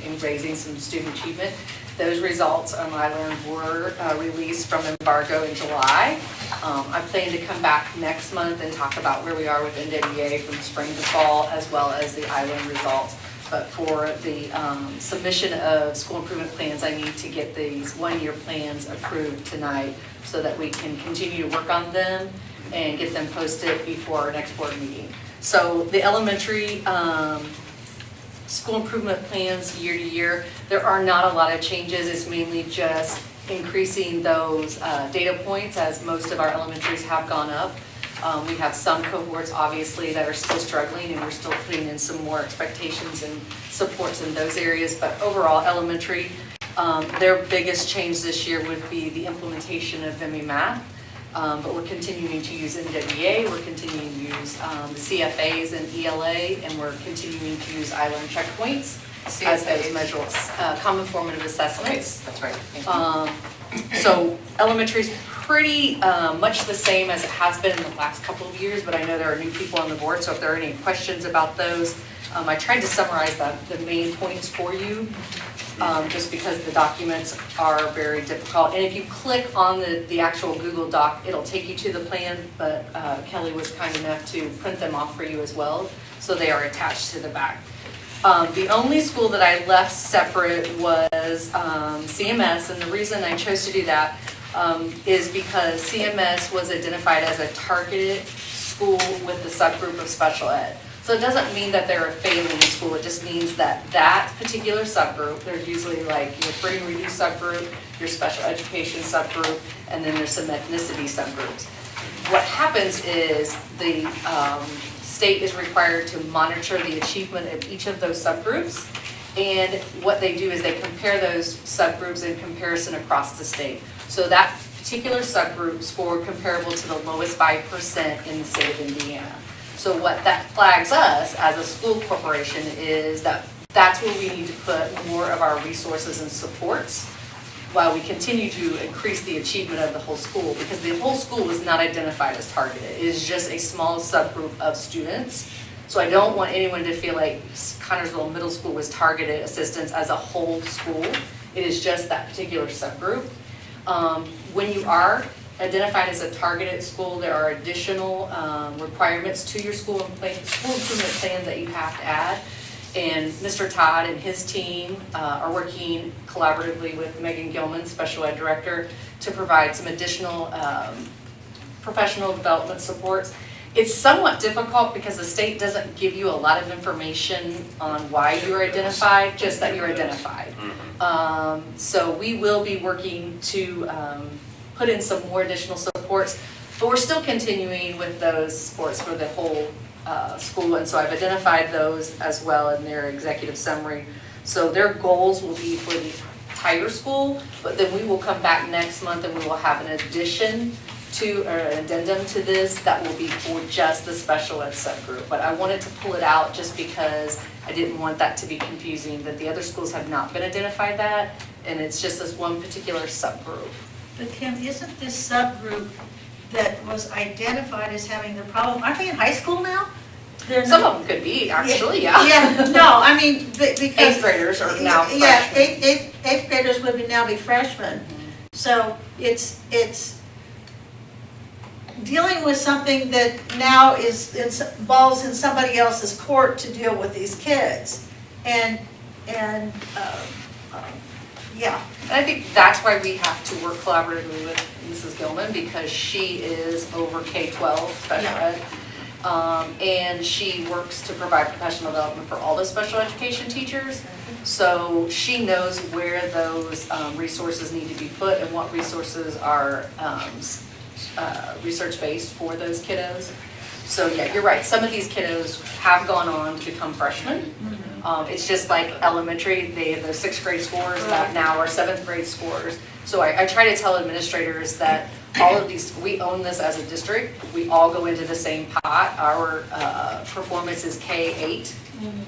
in raising some student achievement. Those results, I learned, were released from embargo in July. I plan to come back next month and talk about where we are with NWA from spring to fall, as well as the island results. But for the submission of school improvement plans, I need to get these one-year plans approved tonight so that we can continue to work on them and get them posted before our next board meeting. So the elementary school improvement plans year to year, there are not a lot of changes. It's mainly just increasing those data points as most of our elementaries have gone up. We have some cohorts, obviously, that are still struggling, and we're still putting in some more expectations and supports in those areas. But overall, elementary, their biggest change this year would be the implementation of VME Math. But we're continuing to use NWA, we're continuing to use the CFAs and ELA, and we're continuing to use island checkpoints as those measures, common formative assessments. That's right. Thank you. So elementary is pretty much the same as it has been in the last couple of years, but I know there are new people on the board, so if there are any questions about those, I tried to summarize the main points for you, just because the documents are very difficult. And if you click on the actual Google Doc, it'll take you to the plan, but Kelly was kind enough to print them off for you as well, so they are attached to the back. The only school that I left separate was CMS, and the reason I chose to do that is because CMS was identified as a targeted school with the subgroup of special ed. So it doesn't mean that they're a failing school, it just means that that particular subgroup, there's usually like your free and reduced subgroup, your special education subgroup, and then there's some ethnicity subgroups. What happens is the state is required to monitor the achievement of each of those subgroups, and what they do is they compare those subgroups in comparison across the state. So that particular subgroup scored comparable to the lowest 5% in the state of Indiana. So what that flags us as a school corporation is that that's where we need to put more of our resources and supports while we continue to increase the achievement of the whole school, because the whole school was not identified as targeted. It is just a small subgroup of students. So I don't want anyone to feel like Connersville Middle School was targeted assistance as a whole school. It is just that particular subgroup. When you are identified as a targeted school, there are additional requirements to your school improvement plan that you have to add. And Mr. Todd and his team are working collaboratively with Megan Gilman, Special Ed Director, to provide some additional professional development supports. It's somewhat difficult because the state doesn't give you a lot of information on why you're identified, just that you're identified. So we will be working to put in some more additional supports, but we're still continuing with those supports for the whole school, and so I've identified those as well in their executive summary. So their goals will be for the entire school, but then we will come back next month and we will have an addition an addendum to this that will be for just the special ed subgroup. But I wanted to pull it out just because I didn't want that to be confusing, that the other schools have not been identified that, and it's just this one particular subgroup. But Kim, isn't this subgroup that was identified as having the problem, aren't they in high school now? They're Some not- of them could be, actually, yeah. Yeah, no, I mean, because. Eighth graders are now Yeah, freshmen. eighth graders would now be freshmen. So it's dealing with something that now balls in somebody else's court to deal with these kids. And yeah. And I think that's why we have to work collaboratively with Mrs. Gilman, because she is over K-12 special ed. And she works to provide professional development for all the special education teachers. So she knows where those resources need to be put and what resources are research-based for those kiddos. So yeah, you're right, some of these kiddos have gone on to become freshmen. It's just like elementary, they have those 6th grade scores that now are 7th grade scores. So I try to tell administrators that all of these, we own this as a district, we all go into the same pot. Our performance is K-8.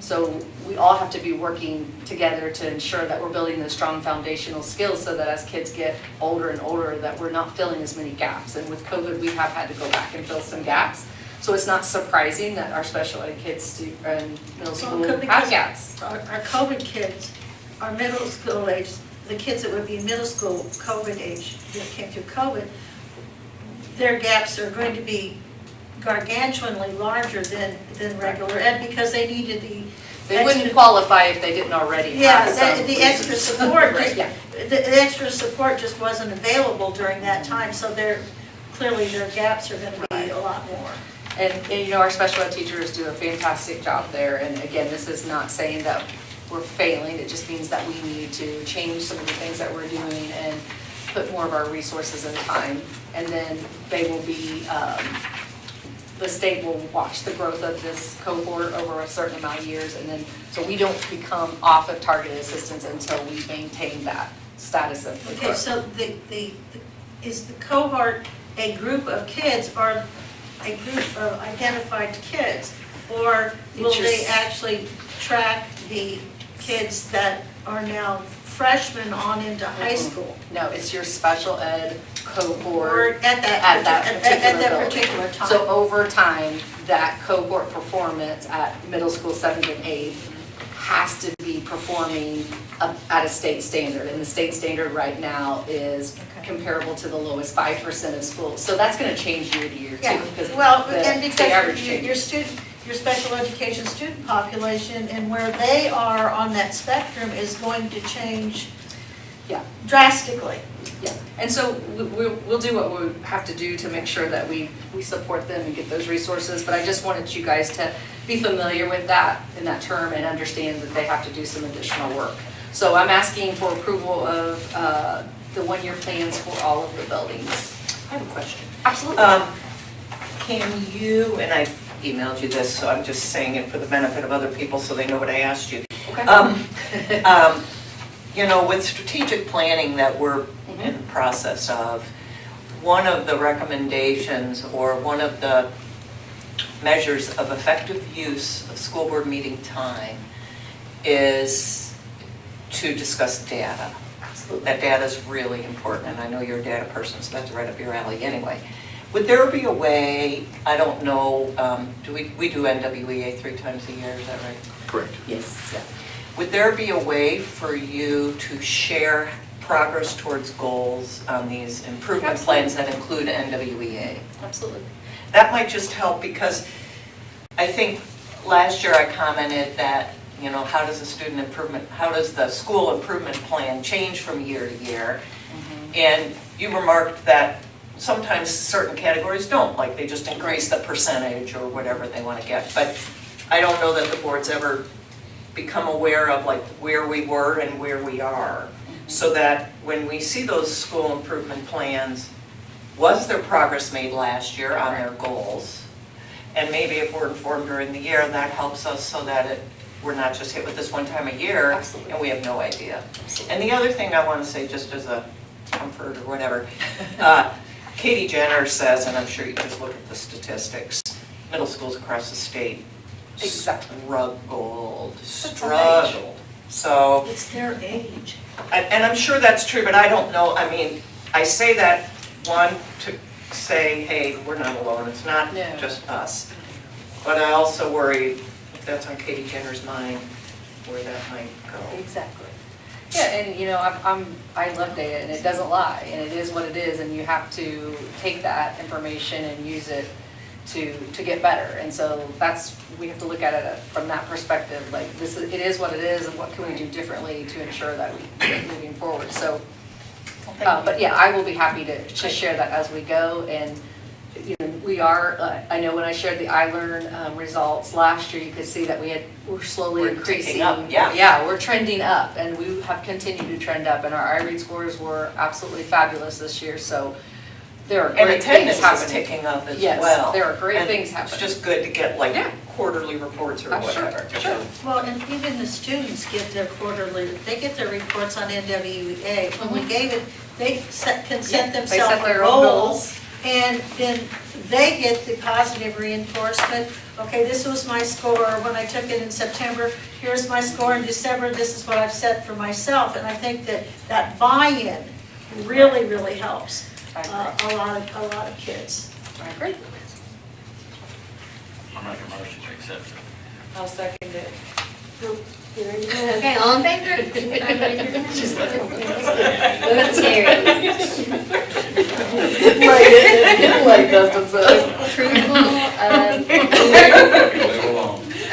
So we all have to be working together to ensure that we're building those strong foundational skills so that as kids get older and older, that we're not filling as many gaps. And with COVID, we have had to go back and fill some gaps. So it's not surprising that our special ed kids in middle school have gaps. Our COVID kids, our middle school age, the kids that would be middle school COVID age, that came through COVID, their gaps are going to be gargantuanly larger than regular ed because they needed the. They wouldn't qualify if they didn't already have some. The extra support, Yeah. the extra support just wasn't available during that time, so clearly their gaps are gonna be a lot more. And you know, our special ed teachers do a fantastic job there, and again, this is not saying that we're failing, it just means that we need to change some of the things that we're doing and put more of our resources and time, and then they will be, the state will watch the growth of this cohort over a certain amount of years, and then, so we don't become off of targeted assistance until we maintain that status of the Okay, growth. so is the cohort a group of kids or a group of identified kids? Or will they actually track the kids that are now freshmen on into high school? No, it's your special ed Or cohort at that particular time? So over time, that cohort performance at middle school 7th and 8th has to be performing at a state standard. And the state standard right now is comparable to the lowest 5% of schools. So that's going to change year to year too. Yeah, Because well, the and state average because changes. your special education student population and where they are on that spectrum is going to change Yeah. drastically. Yeah, and so we'll do what we have to do to make sure that we support them and get those resources, but I just wanted you guys to be familiar with that in that term and understand that they have to do some additional work. So I'm asking for approval of the one-year plans for all of the buildings. I have a question. Absolutely. Can you, and I emailed you this, so I'm just saying it for the benefit of other people so they know what I asked you. Okay. You know, with strategic planning that we're in the process of, one of the recommendations or one of the measures of effective use of school board meeting time is to discuss data. Absolutely. That data is really important, and I know you're a data person, so that's right up your alley anyway. Would there be a way, I don't know, do we do NWEA 3 times a year, is that right? Correct. Yes. Yeah. Would there be a way for you to share progress towards goals on these improvement plans that include NWEA? Absolutely. That might just help because I think last year I commented that, you know, how does the school improvement plan change from year to year? And you remarked that sometimes certain categories don't, like they just increase the percentage or whatever they want to get. But I don't know that the board's ever become aware of like where we were and where we are. So that when we see those school improvement plans, was there progress made last year on their goals? And maybe if we're informed during the year, that helps us so that we're not just hit with this one time a year. Absolutely. And we have no idea. And the other thing I want to say, just as a comfort or whatever, Katie Jenner says, and I'm sure you just look at the statistics, middle schools across the state struggled. So, It's their age. and I'm sure that's true, but I don't know, I mean, I say that, one, to say, hey, we're not alone, it's not No. just us. But I also worry, if that's on Katie Jenner's mind, where that might go. Exactly. Yeah, and you know, I love data, and it doesn't lie, and it is what it is, and you have to take that information and use it to get better. And so we have to look at it from that perspective, like it is what it is, and what can we do differently to ensure that we keep moving forward. So, but yeah, I will be happy to share that as we go. And you know, we are, I know when I shared the iLearn results last year, you could see that we're slowly We're increasing. ticking up, yeah. Yeah, we're trending up, and we have continued to trend up, and our iRead scores were absolutely fabulous this year, so there are And great attendance things is happening. ticking up as Yes, well. there are great And things happening. It's just good to get like Yeah. quarterly reports or Sure, whatever. sure. Well, and even the students get their quarterly, they get their reports on NWEA. When we gave it, they can set They themselves set their own goals. And then they get the positive reinforcement. Okay, this was my score when I took it in September. Here's my score in December. This is what I've set for myself. And I think that buy-in really, really helps I agree. a lot of kids. I agree. I'll make a motion to accept it. I'll second it. Okay, all in favor? Motion carries. Like Dustin says.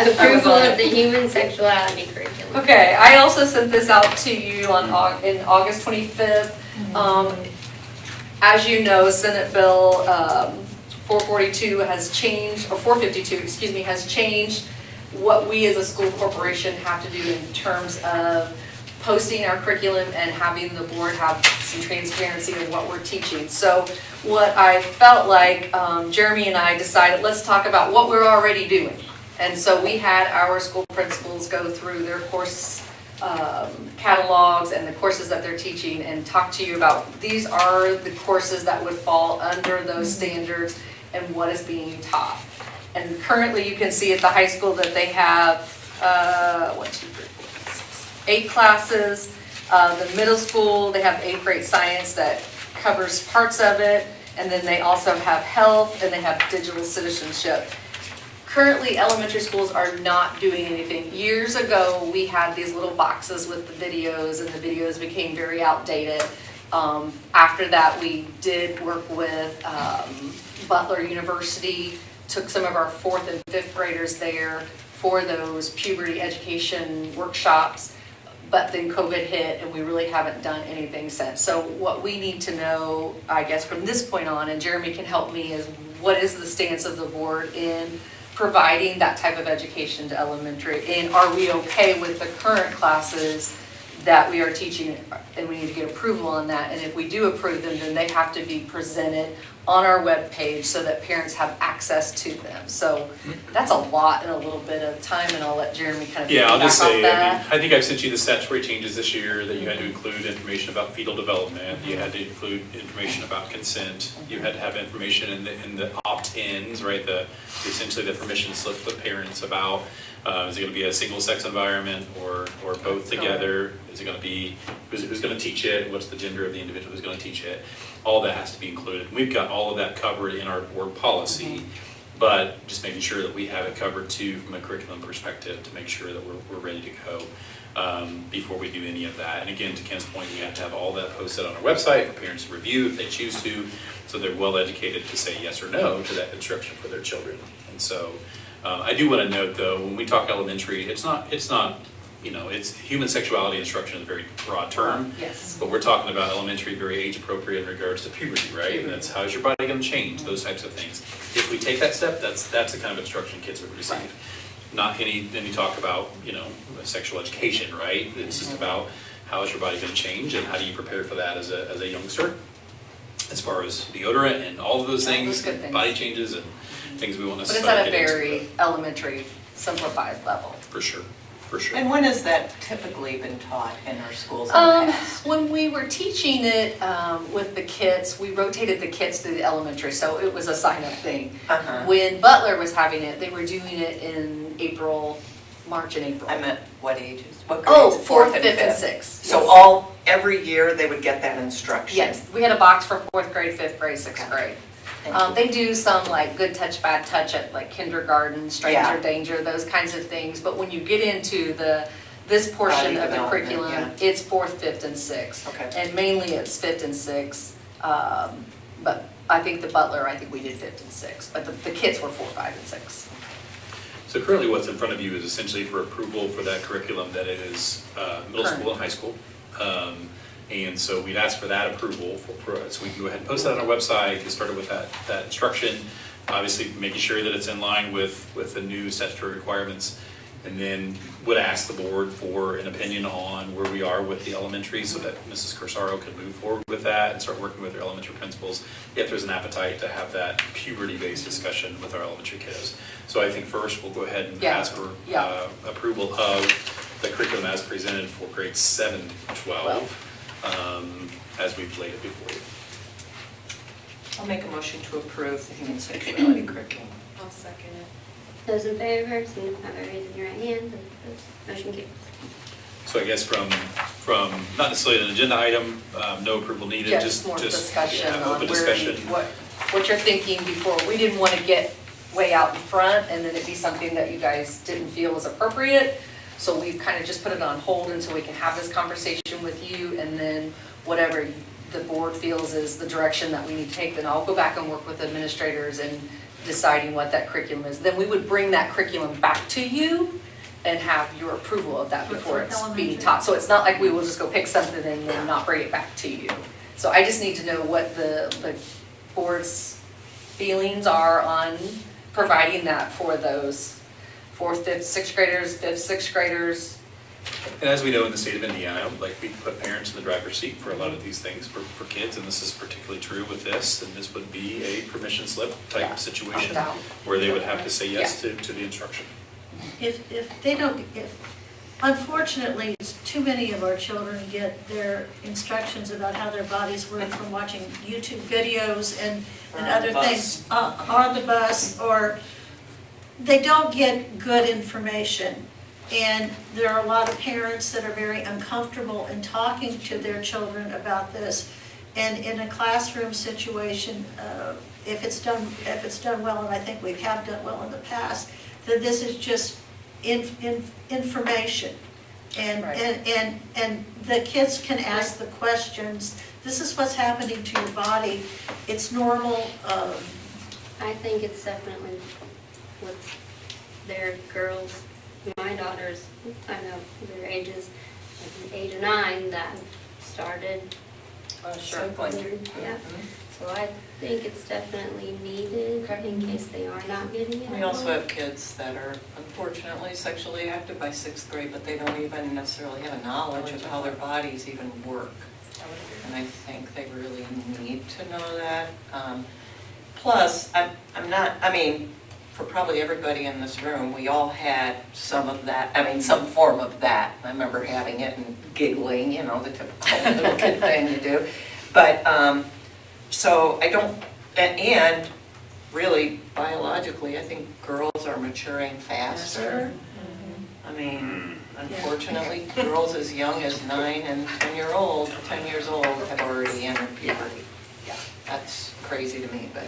Approval of the human sexuality curriculum. Okay, I also sent this out to you in August 25th. As you know, Senate Bill 442 has changed, or 452, excuse me, has changed what we as a school corporation have to do in terms of posting our curriculum and having the board have some transparency of what we're teaching. So what I felt like, Jeremy and I decided, let's talk about what we're already doing. And so we had our school principals go through their course catalogs and the courses that they're teaching and talk to you about, these are the courses that would fall under those standards and what is being taught. And currently you can see at the high school that they have, 8 classes. The middle school, they have 8th grade science that covers parts of it. And then they also have health and they have digital citizenship. Currently, elementary schools are not doing anything. Years ago, we had these little boxes with the videos, and the videos became very outdated. After that, we did work with Butler University, took some of our 4th and 5th graders there for those puberty education workshops. But then COVID hit, and we really haven't done anything since. So what we need to know, I guess, from this point on, and Jeremy can help me, is what is the stance of the board in providing that type of education to elementary, and are we okay with the current classes that we are teaching, and we need to get approval on that, and if we do approve them, then they have to be presented on our webpage so that parents have access to them. So that's a lot in a little bit of time, and I'll let Jeremy kind of Yeah, I'll just piggyback say, off that. I think I've sent you the statutory changes this year, that you had to include information about fetal development, you had to include information about consent, you had to have information in the opt-ins, right, essentially the permission slips with parents about, is it gonna be a single-sex environment or both together? Is it gonna be, who's gonna teach it, what's the gender of the individual who's gonna teach it? All that has to be included. We've got all of that covered in our board policy, but just making sure that we have it covered too from a curriculum perspective to make sure that we're ready to go before we do any of that. And again, to Ken's point, we have to have all that posted on our website for parents to review if they choose to, so they're well educated to say yes or no to that instruction for their children. And so I do want to note though, when we talk elementary, it's not, it's human sexuality instruction is a very broad term. Yes. But we're talking about elementary, very age appropriate in regards to puberty, right? And that's how's your body going to change, those types of things. If we take that step, that's the kind of instruction kids would receive. Not any talk about, sexual education, right? It's just about how is your body going to change and how do you prepare for that as a youngster? As far as deodorant and all of those things, good things. body changes and things we won't But it's necessarily at a get into. very elementary, simplified level. For sure. for sure. And when has that typically been taught in our schools in the past? When we were teaching it with the kits, we rotated the kits through the elementary, so it was a sign-up thing. Uh-huh. When Butler was having it, they were doing it in March and April. I meant what ages? What Oh, grades? fourth, fifth, and sixth. So yes. every year they would get that instruction? Yes, we had a box for fourth grade, fifth grade, sixth Okay. grade. Thank you. They do some like good touch, bad touch at like kindergarten, stranger Yeah. danger, those kinds of things. But when you get into this portion Body of the development, curriculum, it's fourth, fifth, and sixth. Okay. And mainly it's fifth and sixth. But I think the Butler, we did fifth and sixth. But the kits were 4, 5, and 6. So currently what's in front of you is essentially for approval for that curriculum that is middle school and high school. And so we'd ask for that approval so we can go ahead and post that on our website, get started with that instruction. Obviously making sure that it's in line with the new statutory requirements. And then would ask the board for an opinion on where we are with the elementary so that Mrs. Corsaro can move forward with that and start working with her elementary principals if there's an appetite to have that puberty-based discussion with our elementary kiddos. So I think first we'll go ahead and ask for approval of the curriculum as presented for grades 7 to 12 as we've laid it before you. I'll make a motion to approve the human sexuality curriculum. I'll second it. Those in favor, signify by raising your right hand. Motion carries. So I guess from not necessarily an agenda item, no approval needed, Yeah, just more discussion yeah, on open where discussion. what you're thinking before. We didn't want to get way out in front and then it be something that you guys didn't feel was appropriate. So we've kind of just put it on hold until we can have this conversation with you, and then whatever the board feels is the direction that we need to take, then I'll go back and work with administrators and deciding what that curriculum is. Then we would bring that curriculum back to you and have your approval of that before it's being taught. So it's not like we will just go pick something and then not bring it back to you. So I just need to know what the board's feelings are on providing that for those 4th, 5th, 6th graders, 5th, 6th graders. And as we know in the state of Indiana, like we put parents in the driver's seat for a lot of these things for kids, and this is particularly true with this, and this would be a permission slip type situation where they would have to say yes to the instruction. If they don't, unfortunately, too many of our children get their instructions about how their bodies work from watching YouTube videos and other things on the bus, or they don't get good information. And there are a lot of parents that are very uncomfortable in talking to their children about this. And in a classroom situation, if it's done well, and I think we have done well in the past, then this is just information. And the kids can ask the questions. This is what's happening to your body. It's normal. I think it's definitely with their girls, my daughters, I know their ages, like 8 or 9, that started. Sure. Yeah, so I think it's definitely needed in case they are not getting it. We also have kids that are unfortunately sexually active by 6th grade, but they don't even necessarily have a knowledge of how their bodies even work. And I think they really need to know that. Plus, for probably everybody in this room, we all had some of that, some form of that. I remember having it and giggling, the typical little kid thing you do. But, so I don't, and really biologically, I think girls are maturing faster. Unfortunately, girls as young as 9 and 10 years old have already entered puberty. That's crazy to me, but.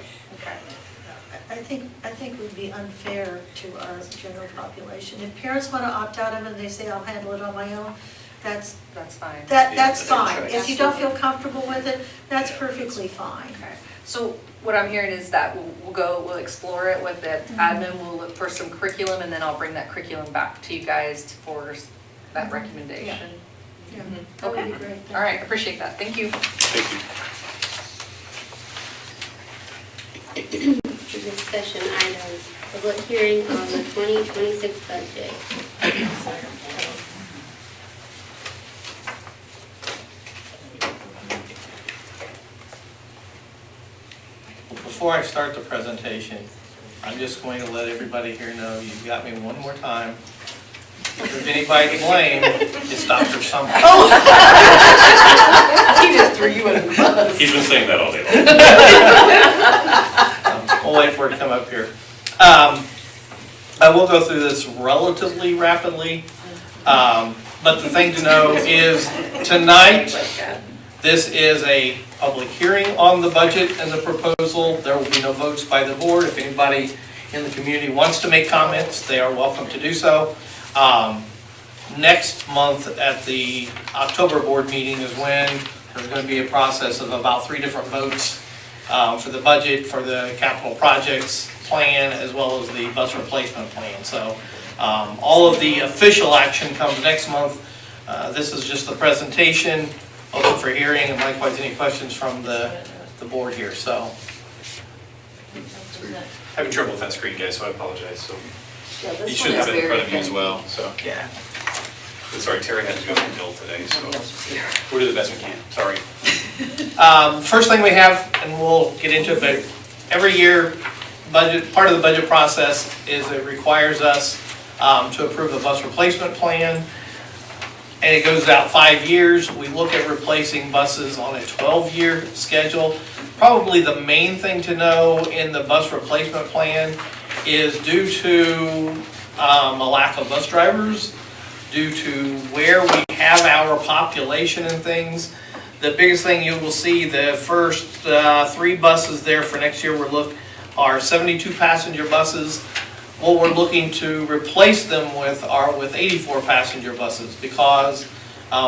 I think it would be unfair to our general population. If parents want to opt out of it and they say, I'll handle it on my own, that's fine. That's fine. If you don't feel comfortable with it, that's perfectly fine. Okay. So what I'm hearing is that we'll explore it with the admin, we'll look for some curriculum, and then I'll bring that curriculum back to you guys for that recommendation. Yeah. That would be Okay. great. All right, appreciate that. Thank you. Thank you. Discussion items, public hearing on the 2026 budget. Before I start the presentation, I'm just going to let everybody here know you've got me one more time. If there's anybody to blame, it's Dr. Summer. He just threw you in the bus. He's been saying that all day long. We'll wait for it to come up here. I will go through this relatively rapidly, but the thing to know is tonight, this is a public hearing on the budget and the proposal. There will be no votes by the board. If anybody in the community wants to make comments, they are welcome to do so. Next month at the October board meeting is when there's going to be a process of about 3 different votes for the budget, for the capital projects plan, as well as the bus replacement plan. So all of the official action comes next month. This is just the presentation, open for hearing, and likewise any questions from the board here. So Having trouble with that screen, guys, so I apologize. So Yeah, this you should one have is it in front very of you as well, so. yeah. Sorry, Terry had to go from Bill today, so we'll do the best we can, sorry. First thing we have, and we'll get into it, but every year, part of the budget process is it requires us to approve a bus replacement plan. And it goes out 5 years. We look at replacing buses on a 12-year schedule. Probably the main thing to know in the bus replacement plan is due to a lack of bus drivers, due to where we have our population and things. The biggest thing you will see, the first 3 buses there for next year are 72 passenger buses. What we're looking to replace them with are 84 passenger buses, because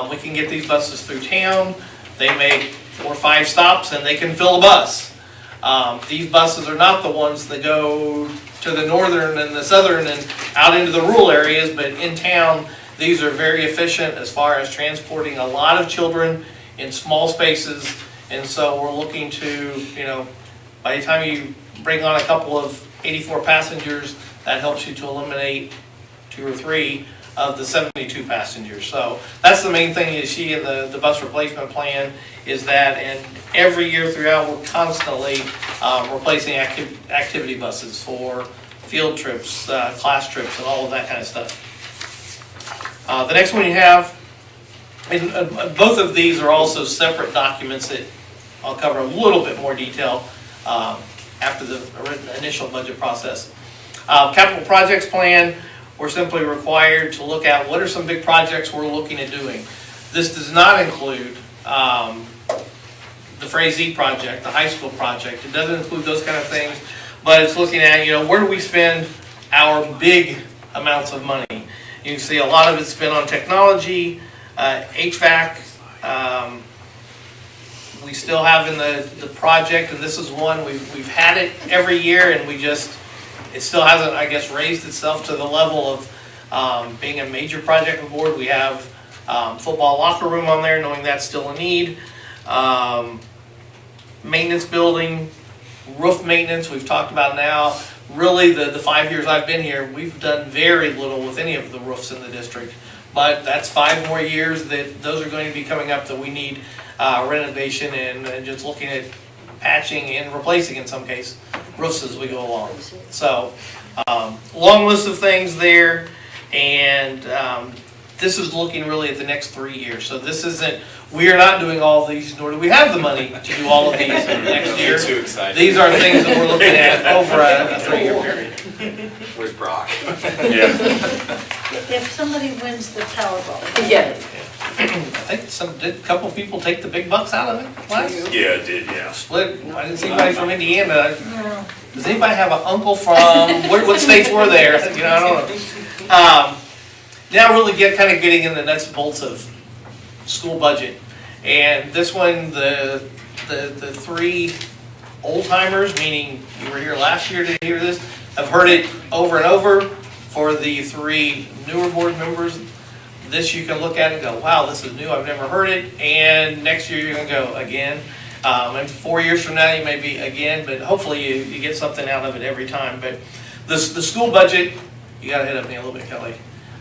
we can get these buses through town. They make 4 or 5 stops and they can fill a bus. These buses are not the ones that go to the northern and the southern and out into the rural areas, but in town, these are very efficient as far as transporting a lot of children in small spaces. And so we're looking to, by the time you bring on a couple of 84 passengers, that helps you to eliminate 2 or 3 of the 72 passengers. So that's the main thing you see in the bus replacement plan, is that, and every year throughout, we're constantly replacing activity buses for field trips, class trips, and all of that kind of stuff. The next one you have, and both of these are also separate documents that I'll cover a little bit more detail after the initial budget process. Capital projects plan, we're simply required to look at what are some big projects we're looking at doing. This does not include the Frazee project, the high school project. It doesn't include those kind of things, but it's looking at, where do we spend our big amounts of money? You can see a lot of it's spent on technology, HVAC. We still have in the project, and this is one we've had it every year, and it still hasn't, I guess, raised itself to the level of being a major project on board. We have football locker room on there, knowing that's still a need. Maintenance building, roof maintenance, we've talked about now. Really, the 5 years I've been here, we've done very little with any of the roofs in the district. But that's 5 more years that those are going to be coming up that we need renovation and just looking at patching and replacing, in some cases, roofs as we go along. So, long list of things there, and this is looking really at the next 3 years. So this isn't, we are not doing all of these, nor do we have the money to do all of these next year. Too excited. These are things that we're looking at over a 3-year period. Where's Brock? Yeah. If somebody wins the Powerball. Yes. I think did a couple people take the big bucks out of it last? Yeah, it did, yeah. Split. I didn't see anybody from Indiana. No. Does anybody have an uncle from, what states were there? I don't know. Now really kind of getting in the nuts and bolts of school budget. And this one, the 3 old timers, meaning you were here last year to hear this, have heard it over and over. For the 3 newer board members, this you can look at and go, wow, this is new, I've never heard it. And next year you're going to go again. And 4 years from now you may be again, but hopefully you get something out of it every time. But the school budget, you got to hit up me a little bit, Kelly.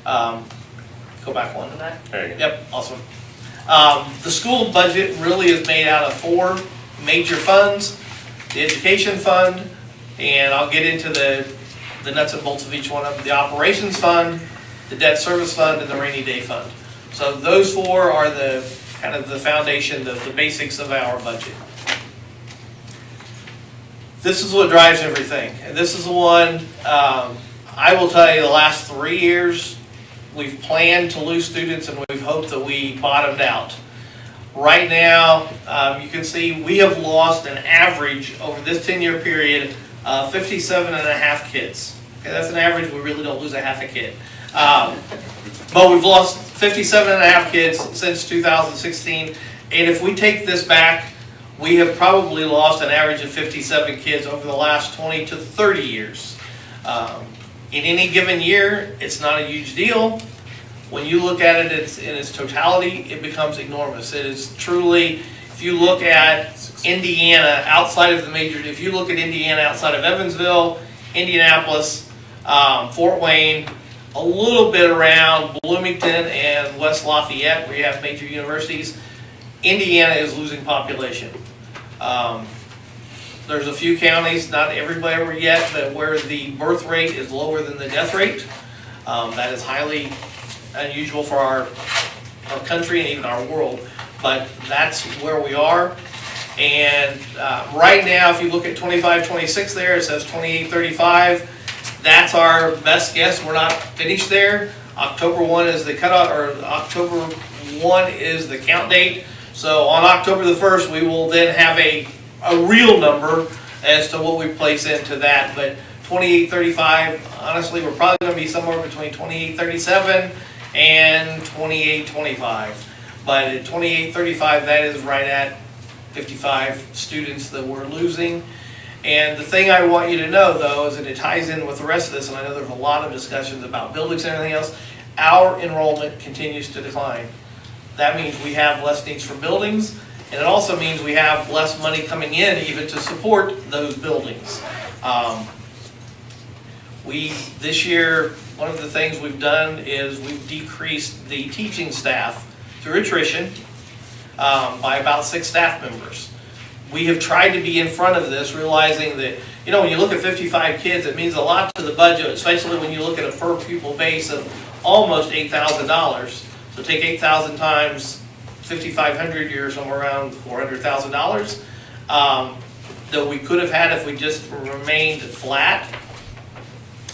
Go back one. There you go. Yep, awesome. The school budget really is made out of 4 major funds. The education fund, and I'll get into the nuts and bolts of each one of them. The operations fund, the debt service fund, and the rainy day fund. So those four are the kind of the foundation, the basics of our budget. This is what drives everything. And this is the one, I will tell you, the last 3 years, we've planned to lose students and we've hoped that we bottomed out. Right now, you can see we have lost an average over this 10-year period of 57 and a half kids. Okay, that's an average, we really don't lose a half a kid. But we've lost 57 and a half kids since 2016. And if we take this back, we have probably lost an average of 57 kids over the last 20 to 30 years. In any given year, it's not a huge deal. When you look at it in its totality, it becomes enormous. It is truly, if you look at Indiana outside of the major, if you look at Indiana outside of Evansville, Indianapolis, Fort Wayne, a little bit around Bloomington and West Lafayette, where you have major universities, Indiana is losing population. There's a few counties, not everywhere yet, but where the birth rate is lower than the death rate. That is highly unusual for our country and even our world, but that's where we are. And right now, if you look at 25-26 there, it says 28-35. That's our best guess. We're not finished there. October 1 is the cutoff, or October 1 is the count date. So on October the 1st, we will then have a real number as to what we place into that. But 28-35, honestly, we're probably going to be somewhere between 28-37 and 28-25. But at 28-35, that is right at 55 students that we're losing. And the thing I want you to know, though, is that it ties in with the rest of this, and I know there's a lot of discussions about buildings and everything else, our enrollment continues to decline. That means we have less needs for buildings, and it also means we have less money coming in even to support those buildings. This year, one of the things we've done is we've decreased the teaching staff through attrition by about 6 staff members. We have tried to be in front of this, realizing that, you know, when you look at 55 kids, it means a lot to the budget, especially when you look at a per pupil base of almost $8,000. So take 8,000 times 5,500, you're somewhere around $400,000 that we could have had if we just remained flat.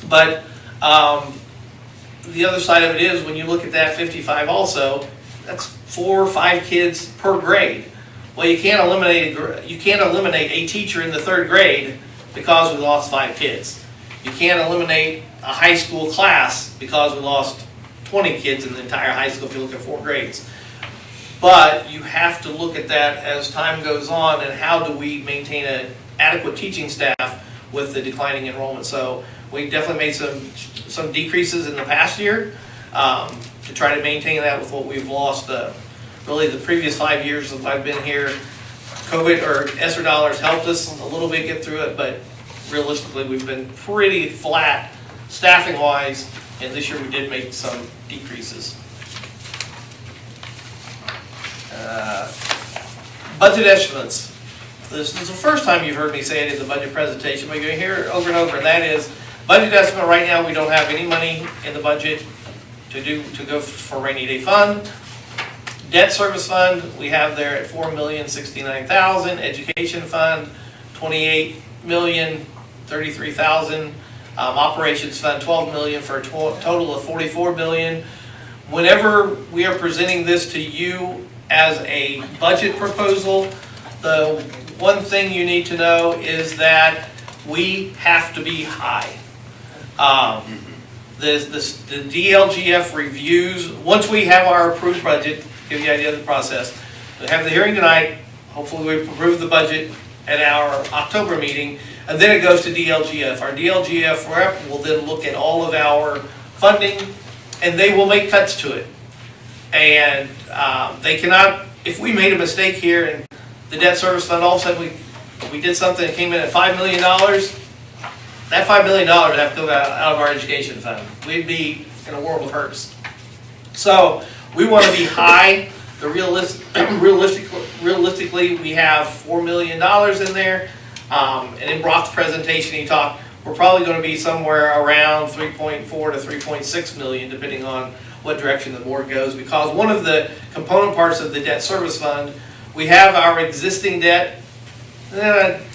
But the other side of it is, when you look at that 55 also, that's 4 or 5 kids per grade. Well, you can't eliminate a teacher in the 3rd grade because we lost 5 kids. You can't eliminate a high school class because we lost 20 kids in the entire high school if you look at 4 grades. But you have to look at that as time goes on, and how do we maintain an adequate teaching staff with the declining enrollment. So we definitely made some decreases in the past year to try to maintain that with what we've lost. Really, the previous 5 years that I've been here, COVID or ESSER dollars helped us a little bit get through it, but realistically, we've been pretty flat staffing-wise, and this year we did make some decreases. Budget estimates. This is the first time you've heard me say it in the budget presentation, but you're going to hear it over and over, and that is, budget estimate right now, we don't have any money in the budget to go for rainy day fund. Debt service fund, we have there at $4,069,000. Education fund, $28,033,000. Operations fund, $12 million, for a total of $44 million. Whenever we are presenting this to you as a budget proposal, the one thing you need to know is that we have to be high. The DLGF reviews, once we have our approved budget, give you an idea of the process. We have the hearing tonight, hopefully we approve the budget at our October meeting, and then it goes to DLGF. Our DLGF rep will then look at all of our funding, and they will make cuts to it. And they cannot, if we made a mistake here and the debt service fund, all of a sudden we did something that came in at $5 million, that $5 million would have to go out of our education fund. We'd be in a world of hurts. So we want to be high. Realistically, we have $4 million in there. And in Brock's presentation, he talked, we're probably gonna be somewhere around 3.4 to 3.6 million, depending on what direction the board goes, because one of the component parts of the debt service fund, we have our existing debt,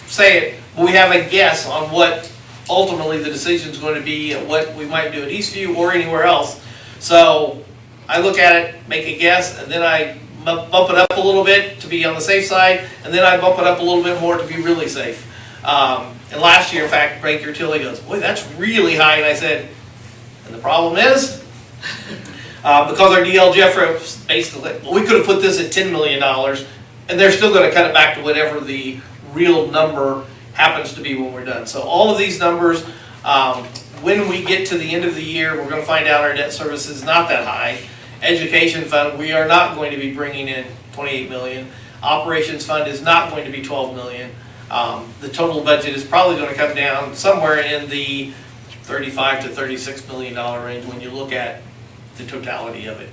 say it, but we have a guess on what ultimately the decision's going to be and what we might do at Eastview or anywhere else. So I look at it, make a guess, and then I bump it up a little bit to be on the safe side, and then I bump it up a little bit more to be really safe. And last year, in fact, Baker Tilly goes, boy, that's really high, and I said, and the problem is, because our DLGF basically, well, we could have put this at $10 million, and they're still gonna cut it back to whatever the real number happens to be when we're done. So all of these numbers, when we get to the end of the year, we're gonna find out our debt service is not that high. Education fund, we are not going to be bringing in 28 million. Operations fund is not going to be 12 million. The total budget is probably gonna come down somewhere in the 35 to 36 million dollar range when you look at the totality of it.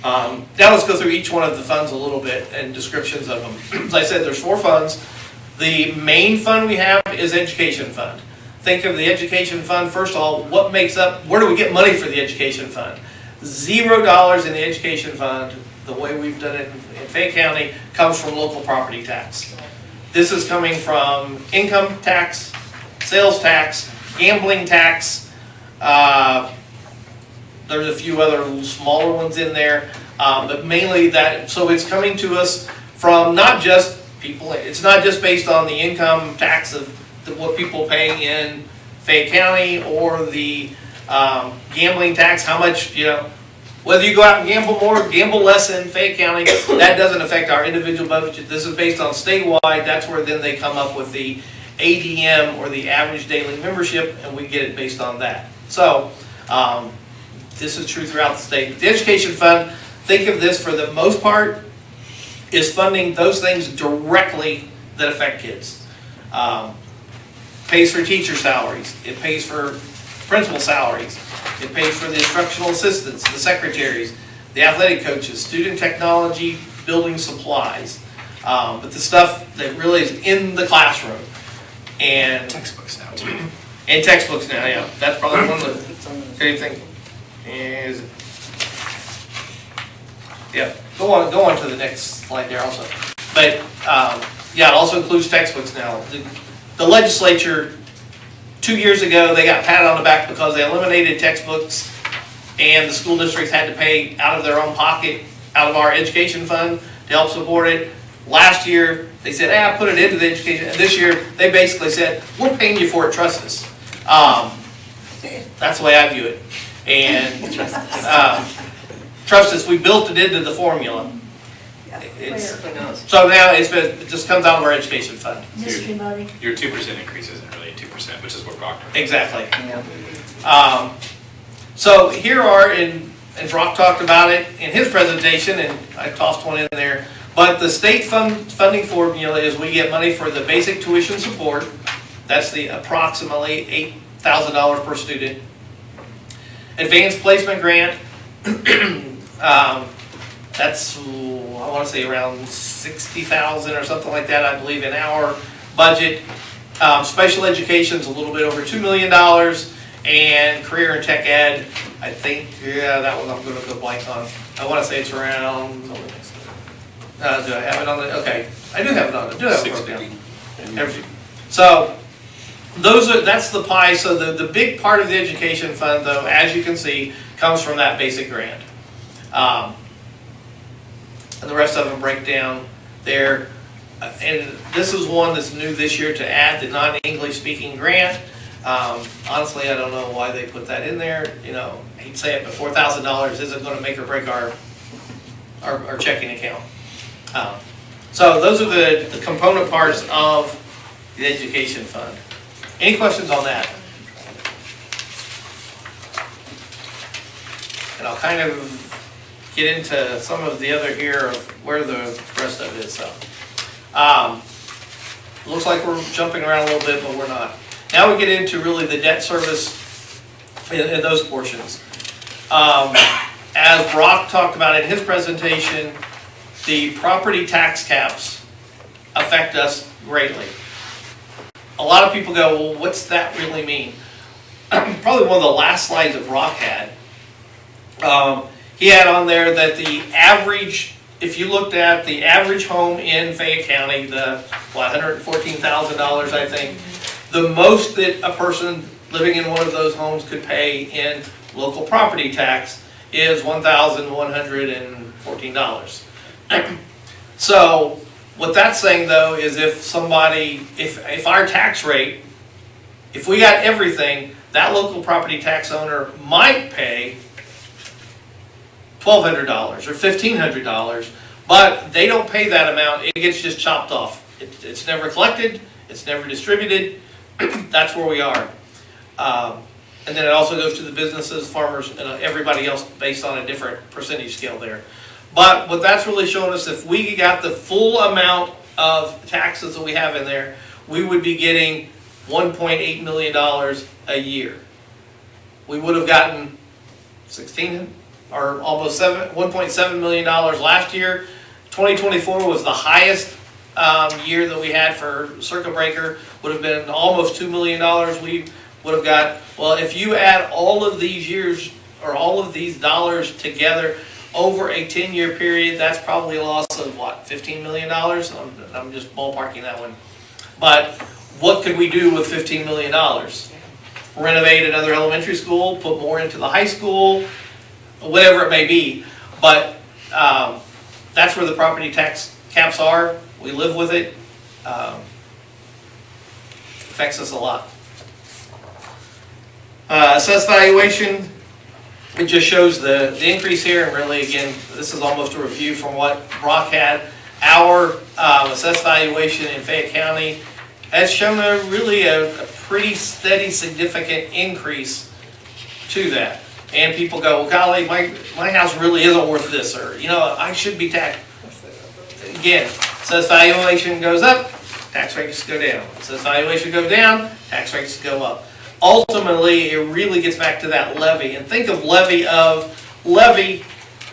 Now let's go through each one of the funds a little bit and descriptions of them. As I said, there's 4 funds. The main fund we have is education fund. Think of the education fund, first of all, what makes up, where do we get money for the education fund? $0 in the education fund, the way we've done it in Fayette County, comes from local property tax. This is coming from income tax, sales tax, gambling tax, there's a few other smaller ones in there, but mainly that, so it's coming to us from not just people, it's not just based on the income tax of what people pay in Fayette County or the gambling tax, how much, whether you go out and gamble more, gamble less in Fayette County, that doesn't affect our individual budget. This is based on statewide, that's where then they come up with the ADM or the average daily membership, and we get it based on that. So, this is true throughout the state. The education fund, think of this for the most part, is funding those things directly that affect kids. Pays for teacher salaries, it pays for principal salaries, it pays for the instructional assistants, the secretaries, the athletic coaches, student technology, building supplies, but the stuff that really is in the classroom. And Textbooks now too. And textbooks now, yeah. That's probably one of the great things. Is, yeah, go on to the next slide there also. But yeah, it also includes textbooks now. The legislature, 2 years ago, they got patted on the back because they eliminated textbooks, and the school districts had to pay out of their own pocket, out of our education fund to help support it. Last year, they said, put it into the education. And this year, they basically said, we're paying you for it, trust us. That's the way I view it. And trust us, we built it into the formula. So now it just comes out of our education fund. Mystery money. Your 2% increase isn't really 2%, which is what Proctor. Exactly. So here are, and Brock talked about it in his presentation, and I tossed one in there, but the state funding formula is we get money for the basic tuition support. That's the approximately $8,000 per student. Advanced placement grant, that's, I want to say around 60,000 or something like that, I believe, in our budget. Special education's a little bit over $2 million, and career and tech ed, I think, that one I'm going to go blank on. I want to say it's around, do I have it on the, okay, I do have it on, I do have it broken down. So, that's the pie. So the big part of the education fund, though, as you can see, comes from that basic grant. And the rest of them break down there. And this is one that's new this year to add the non-English speaking grant. Honestly, I don't know why they put that in there. I hate to say it, but $4,000 isn't going to make or break our checking account. So those are the component parts of the education fund. Any questions on that? And I'll kind of get into some of the other here of where the rest of it is. So, looks like we're jumping around a little bit, but we're not. Now we get into really the debt service in those portions. As Brock talked about in his presentation, the property tax caps affect us greatly. a lot of people go, well, what's that really mean? Probably one of the last slides that Brock had. He had on there that the average, if you looked at the average home in Fayette County, the $114,000, I think, the most that a person living in one of those homes could pay in local property tax is $1,114. So what that's saying though is if our tax rate, if we got everything, that local property tax owner might pay $1,200 or $1,500, but they don't pay that amount. It gets just chopped off. It's never collected. It's never distributed. That's where we are. And then it also goes to the businesses, farmers, and everybody else based on a different percentage scale there. But what that's really showing us, if we got the full amount of taxes that we have in there, we would be getting $1.8 million a year. We would have gotten 16 or almost $1.7 million last year. 2024 was the highest year that we had for circuit breaker. Would have been almost $2 million. We would have got, well, if you add all of these years or all of these dollars together over a 10-year period, that's probably a loss of what, $15 million? I'm just ballparking that one. But what could we do with $15 million? Renovate another elementary school, put more into the high school, whatever it may be. But that's where the property tax caps are. We live with it. Affects us a lot. Assessed valuation, it just shows the increase here, and really again, this is almost a review from what Brock had. Our assessed valuation in Fayette County has shown a pretty steady, significant increase to that. And people go, well, golly, my house really isn't worth this, or I should be taxed. Again, assessed valuation goes up, tax rates go down. Assessed valuation goes down, tax rates go up. Ultimately, it really gets back to that levy. And think of levy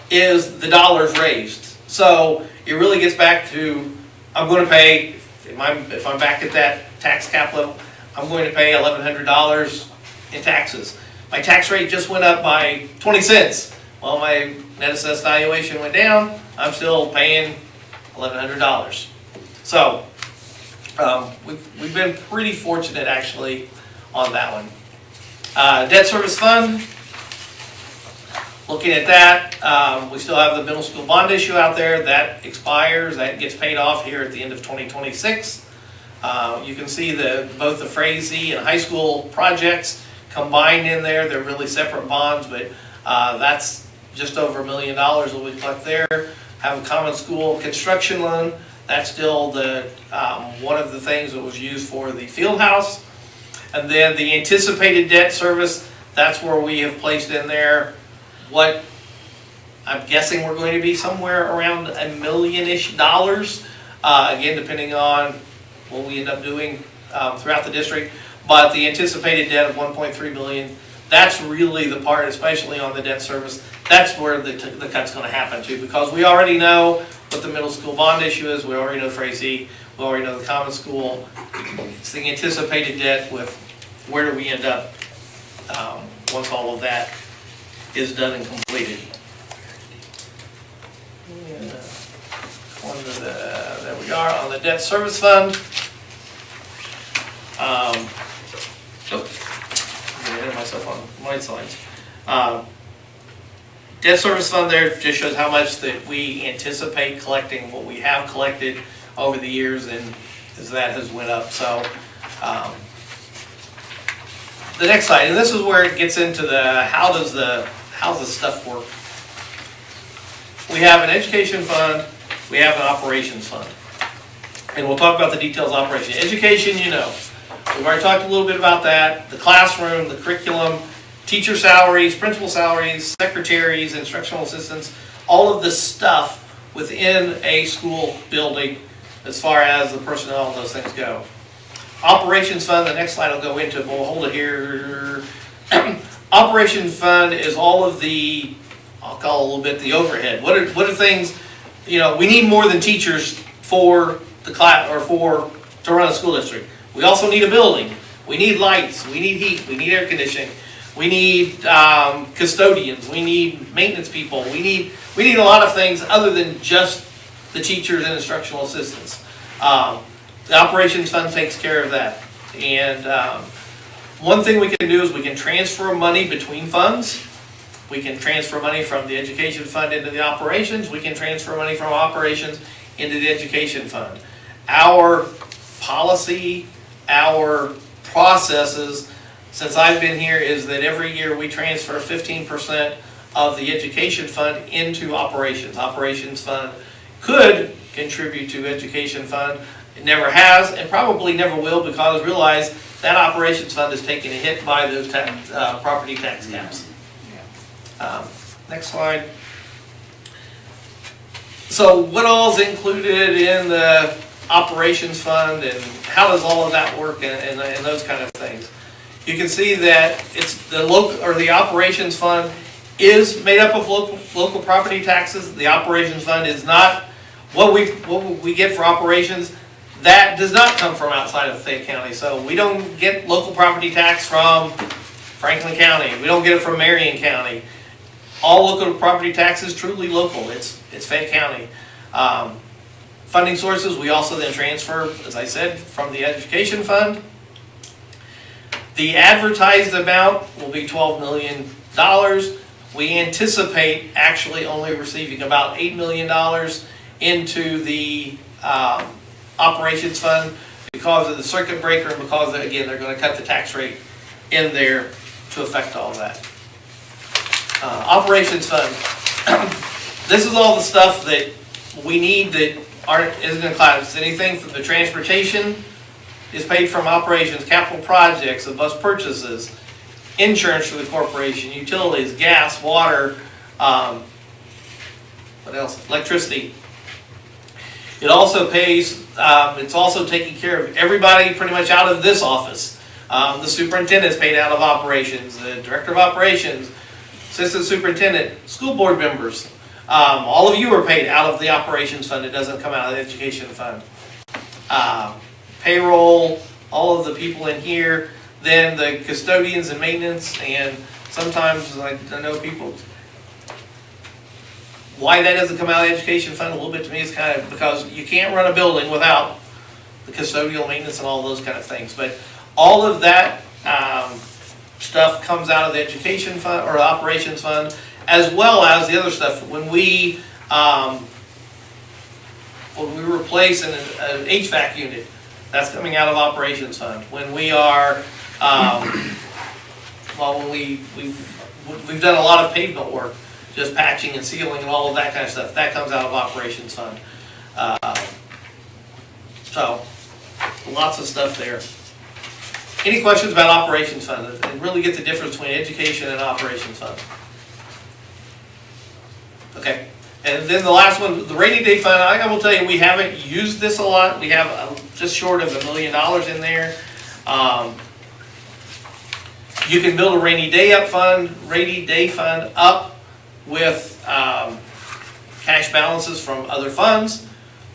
is the dollars raised. So it really gets back to, I'm going to pay, if I'm back at that tax cap level, I'm going to pay $1,100 in taxes. My tax rate just went up by 20 cents. Well, my net assessed valuation went down. I'm still paying $1,100. So we've been pretty fortunate actually on that one. Debt service fund, looking at that, we still have the middle school bond issue out there. That expires, that gets paid off here at the end of 2026. You can see both the Frazee and high school projects combined in there. They're really separate bonds, but that's just over $1 million that we collect there. Have a common school construction loan. That's still one of the things that was used for the field house. And then the anticipated debt service, that's where we have placed in there what I'm guessing we're going to be somewhere around $1 million-ish. Again, depending on what we end up doing throughout the district. But the anticipated debt of $1.3 million, that's really the part, especially on the debt service, that's where the cut's going to happen too, because we already know what the middle school bond issue is. We already know Frazee. We already know the common school. It's the anticipated debt with where do we end up once all of that is done and completed. There we are on the debt service fund. I'm getting ahead of myself on my slides. Debt service fund there just shows how much that we anticipate collecting, what we have collected over the years, and as that has went up. So the next slide, and this is where it gets into how does the stuff work. We have an education fund, we have an operations fund, and we'll talk about the details of operation. Education, we've already talked a little bit about that. The classroom, the curriculum, teacher salaries, principal salaries, secretaries, instructional assistants, all of the stuff within a school building as far as the personnel and those things go. Operations fund, the next slide I'll go into, but we'll hold it here. Operations fund is all of the, I'll call it a little bit the overhead. What are things, we need more than teachers for the class or to run a school district. We also need a building. We need lights, we need heat, we need air conditioning, we need custodians, we need maintenance people, we need a lot of things other than just the teachers and instructional assistants. The operations fund takes care of that. And one thing we can do is we can transfer money between funds. We can transfer money from the education fund into the operations. We can transfer money from operations into the education fund. Our policy, our processes, since I've been here, is that every year we transfer 15% of the education fund into operations. Operations fund could contribute to education fund. It never has and probably never will, because realize that operations fund is taking a hit by those property tax caps. Next slide. So what all is included in the operations fund, and how does all of that work, and those kind of things? You can see that it's the local, or the operations fund is made up of local property taxes. The operations fund is not what we get for operations. That does not come from outside of Fayette County. So we don't get local property tax from Franklin County. We don't get it from Marion County. All local property tax is truly local. It's Fayette County. Funding sources, we also then transfer, as I said, from the education fund. The advertised amount will be $12 million. We anticipate actually only receiving about $8 million into the operations fund because of the circuit breaker, and because, again, they're going to cut the tax rate in there to affect all that. Operations fund. This is all the stuff that we need that isn't included. It's anything from the transportation is paid from operations, capital projects, the bus purchases, insurance for the corporation, utilities, gas, water, what else? Electricity. It also pays, it's also taking care of everybody pretty much out of this office. The superintendent is paid out of operations, the director of operations, assistant superintendent, school board members. All of you are paid out of the operations fund. It doesn't come out of the education fund. Payroll, all of the people in here, then the custodians and maintenance, and sometimes I know people, why that doesn't come out of the education fund a little bit to me is kind of because you can't run a building without the custodial maintenance and all those kind of things. But all of that stuff comes out of the education fund or operations fund, as well as the other stuff. When we replace an HVAC unit, that's coming out of operations fund. When we are, when we've done a lot of pavement work, just patching and sealing and all of that kind of stuff, that comes out of operations fund. So, lots of stuff there. Any questions about operations fund? And really get the difference between education and operations fund. Okay. And then the last one, the rainy day fund, I will tell you, we haven't used this a lot. We have just short of $1 million in there. You can build a rainy day fund up with cash balances from other funds,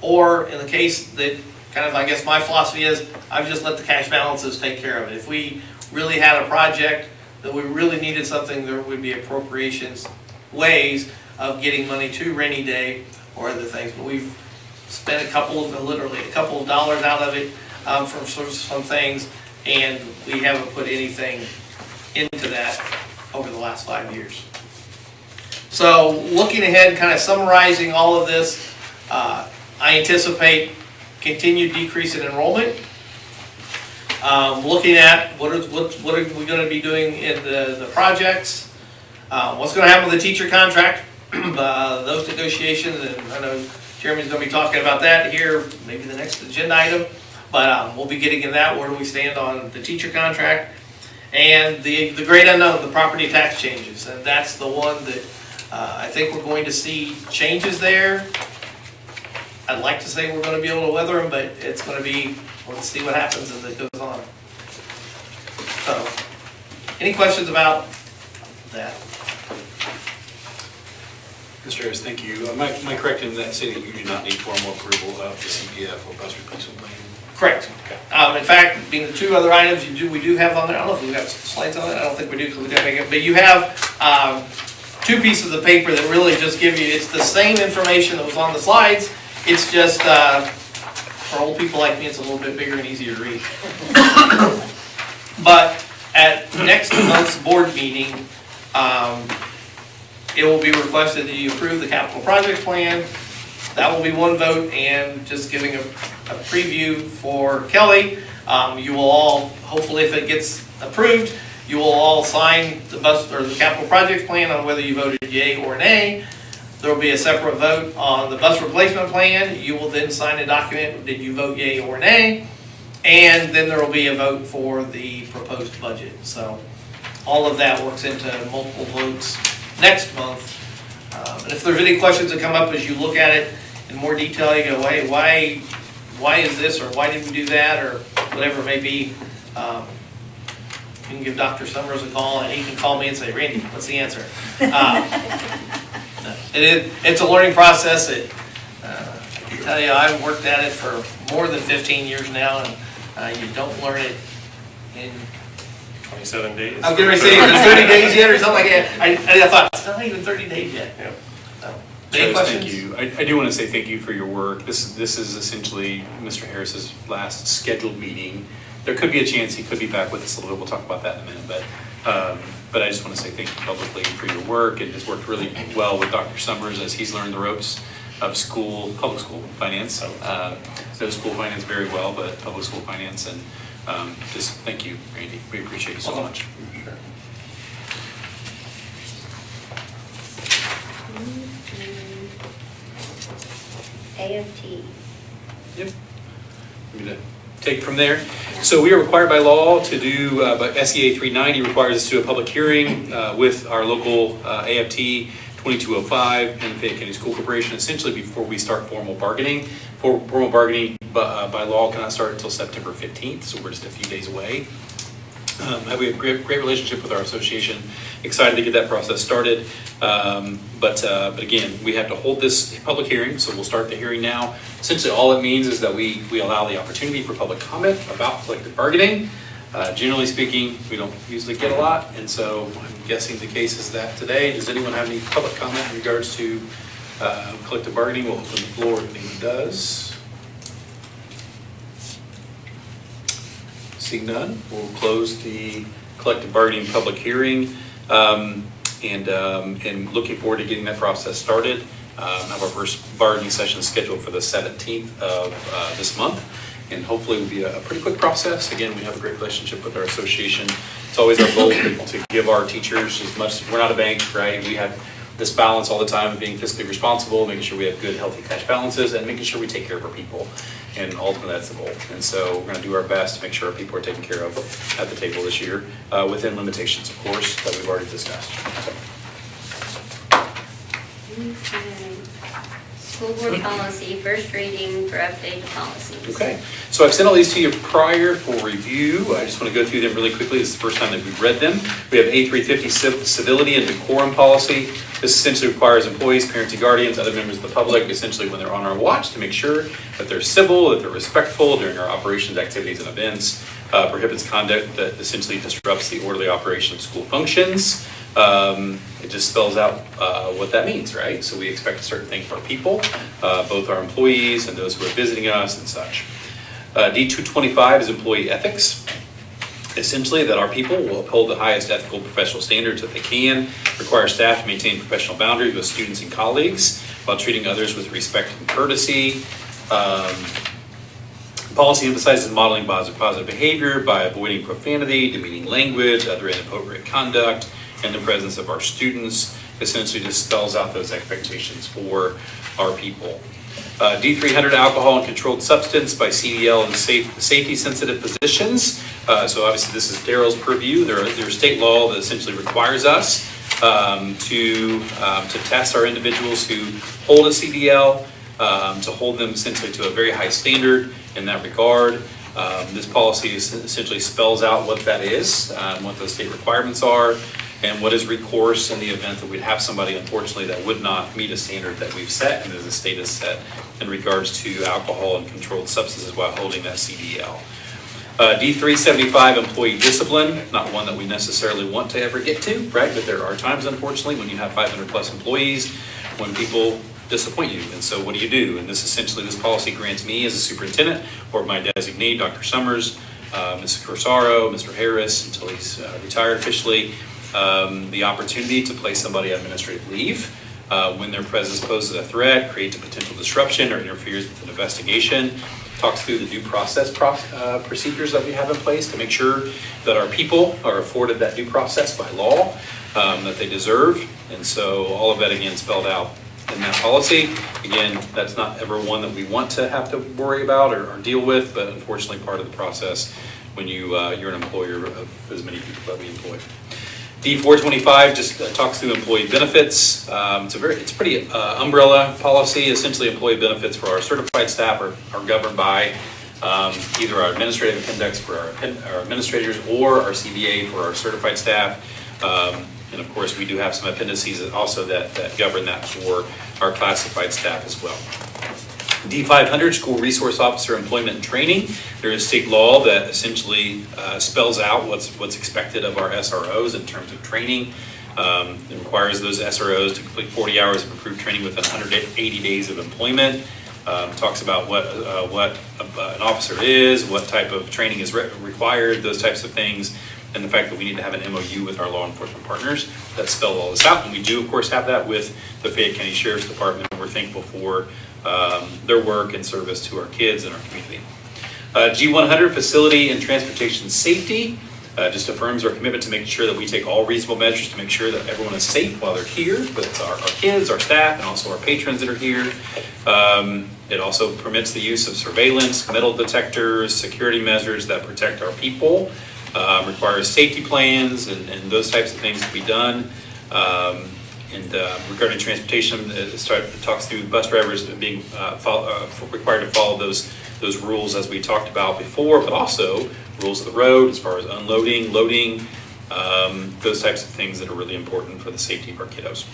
or in the case that kind of, I guess my philosophy is, I've just let the cash balances take care of it. If we really had a project that we really needed something, there would be appropriations ways of getting money to rainy day or other things. But we've spent literally a couple of dollars out of it from some things, and we haven't put anything into that over the last 5 years. So looking ahead and kind of summarizing all of this, I anticipate continued decrease in enrollment. Looking at what are we going to be doing in the projects, what's going to happen with the teacher contract, those negotiations, and I know Jeremy's going to be talking about that here, maybe the next agenda item, but we'll be getting in that. Where do we stand on the teacher contract? And the great unknown, the property tax changes, and that's the one that I think we're going to see changes there. I'd like to say we're going to be able to weather them, but it's going to be, let's see what happens as it goes on. So, any questions about that? Mr. Harris, thank you. Am I correct in that saying that you do not need formal approval of the CPF or bus replacement plan? Correct. In fact, being the two other items we do have on there, I don't know if we've got slides on it, I don't think we do because we didn't make it, but you have two pieces of paper that really just give you, it's the same information that was on the slides, it's just, for old people like me, it's a little bit bigger and easier to read. But at next month's board meeting, it will be requested that you approve the capital project plan. That will be one vote, and just giving a preview for Kelly, you will all, hopefully if it gets approved, you will all sign the bus or the capital project plan on whether you voted yay or nay. There will be a separate vote on the bus replacement plan. You will then sign a document, did you vote yay or nay? And then there will be a vote for the proposed budget. So all of that works into multiple votes next month. And if there's any questions that come up as you look at it in more detail, you go, wait, why is this, or why did we do that, or whatever it may be, you can give Dr. Summers a call, and he can call me and say, Randy, what's the answer? It's a learning process. I can tell you, I've worked at it for more than 15 years now, and you don't learn it in 27 days. I was going to say, is it 30 days yet or something like that? I thought, it's not even 30 days yet. Yeah. So, any Travis, questions? thank you. I do want to say thank you for your work. This is essentially Mr. Harris's last scheduled meeting. There could be a chance he could be back with us a little bit. We'll talk about that in a minute. But I just want to say thank you publicly for your work, and has worked really well with Dr. Summers as he's learned the ropes of public school finance. Knows school finance very well, but public school finance, and just thank you, Randy. We appreciate you so much. Sure. AFT. Yep. I'm going to take from there. So we are required by law to do, but SEA 390 requires us to do a public hearing with our local AFT 2205 and the Fayette County School Corporation, essentially before we start formal bargaining. Formal bargaining by law cannot start until September 15th, so we're just a few days away. We have a great relationship with our association. Excited to get that process started. But again, we have to hold this public hearing, so we'll start the hearing now. Essentially, all it means is that we allow the opportunity for public comment about collective bargaining. Generally speaking, we don't usually get a lot, and so I'm guessing the case is that today. Does anyone have any public comment in regards to collective bargaining? We'll open the floor if anyone does. Seeing none, we'll close the collective bargaining public hearing, and looking forward to getting that process started. Have our first bargaining session scheduled for the 17th of this month, and hopefully it will be a pretty quick process. Again, we have a great relationship with our association. It's always our goal to give our teachers as much. We're not a bank, right? We have this balance all the time of being fiscally responsible, making sure we have good, healthy cash balances, and making sure we take care of our people. And ultimately, that's the goal. And so we're going to do our best to make sure our people are taken care of at the table this year, within limitations, of course, that we've already discussed. So. Okay. School board policy, first reading for updated policies. Okay, so I've sent all these to you prior for review. I just want to go through them really quickly. This is the first time that we've read them. We have A350 civility and decorum policy. This essentially requires employees, parents and guardians, other members of the public, essentially when they're on our watch, to make sure that they're civil, that they're respectful during our operations, activities, and events. Prohibits conduct that essentially disrupts the orderly operation of school functions. It just spells out what that means, right? So we expect a certain thing from our people, both our employees and those who are visiting us and such. D225 is employee ethics. Essentially, that our people will uphold the highest ethical professional standards that they can, require staff to maintain professional boundaries with students and colleagues while treating others with respect and courtesy. Policy emphasizes modeling positive behavior by avoiding profanity, demeaning language, other inappropriate conduct, in the presence of our students. Essentially just spells out those expectations for our people. D300 alcohol and controlled substance by CDL and safety sensitive positions. So obviously this is Daryl's purview. There's state law that essentially requires us to test our individuals who hold a CDL, to hold them essentially to a very high standard in that regard. This policy essentially spells out what that is, what those state requirements are. and what is recourse in the event that we'd have somebody, unfortunately, that would not meet a standard that we've set and as the state has set in regards to alcohol and controlled substances while holding that CDL. D375, employee discipline, not one that we necessarily want to ever get to, right? But there are times, unfortunately, when you have 500 plus employees, when people disappoint you. And so what do you do? And this policy grants me as a superintendent or my designee, Dr. Summers, Mr. Corsaro, Mr. Harris, until he's retired officially, the opportunity to place somebody on administrative leave when their presence poses a threat, creates a potential disruption, or interferes with an investigation. Talks through the due process procedures that we have in place to make sure that our people are afforded that due process by law that they deserve. And so all of that, again, spelled out in that policy. Again, that's not ever one that we want to have to worry about or deal with, but unfortunately part of the process when you're an employer of as many people that we employ. D425 just talks through employee benefits. It's a pretty umbrella policy. Essentially, employee benefits for our certified staff are governed by either our administrative appendix for our administrators or our CBA for our certified staff. And of course, we do have some appendices also that govern that for our classified staff as well. D500, school resource officer employment and training. There is state law that essentially spells out what's expected of our SROs in terms of training. It requires those SROs to complete 40 hours of approved training within 180 days of employment. Talks about what an officer is, what type of training is required, those types of things, and the fact that we need to have an MOU with our law enforcement partners that spell all this out. And we do, of course, have that with the Fayette County Sheriff's Department. We're thankful for their work and service to our kids and our community. G100, facility and transportation safety, just affirms our commitment to making sure that we take all reasonable measures to make sure that everyone is safe while they're here, with our kids, our staff, and also our patrons that are here. It also permits the use of surveillance, metal detectors, security measures that protect our people, requires safety plans and those types of things to be done. Regarding transportation, it talks through bus drivers being required to follow those rules as we talked about before, but also rules of the road as far as unloading, loading, those types of things that are really important for the safety of our kiddos.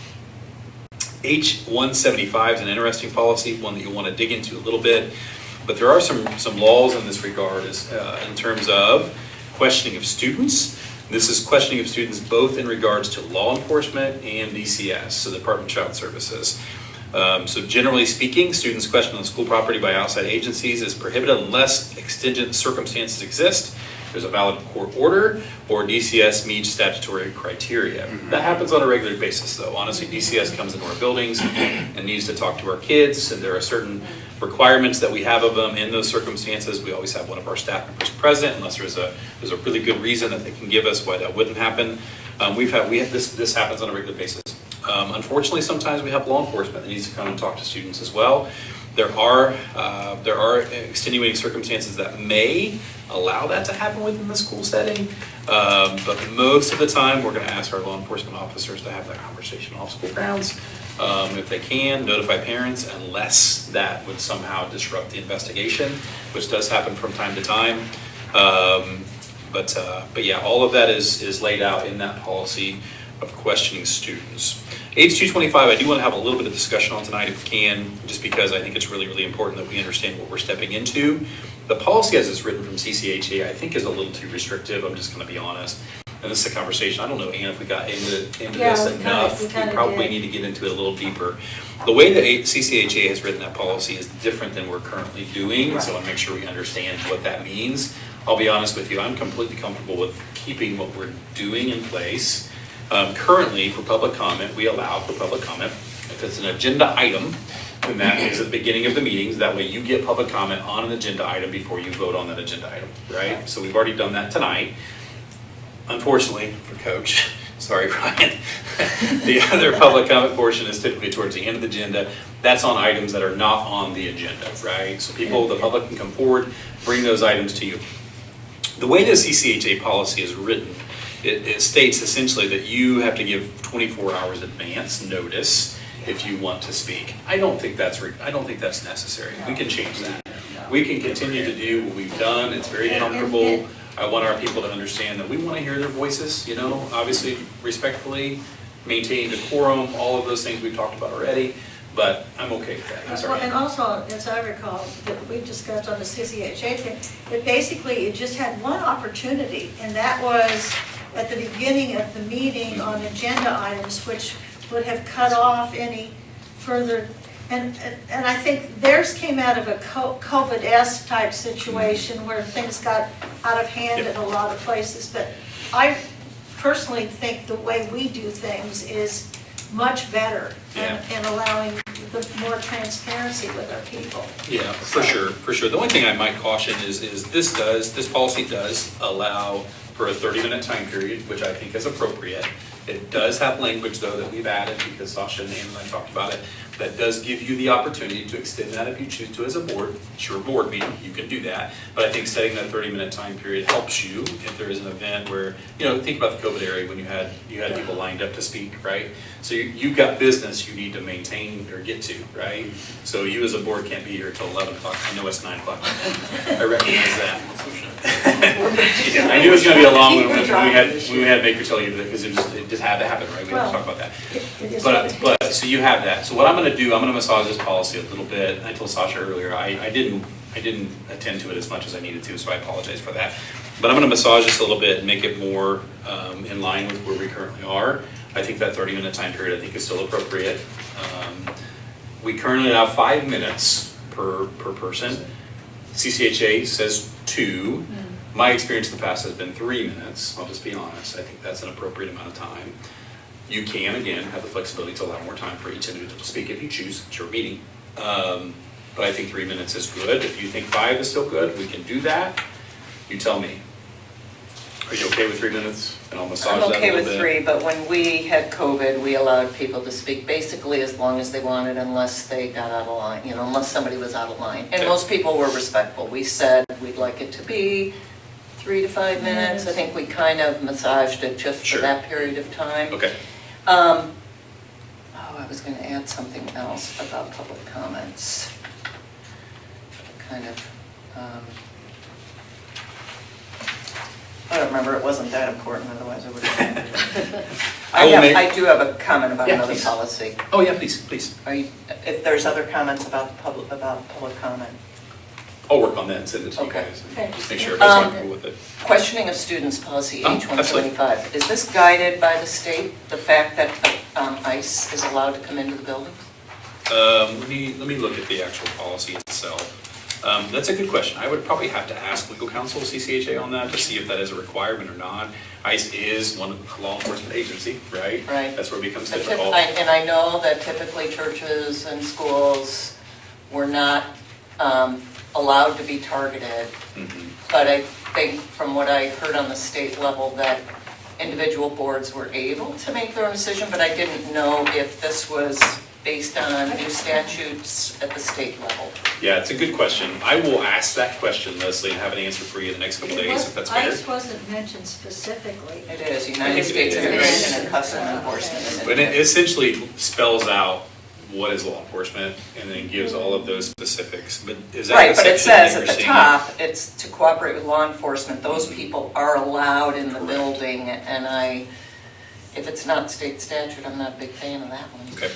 H175 is an interesting policy, one that you'll want to dig into a little bit, but there are some laws in this regard in terms of questioning of students. This is questioning of students both in regards to law enforcement and DCS, so the Department of Child Services. So generally speaking, students questioned on school property by outside agencies is prohibited unless exigent circumstances exist, there's a valid court order, or DCS meets statutory criteria. That happens on a regular basis though. Honestly, DCS comes into our buildings and needs to talk to our kids, and there are certain requirements that we have of them in those circumstances. We always have one of our staff members present unless there's a really good reason that they can give us why that wouldn't happen. This happens on a regular basis. Unfortunately, sometimes we have law enforcement that needs to come and talk to students as well. There are extenuating circumstances that may allow that to happen within the school setting, but most of the time we're going to ask our law enforcement officers to have that conversation off school grounds. If they can, notify parents unless that would somehow disrupt the investigation, which does happen from time to time. But yeah, all of that is laid out in that policy of questioning students. H225, I do want to have a little bit of discussion on tonight if we can, just because I think it's really, really important that we understand what we're stepping into. The policy as it's written from CCHA, I think is a little too restrictive, I'm just going to be honest. And this is a conversation, I don't know, Ann, if we got into this enough, we probably need to get into it a little deeper. The way that CCHA has written that policy is different than we're currently doing, so I want to make sure we understand what that means. I'll be honest with you, I'm completely comfortable with keeping what we're doing in place. Currently, for public comment, we allow for public comment. If it's an agenda item, then that is at the beginning of the meetings. That way you get public comment on an agenda item before you vote on that agenda item, right? So we've already done that tonight. Unfortunately for Coach, sorry Brian, the other public comment portion is typically towards the end of the agenda. That's on items that are not on the agenda, right? So the public can come forward, bring those items to you. The way the CCHA policy is written, it states essentially that you have to give 24 hours advance notice if you want to speak. I don't think that's necessary. We can change that. We can continue to do what we've done. It's very comfortable. I want our people to understand that we want to hear their voices, you know, obviously respectfully, maintain decorum, all of those things we've talked about already, but I'm okay with that. I'm Well, sorry. and also, as I recall, that we discussed on the CCHA thing, that basically it just had one opportunity, and that was at the beginning of the meeting on agenda items, which would have cut off any further, and I think theirs came out of a COVID-esque type situation where things got out of hand in a lot of places, but I personally think the way we do things is much better and allowing the more transparency with our people. Yeah, for sure, for sure. The only thing I might caution is this policy does allow for a 30-minute time period, which I think is appropriate. It does have language, though, that we've added, because Sasha and Ann and I talked about it, that does give you the opportunity to extend that if you choose to as a board. It's your board meeting, you can do that. But I think setting that 30-minute time period helps you if there is an event where, you know, think about the COVID era when you had people lined up to speak, right? So you've got business you need to maintain or get to, right? So you as a board can't be here till 11 o'clock. I know it's 9 o'clock. I recognize that. I knew it was going to be a long one when we had Baker tell you that, because it just had to happen, right? We had to talk about that. But so you have that. So what I'm going to do, I'm going to massage this policy a little bit. I told Sasha earlier, I didn't attend to it as much as I needed to, so I apologize for that. But I'm going to massage this a little bit and make it more in line with where we currently are. I think that 30-minute time period, I think, is still appropriate. We currently have 5 minutes per person. CCHA says 2. My experience in the past has been 3 minutes. I'll just be honest. I think that's an appropriate amount of time. You can, again, have the flexibility to allow more time for each individual to speak if you choose. It's your meeting. But I think 3 minutes is good. If you think 5 is still good, we can do that. You tell me. Are you okay with 3 minutes? And I'll massage that a little bit. I'm okay with 3, but when we had COVID, we allowed people to speak basically as long as they wanted, unless they got out of line, you know, unless somebody was out of line. And most people were respectful. We said we'd like it to be 3 to 5 minutes. I think we kind of massaged it just for that period of time. Okay. I was going to add something else about public comments. Kind of, I don't remember, it wasn't that important, otherwise I would have. I do have a comment about another policy. Oh, yeah, please. If there's other comments about public comment. I'll work on that and send it to you Okay. guys. Just make sure everybody's comfortable with it. Questioning of students policy Oh, H125. Is this guided by the state, the fact that ICE is allowed to come into the building? Let me look at the actual policy itself. That's a good question. I would probably have to ask legal counsel, CCHA, on that to see if that is a requirement or not. ICE is one law enforcement agency, right? Right. That's where it becomes But difficult. and I know that typically churches and schools were not allowed to be targeted, but I think from what I heard on the state level that individual boards were able to make their own decision, but I didn't know if this was based on new statutes at the state level. Yeah, it's a good question. I will ask that question, Leslie, and have an answer for you in the next couple days, if that's fair. ICE wasn't mentioned specifically. It is, United States Immigration and Customs Enforcement. But it essentially spells out what is law enforcement and then gives all of those specifics. But is that Right, but it section says that at you're the seeing? top, it's to cooperate with law enforcement. Those people are allowed in the building, and if it's not state statute, I'm not a big fan of that one. Okay.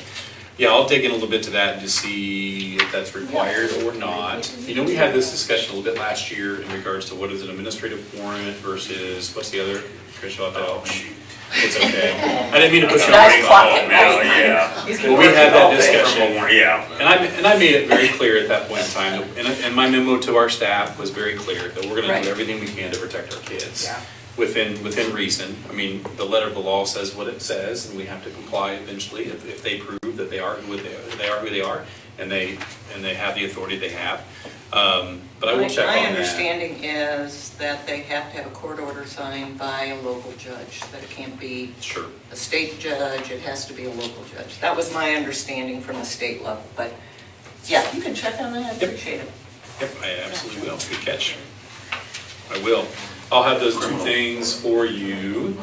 Yeah, I'll dig in a little bit to that and just see if that's required or not. You know, we had this discussion a little bit last year in regards to what is an administrative warrant versus, what's the other? Trish, I'll tell you. It's okay. I didn't mean to put you on. Nice clocking. Well, we had that discussion. Yeah. And I made it very clear at that point in time, and my memo to our staff was very clear, that we're gonna do everything we can to protect our kids. Within reason. I mean, the letter of the law says what it says, and we have to comply eventually if they prove that they are who they are, and they have the authority they have. But I will check on that. My understanding is that they have to have a court order signed by a local judge, that it can't be a state judge, it has to be a local judge. That was my understanding from the state level, but yeah, you can check on that, I appreciate it. Yep, I absolutely will. Good catch. I will. I'll have those 2 things for you.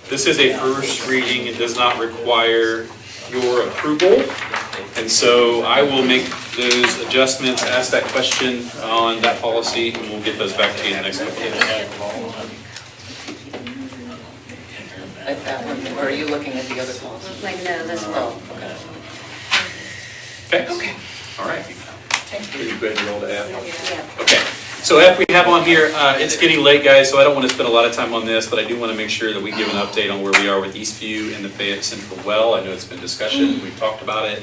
This is a first reading. It does not require your approval. And so I will make those adjustments, ask that question on that policy, and we'll get those back to you in the next couple of days. At that one, or are you looking at the other policy? Like, no, this one. Oh, okay. Okay? All right. Thank Are you. you good to roll to F? Yeah. Okay, so F we have on here, it's getting late, guys, so I don't want to spend a lot of time on this, but I do want to make sure that we give an update on where we are with Eastview and the Fayette Central well. I know it's been discussion, we've talked about it.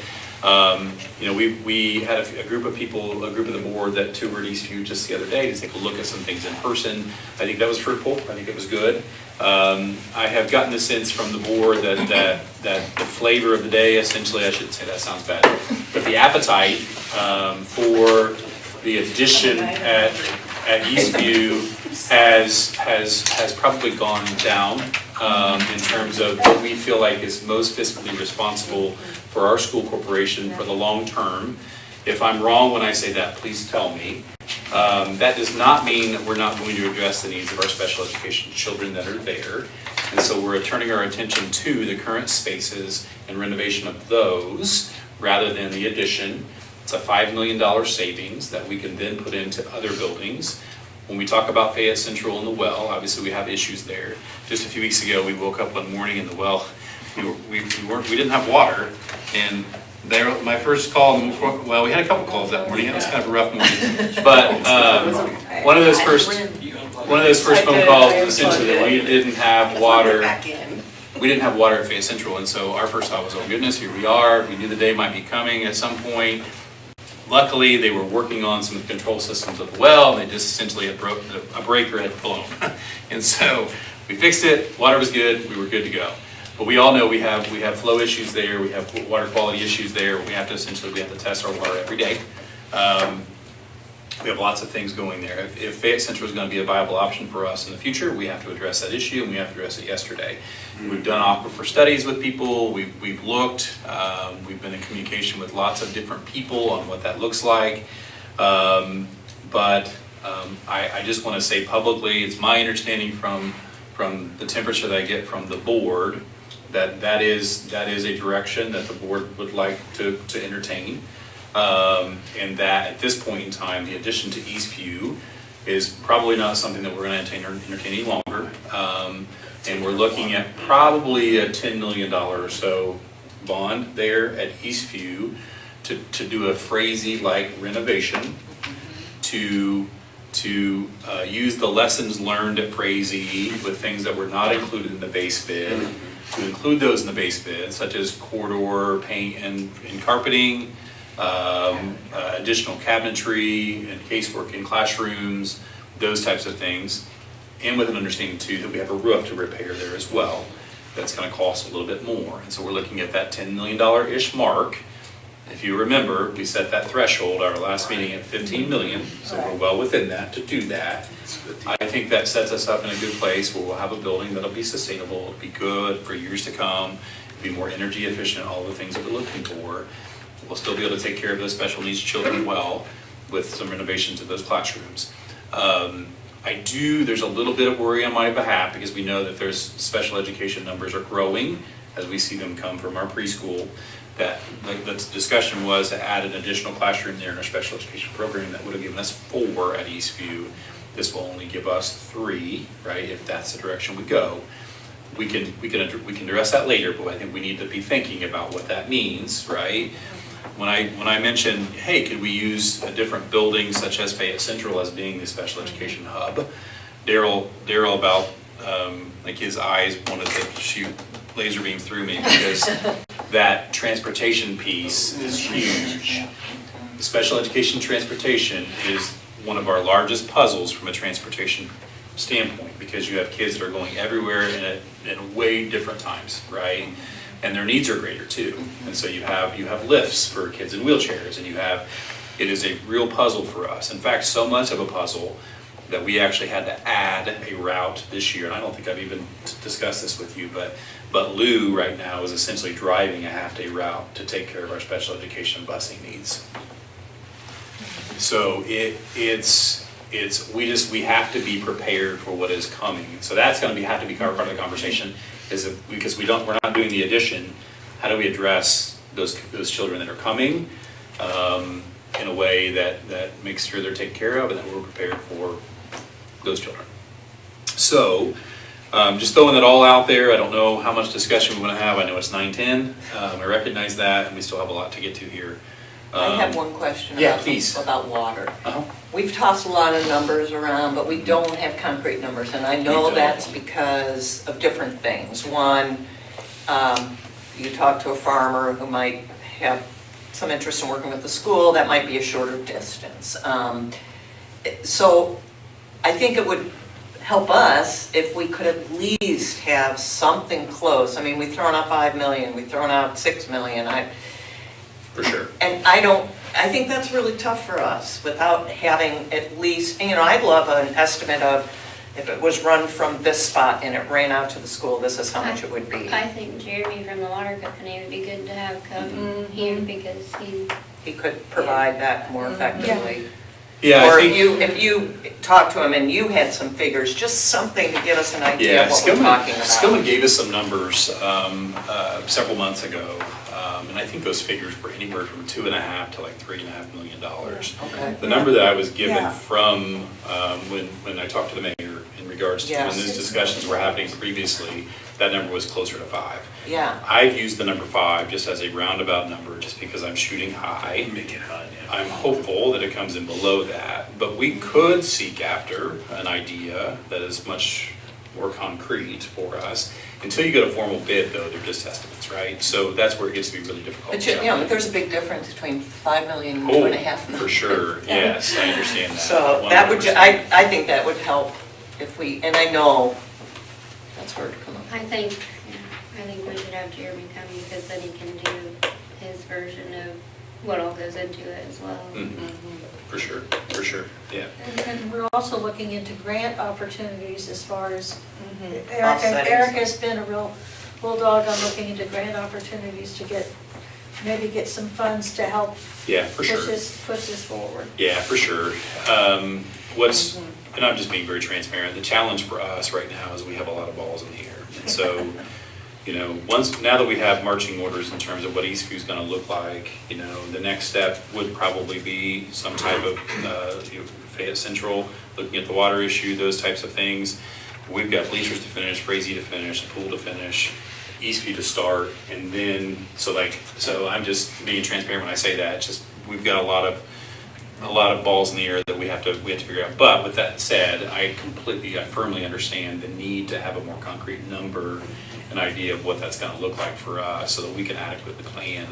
You know, we had a group of people, a group of the board that toured Eastview just the other day to take a look at some things in person. I think that was fruitful, I think it was good. I have gotten the sense from the board that the flavor of the day, essentially, I shouldn't say that sounds bad, but the appetite for the addition at Eastview has probably gone down in terms of what we feel like is most fiscally responsible for our school corporation for the long term. If I'm wrong when I say that, please tell me. That does not mean that we're not going to address the needs of our special education children that are there. And so we're turning our attention to the current spaces and renovation of those rather than the addition. It's a $5 million savings that we can then put into other buildings. When we talk about Fayette Central and the well, obviously we have issues there. Just a few weeks ago, we woke up one morning in the well, we didn't have water, and there, my first call, well, we had a couple calls that morning. It was kind of a rough morning, but one of those first phone calls was essentially that we didn't have water. We didn't have water at Fayette Central, and so our first thought was, oh goodness, here we are. We knew the day might be coming at some point. Luckily, they were working on some control systems of the well, and they just essentially had a breaker had blown, and so we fixed it. Water was good. We were good to go. But we all know we have flow issues there, we have water quality issues there, we have to test our water every day. We have lots of things going there. If Fayette Central is going to be a viable option for us in the future, we have to address that issue, and we have to address it yesterday. We've done aquifer studies with people, we've looked, we've been in communication with lots of different people on what that looks like. But I just want to say publicly, it's my understanding from the temperature that I get from the board, that is a direction that the board would like to entertain. And that at this point in time, the addition to Eastview is probably not something that we're going to entertain any longer. And we're looking at probably a $10 million or so bond there at Eastview to do a Frazee-like renovation to use the lessons learned at Frazee with things that were not included in the base bid, to include those in the base bid, such as corridor paint and carpeting, additional cabinetry and casework in classrooms, those types of things. And with an understanding too that we have a roof to repair there as well. That's going to cost a little bit more. And so we're looking at that $10 million-ish mark. If you remember, we set that threshold at our last meeting at 15 million, so we're well within that to do that. I think that sets us up in a good place where we'll have a building that'll be sustainable, it'll be good for years to come, it'll be more energy efficient, all the things that we're looking for. We'll still be able to take care of those special needs children well with some renovations of those classrooms. There's a little bit of worry on my behalf because we know that there's special education numbers are growing as we see them come from our preschool. That the discussion was to add an additional classroom there in our special education program that would have given us 4 at Eastview. This will only give us 3, right? If that's the direction we go, we can address that later. But I think we need to be thinking about what that means, right? When I mentioned, hey, could we use a different building such as Fayette Central as being the special education hub? Daryl about like his eyes wanted to shoot laser beams through me because that transportation piece is huge. The special education transportation is one of our largest puzzles from a transportation standpoint because you have kids that are going everywhere in way different times, right? And their needs are greater too. And so you have lifts for kids in wheelchairs, and it is a real puzzle for us. In fact, so much of a puzzle that we actually had to add a route this year. And I don't think I've even discussed this with you, but Lou right now is essentially driving a half-day route to take care of our special education busing needs. So we have to be prepared for what is coming. So that's going to have to be part of the conversation, because we're not doing the addition. How do we address those children that are coming? in a way that makes sure they're taken care of and that we're prepared for those children. So, just throwing it all out there. I don't know how much discussion we want to have. I know it's 9:10. I recognize that, and we still have a lot to get to here. I have one question yeah, about, please. about water. Uh-huh. We've tossed a lot of numbers around, but we don't have concrete numbers, and I know that's because of different things. One, you talk to a farmer who might have some interest in working with the school, that might be a shorter distance. So I think it would help us if we could at least have something close. I mean, we've thrown out 5 million, we've thrown out 6 million. For sure. And I think that's really tough for us without having at least, I'd love an estimate of if it was run from this spot and it ran out to the school, this is how much it would be. I think Jeremy from the water company would be good to have come here because He could provide that more effectively. Yeah, Or I think, if you talked to him and you had some figures, just something to give us an idea of what we're talking about. Skillman gave us some numbers several months ago, and I think those figures were anywhere from $2.5 to like $3.5 million. Okay. The number that I was given Yeah. from when I talked to the mayor in regards to when Yes. those discussions were happening previously, that number was closer to 5. Yeah. I've used the number 5 just as a roundabout number, just because I'm shooting high. Make it high. I'm hopeful that it comes in below that, but we could seek after an idea that is much more concrete for us. Until you get a formal bid, though, they're just estimates, right? So that's where it gets to be really difficult. But there's a big difference between 5 million and Oh, 2.5 million. for sure, yes, I understand that. So that would, I think that would help if we, and I know that's hard to come up with. I think we should have Jeremy come because then he can do his version of what all goes into it as well. For sure, yeah. And we're also looking into grant opportunities as far as, Offsetting. Erica's been a real bulldog on looking into grant opportunities to maybe get some funds to help Yeah, for sure. push this forward. Yeah, for sure. And I'm just being very transparent, the challenge for us right now is we have a lot of balls in the air. And so, now that we have marching orders in terms of what Eastview's gonna look like, the next step would probably be some type of, Fayette Central, looking at the water issue, those types of things. We've got bleachers to finish, Frazee to finish, a pool to finish, Eastview to start, and then, so I'm just being transparent when I say that, it's just, we've got a lot of balls in the air that we have to figure out. But with that said, I firmly understand the need to have a more concrete number, an idea of what that's gonna look like for us so that we can adequately plan.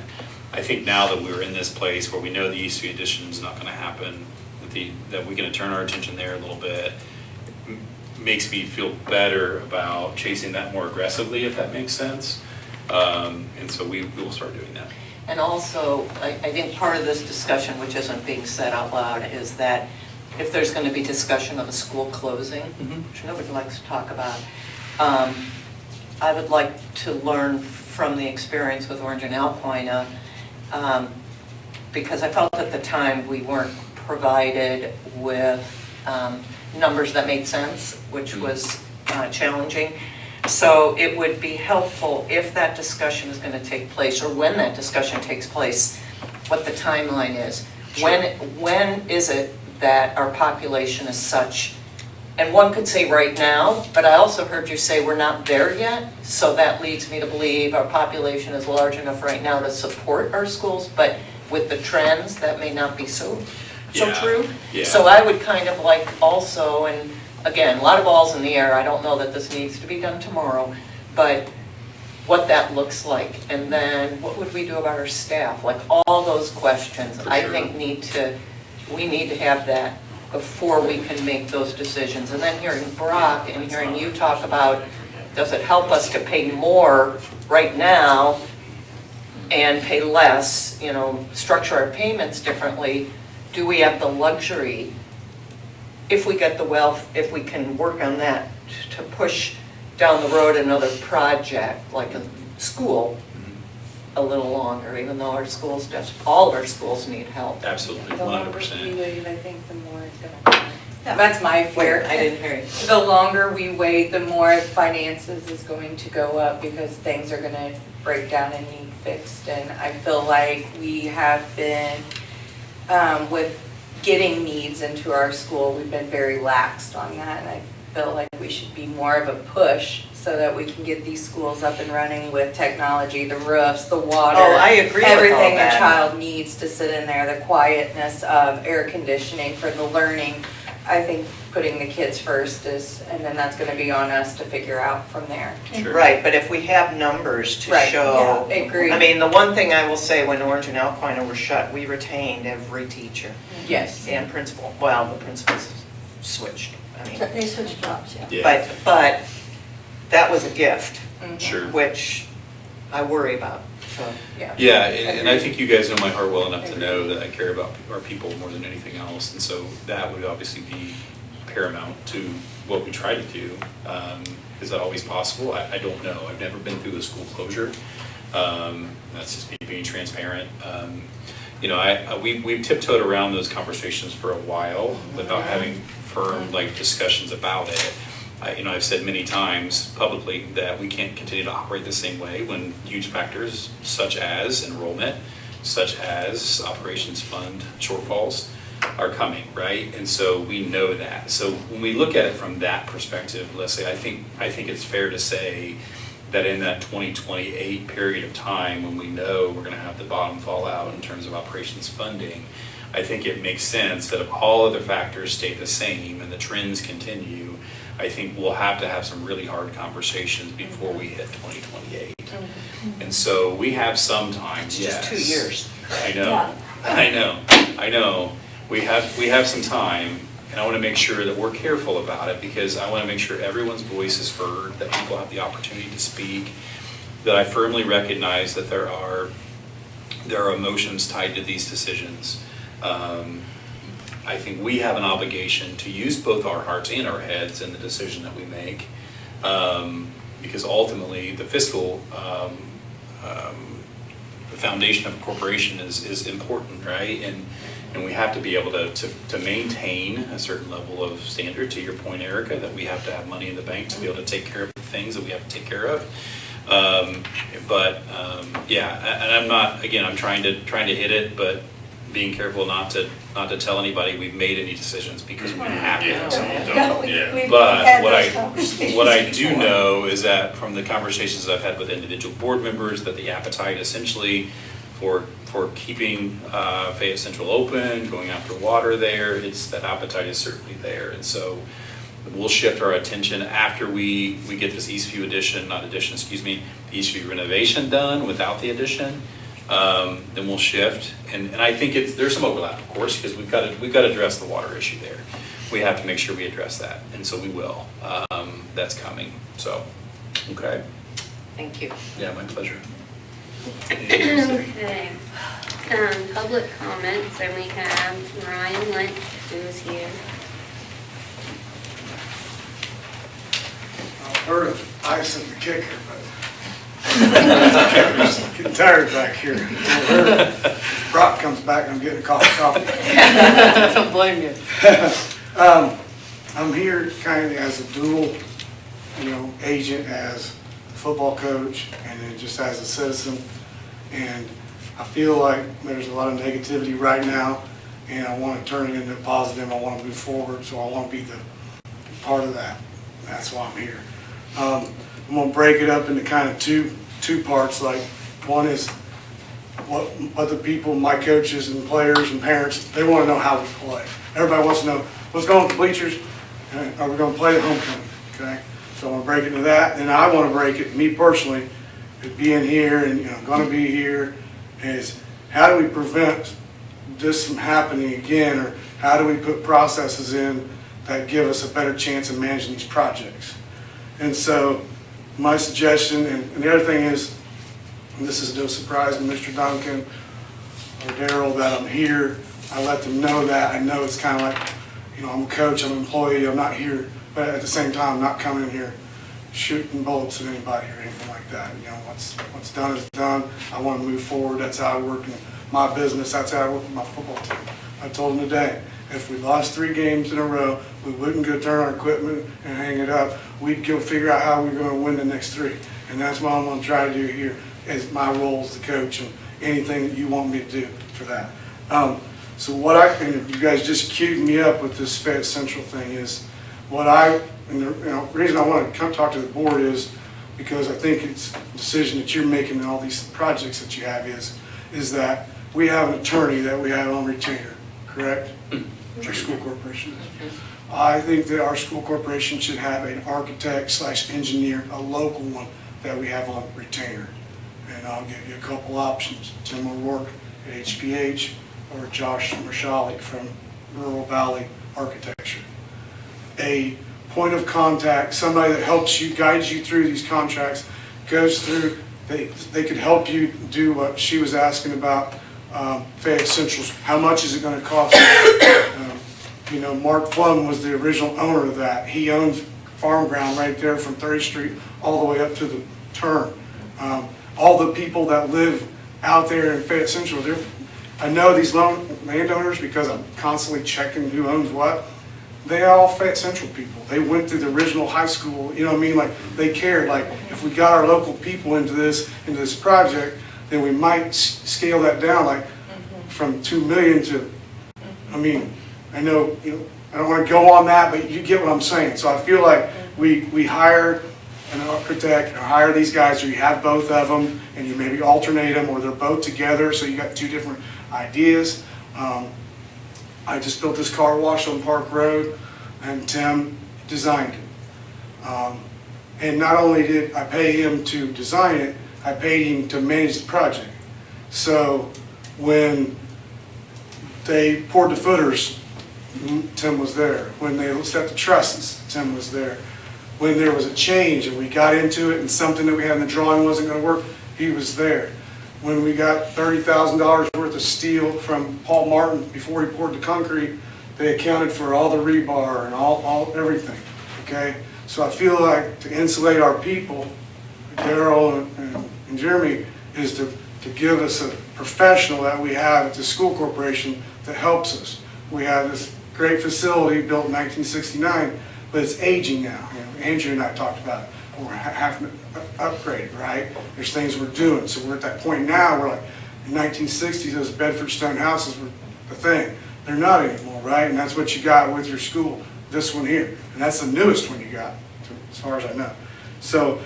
I think now that we're in this place where we know the Eastview addition is not gonna happen, that we're gonna turn our attention there a little bit, makes me feel better about chasing that more aggressively, if that makes sense. And so we will start doing that. And also, I think part of this discussion, which isn't being said out loud, is that if there's going to be discussion of a school closing, which nobody likes to talk about, I would like to learn from the experience with Orange and Alcoina, because I felt at the time we weren't provided with numbers that made sense, which was challenging. So it would be helpful if that discussion is going to take place, or when that discussion takes place, what the timeline is. Sure. When is it that our population is such, and one could say right now, but I also heard you say we're not there yet, so that leads me to believe our population is large enough right now to support our schools, but with the trends, that may not be so true. Yeah. So I would kind of like also, and again, a lot of balls in the air, I don't know that this needs to be done tomorrow, but what that looks like, and then what would we do about our staff? Like all those questions, I think we need to have that before we can make those decisions. And then hearing Brock and hearing you talk about, does it help us to pay more right now and pay less, structure our payments differently? Do we have the luxury, if we get the wealth, if we can work on that, to push down the road another project, like a school, a little longer, even though our schools, all of our schools need help? Absolutely, The longer 100%. we wait, I think the more it's gonna be. That's my fear. I didn't hear you. The longer we wait, the more finances is going to go up because things are gonna break down and need fixed. And I feel like we have been with getting needs into our school, we've been very laxed on that, and I feel like we should be more of a push so that we can get these schools up and running with technology, the roofs, the water. Oh, I agree with all everything that. a child needs to sit in there, the quietness of air conditioning for the learning. I think putting the kids first is, and then that's gonna be on us to figure out from there. Sure. Right, but if we have numbers to Right, show. yeah, agree. I mean, the one thing I will say, when Orange and Alpine were shut, we retained every teacher Yes. and principal. Well, the principals switched, I mean, They switched jobs, yeah. Yeah, but that was a gift, sure. which I worry about, so. Yeah, and I think you guys know my heart well enough to know that I care about our people more than anything else. And so that would obviously be paramount to what we try to do. Is that always possible? I don't know. I've never been through a school closure. That's just me being transparent. You know, we've tiptoed around those conversations for a while without having firm like discussions about it. You know, I've said many times publicly that we can't continue to operate the same way when huge factors such as enrollment, such as operations fund shortfalls are coming, right? And so we know that. So when we look at it from that perspective, Leslie, I think it's fair to say that in that 2028 period of time when we know we're gonna have the bottom fall out in terms of operations funding, I think it makes sense that if all other factors stay the same and the trends continue, I think we'll have to have some really hard conversations before we hit 2028. And so we have some time, It's yes. just 2 years. I know. We have some time, and I want to make sure that we're careful about it because I want to make sure everyone's voice is heard, that people have the opportunity to speak, that I firmly recognize that there are emotions tied to these decisions. I think we have an obligation to use both our hearts and our heads in the decision that we make, because ultimately the fiscal the foundation of a corporation is important, right? And we have to be able to maintain a certain level of standard, to your point, Erica, that we have to have money in the bank to be able to take care of the things that we have to take care of. Yeah, and I'm not, again, I'm trying to hit it, but being careful not to tell anybody we've made any decisions because we haven't. But what I do know is that from the conversations I've had with individual board members, that the appetite essentially for keeping Fayette Central open, going after water there, that appetite is certainly there. And so we'll shift our attention after we get this Eastview the Eastview renovation done without the addition. Then we'll shift, and I think there's some overlap, of course, because we've got to address the water issue there. We have to make sure we address that, and so we will. That's coming. So, okay. Thank you. Yeah, my pleasure. Okay. Public comments, and we have Ryan Lynch, who's here. I've heard of ice in the kicker, but getting tired back here. If Brock comes back, I'm getting a cup of coffee. Don't blame you. I'm here kind of as a dual, agent, as a football coach, and then just as a citizen. And I feel like there's a lot of negativity right now, and I want to turn it into a positive. I want to move forward, so I want to be the part of that. That's why I'm here. I'm going to break it up into kind of two parts. Like, one is what the people, my coaches and players and parents, they want to know how we play. Everybody wants to know what's going on with the bleachers. Are we going to play at homecoming? Okay, so I'm going to break it into that. And I want to break it, me personally, being here and going to be here, is how do we prevent this from happening again, or how do we put processes in that give us a better chance of managing these projects? And so my suggestion, and the other thing is, and this is no surprise to Mr. Duncan or Daryl that I'm here, I let them know that. I know it's kind of like, I'm a coach, I'm an employee, I'm not here, but at the same time, I'm not coming in here shooting bullets at anybody or anything like that. What's done is done. I want to move forward. That's how I work in my business. That's how I work with my football team. I told them today, if we lost 3 games in a row, we wouldn't go turn our equipment and hang it up. We'd go figure out how we're going to win the next 3. And that's what I'm going to try to do here, as my role as the coach and anything that you want me to do for that. So and you guys just queued me up with this Fayette Central thing is, and the reason I want to come talk to the board is because I think it's a decision that you're making in all these projects that you have is that we have an attorney that we have on retainer, correct? Our school corporation. I think that our school corporation should have an architect/engineer, a local one that we have on retainer. And I'll give you a couple options. Tim O'Rourke at HPH or Josh Marshalik from Rural Valley Architecture. A point of contact, somebody that helps you, guides you through these contracts, goes through, they could help you do what she was asking about, Fayette Central's, how much is it going to cost? Mark Flum was the original owner of that. He owns farm ground right there from 30th Street all the way up to the turn. All the people that live out there in Fayette Central, I know these landowners because I'm constantly checking who owns what. They are all Fayette Central people. They went through the original high school, you know what I mean? Like, they cared. Like, if we got our local people into this project, then we might scale that down, like, from 2 million to, I mean, I know, I don't want to go on that, but you get what I'm saying. So I feel like we hire an architect, or hire these guys, or you have both of them, and you maybe alternate them, or they're both together, so you got two different ideas. I just built this car wash on Park Road, and Tim designed it. And not only did I pay him to design it, I paid him to manage the project. So when they poured the footers, Tim was there. When they set the trusses, Tim was there. When there was a change and we got into it and something that we had in the drawing wasn't going to work, he was there. When we got $30,000 worth of steel from Paul Martin before he poured the concrete, they accounted for all the rebar and all everything. Okay, so I feel like to insulate our people, Daryl and Jeremy, is to give us a professional that we have at the school corporation that helps us. We have this great facility built in 1969, but it's aging now. Andrew and I talked about it. We're having to upgrade it, right? There's things we're doing. So we're at that point now where, like, in 1960s, those Bedford stone houses were the thing. They're not anymore, right? And that's what you got with your school, this one here. And that's the newest one you got, as far as I know. So,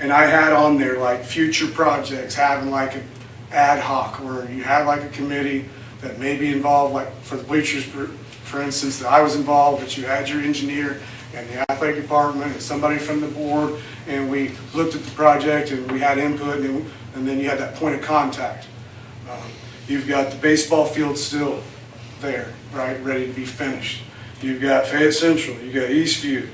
and I had on there, like, future projects, having, like, an ad hoc, where you had, like, a committee that may be involved, like, for the bleachers, for instance, that I was involved, that you had your engineer, and the athletic department, and somebody from the board, and we looked at the project, and we had input, and then you had that point of contact. You've got the baseball field still there, right, ready to be finished. You've got Fayette Central, you've got Eastview.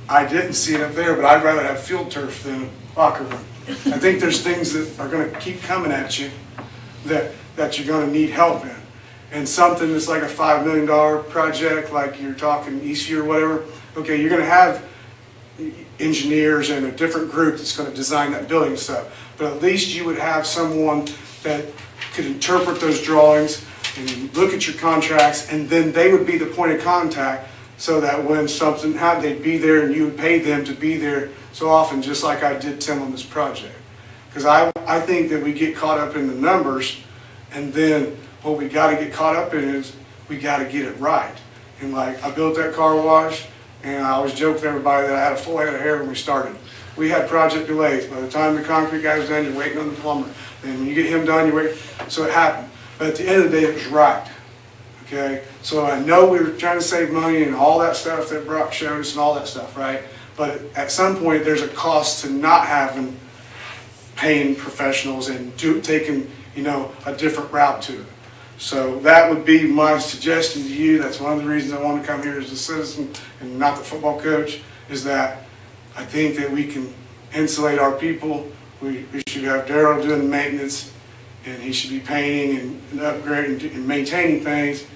I didn't see it up there, but I'd rather have field turf than a locker room. I think there's things that are going to keep coming at you that you're going to need help in. And something that's like a $5 million project, like you're talking Eastview or whatever, okay, you're going to have engineers and a different group that's going to design that building and stuff. But at least you would have someone that could interpret those drawings and look at your contracts, and then they would be the point of contact so that when something happened, they'd be there and you would pay them to be there so often, just like I did Tim on this project. Because I think that we get caught up in the numbers, and then what we got to get caught up in is we got to get it right. And like, I built that car wash, and I always joke with everybody that I had a full head of hair when we started. We had project delays. By the time the concrete guy was done, you're waiting on the plumber. And when you get him done, you wait. So it happened. But at the end of the day, it was right. Okay? So I know we were trying to save money and all that stuff that Brock showed us and all that stuff, right? But at some point, there's a cost to not having paying professionals and taking, a different route to it. So that would be my suggestion to you. That's one of the reasons I want to come here as a citizen and not the football coach, is that I think that we can insulate our people. We should have Daryl doing the maintenance, and he should be painting and upgrading and maintaining things.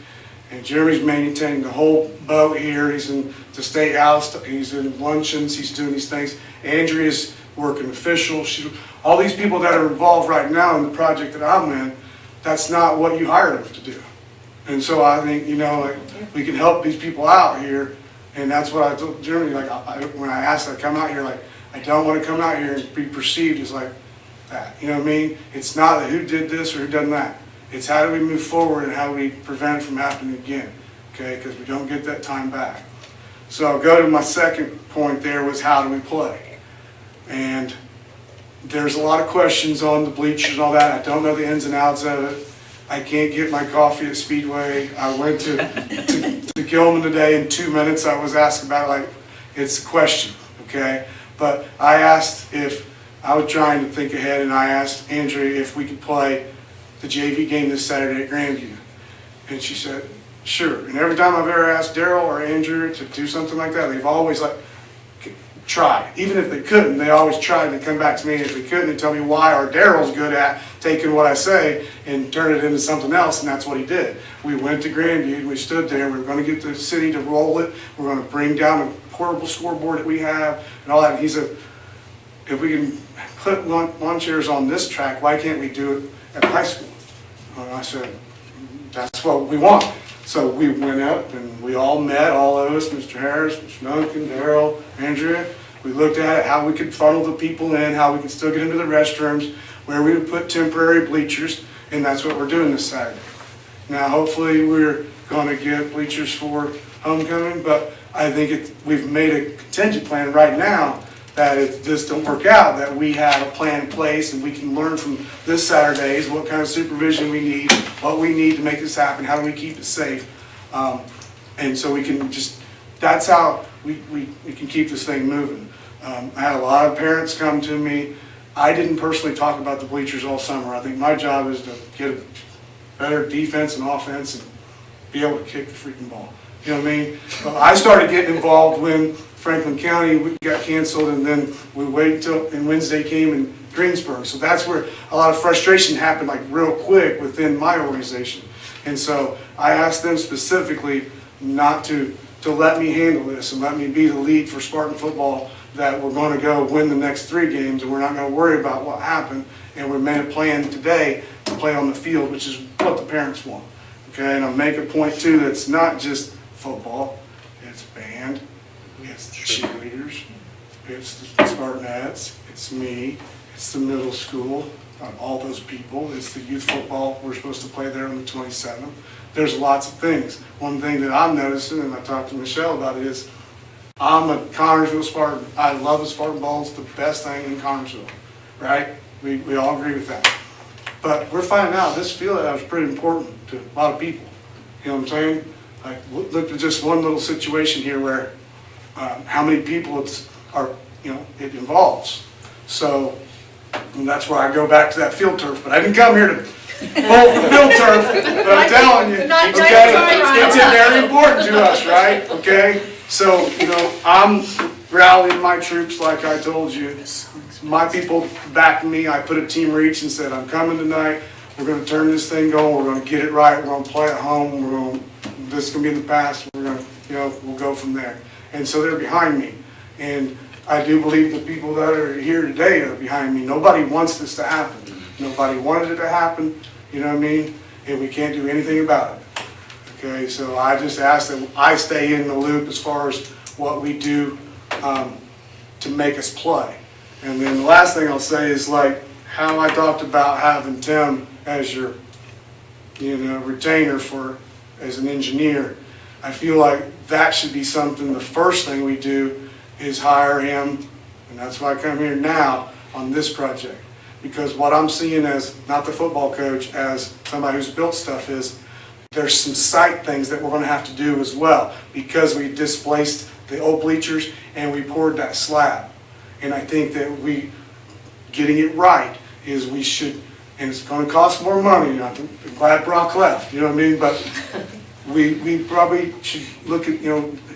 And Jeremy's maintaining the whole boat here. He's in the state house. He's in luncheons. He's doing these things. Andrea's working official. All these people that are involved right now in the project that I'm in, that's not what you hired them to do. And so I think, we can help these people out here. And that's what I told Jeremy, when I asked her to come out here, I don't want to come out here and be perceived as like that. You know what I mean? It's not who did this or who done that. It's how do we move forward and how do we prevent it from happening again, okay? Because we don't get that time back. So I'll go to my second point there was how do we play? And there's a lot of questions on the bleachers and all that. I don't know the ins and outs of it. I can't get my coffee at Speedway. I went to Gilman today in 2 minutes. I was asked about it, like, it's a question, okay? But I asked if, I was trying to think ahead, and I asked Andrea if we could play the JV game this Saturday at Grandview. And she said, sure. And every time I've ever asked Daryl or Andrea to do something like that, they've always like, try. Even if they couldn't, they always try and they come back to me. If they couldn't, they tell me why. Or Daryl's good at taking what I say and turn it into something else, and that's what he did. We went to Grandview, we stood there, we were going to get the city to roll it, we're going to bring down a portable scoreboard that we have and all that. And he said, if we can put lawn chairs on this track, why can't we do it at the high school? And I said, that's what we want. So we went up and we all met, all of us, Mr. Harris, Mr. Duncan, Daryl, Andrea. We looked at it, how we could funnel the people in, how we could still get into the restrooms, where we would put temporary bleachers, and that's what we're doing this Saturday. Now, hopefully, we're going to get bleachers for homecoming, but I think we've made a contingent plan right now that if this don't work out, that we have a plan in place and we can learn from this Saturday's what kind of supervision we need, what we need to make this happen, how do we keep it safe. And so we can just, that's how we can keep this thing moving. I had a lot of parents come to me. I didn't personally talk about the bleachers all summer. I think my job is to get a better defense and offense and be able to kick the freaking ball. You know what I mean? But I started getting involved when Franklin County got canceled, and then we waited until and Wednesday came in Greensburg. So that's where a lot of frustration happened, like real quick within my organization. And so I asked them specifically not to let me handle this and let me be the lead for Spartan football, that we're going to go win the next 3 games and we're not going to worry about what happened. And we made a plan today to play on the field, which is what the parents want. Okay, and I'll make a point too, that's not just football, it's band, it's the cheerleaders, it's the Spartanettes, it's me, it's the middle school, all those people, it's the youth football, we're supposed to play there on the 27th. There's lots of things. One thing that I'm noticing, and I talked to Michelle about it, is I'm a Connersville Spartan. I love the Spartan ball. It's the best thing in Connersville, right? We all agree with that. But we're finding out this field is pretty important to a lot of people. You know what I'm saying? Like, look at just one little situation here where how many people it involves. So and that's where I go back to that field turf. But I didn't come here to pull the field turf. But I'm telling you, okay, it's very important to us, right? Okay. So, I'm rallying my troops like I told you. My people backed me. I put a team reach and said, I'm coming tonight. We're going to turn this thing going. We're going to get it right. We're going to play at home. This is going to be in the past. We're going to, we'll go from there. And so they're behind me. And I do believe the people that are here today are behind me. Nobody wants this to happen. Nobody wanted it to happen. You know what I mean? And we can't do anything about it. Okay, so I just ask that I stay in the loop as far as what we do to make us play. And then the last thing I'll say is like how I talked about having Tim as your, retainer as an engineer. I feel like that should be something, the first thing we do is hire him, and that's why I come here now on this project. Because what I'm seeing as, not the football coach, as somebody who's built stuff is, there's some site things that we're going to have to do as well because we displaced the old bleachers and we poured that slab. And I think that getting it right is we should, and it's going to cost more money. I'm glad Brock left, you know what I mean? But we probably should look at,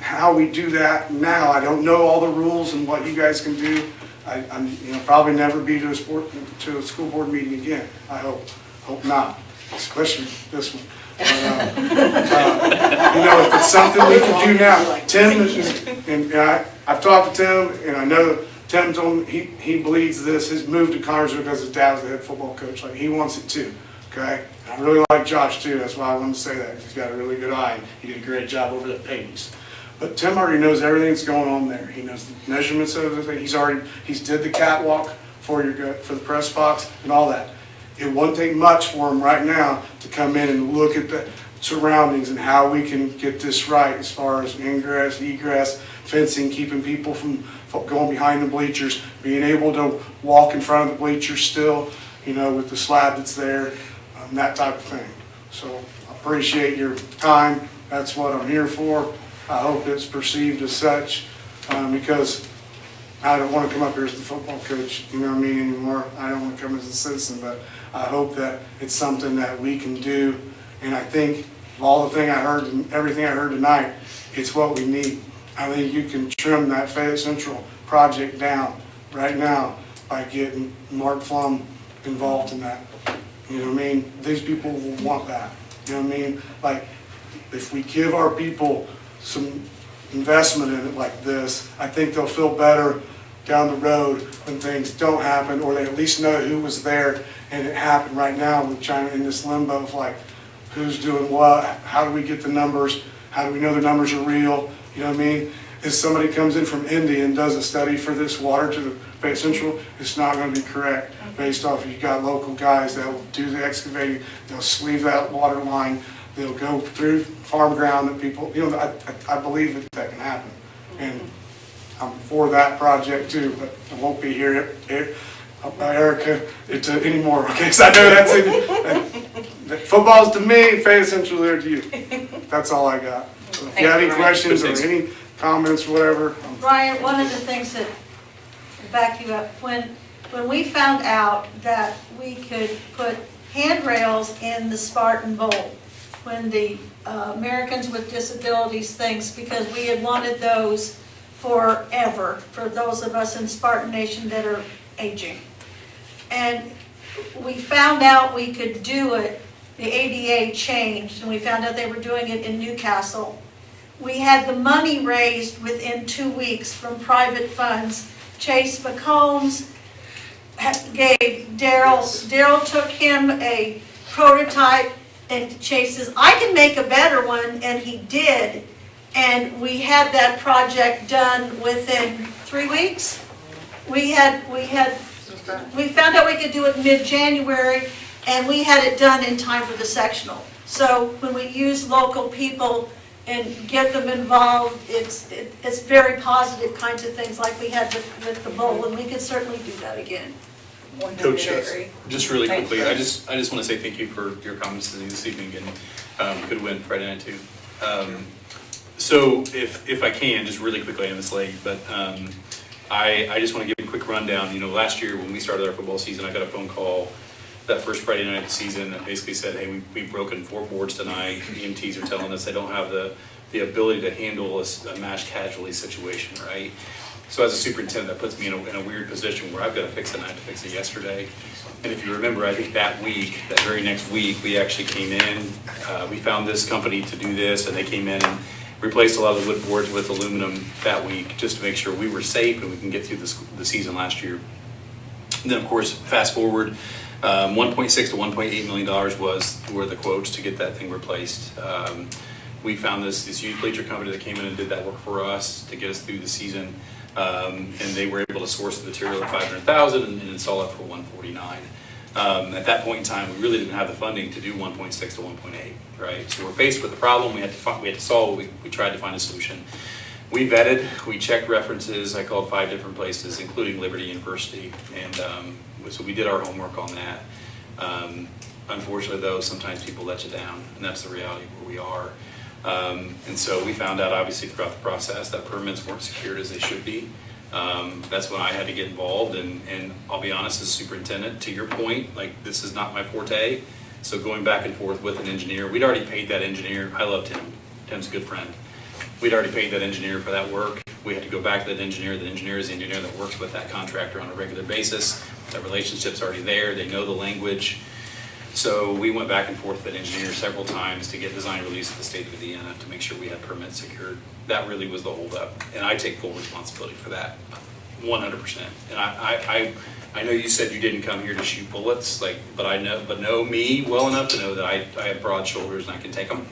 how we do that now. I don't know all the rules and what you guys can do. I'm probably never be to a school board meeting again. I hope not, especially this one. But, if it's something we can do now, Tim I've talked to Tim, and I know Tim told me he believes this. His move to Connersville because his dad was the head football coach. Like he wants it too. Okay, and I really like Josh too. That's why I wanted to say that. He's got a really good eye. He did a great job over at Payne's. But Tim already knows everything that's going on there. He knows the measurements of everything. He's did the catwalk for the press box and all that. it won't take much for them right now to come in and look at the surroundings and how we can get this right as far as ingress, egress, fencing, keeping people from going behind the bleachers, being able to walk in front of the bleachers still, you know, with the slab that's there, that type of thing. So I appreciate your time. That's what I'm here for. I hope it's perceived as such, because I don't want to come up here as the football coach, you know what I mean, anymore. I don't want to come as a citizen, but I hope that it's something that we can do. And I think of all the thing I heard and everything I heard tonight, it's what we need. I think you can trim that Fayette Central project down right now by getting Mark Flum involved in that. You know what I mean? These people will want that. You know what I mean? Like, if we give our people some investment in it like this, I think they'll feel better down the road when things don't happen, or they at least know who was there and it happened. Right now we're trying in this limbo of like, who's doing what, how do we get the numbers, how do we know the numbers are real, you know what I mean? If somebody comes in from India and does a study for this water to the Fayette Central, it's not going to be correct based off you got local guys that will do the excavating, they'll sleeve that water line, they'll go through farm ground that people, you know, I believe that can happen. And I'm for that project too, but I won't be here, Erica, anymore, okay? Because I know that's it. Football's to me, Fayette Central there to you. That's all I got. So if you have any questions or any comments, whatever. Brian, one of the things that, to back you up, when we found out that we could put handrails in the Spartan Bowl, when the Americans with Disabilities things, because we had wanted those forever, for those of us in Spartan Nation that are aging. And we found out we could do it, the ADA changed, and we found out they were doing it in Newcastle. We had the money raised within 2 weeks from private funds. Chase McCombs gave Daryl took him a prototype, and Chase says, I can make a better one, and he did. And we had that project done within 3 weeks. We found out we could do it mid-January, and we had it done in time for the sectional. So when we use local people and get them involved, it's very positive kinds of things like we had with the bowl, and we could certainly do that again. Coach, just really quickly, I just want to say thank you for your comments this evening, and good win Friday night too. So if I can, just really quickly, I know it's late, but I just want to give a quick rundown. You know, last year when we started our football season, I got a phone call that first Friday night of the season that basically said, hey, we've broken 4 boards tonight. EMTs are telling us they don't have the ability to handle a mass casualty situation, right? So as a superintendent, that puts me in a weird position where I've got to fix it, and I had to fix it yesterday. And if you remember, I think that very next week, we actually came in, we found this company to do this, and they came in and replaced a lot of the wood boards with aluminum that week, just to make sure we were safe and we can get through the season last year. And then, of course, fast forward, $1.6 to $1.8 million were the quotes to get that thing replaced. We found this huge bleacher company that came in and did that work for us to get us through the season. And they were able to source the material at $500,000 and install it for $149,000. At that point in time, we really didn't have the funding to do 1.6 to 1.8, right? So we're faced with a problem. We had to solve. We tried to find a solution. We vetted. We checked references. I called 5 different places, including Liberty University, and so we did our homework on that. Unfortunately, though, sometimes people let you down, and that's the reality where we are. And so we found out, obviously, throughout the process that permits weren't secured as they should be. That's when I had to get involved, and I'll be honest, as superintendent, to your point, like, this is not my forte. So going back and forth with an engineer, we'd already paid that engineer. I love Tim. Tim's a good friend. We'd already paid that engineer for that work. We had to go back to that engineer. The engineer is the engineer that works with that contractor on a regular basis. That relationship's already there. They know the language. So we went back and forth with that engineer several times to get design released to the state of Indiana to make sure we had permits secured. That really was the holdup, and I take full responsibility for that, 100%. And I know you said you didn't come here to shoot bullets, but know me well enough to know that I have broad shoulders and I can take them.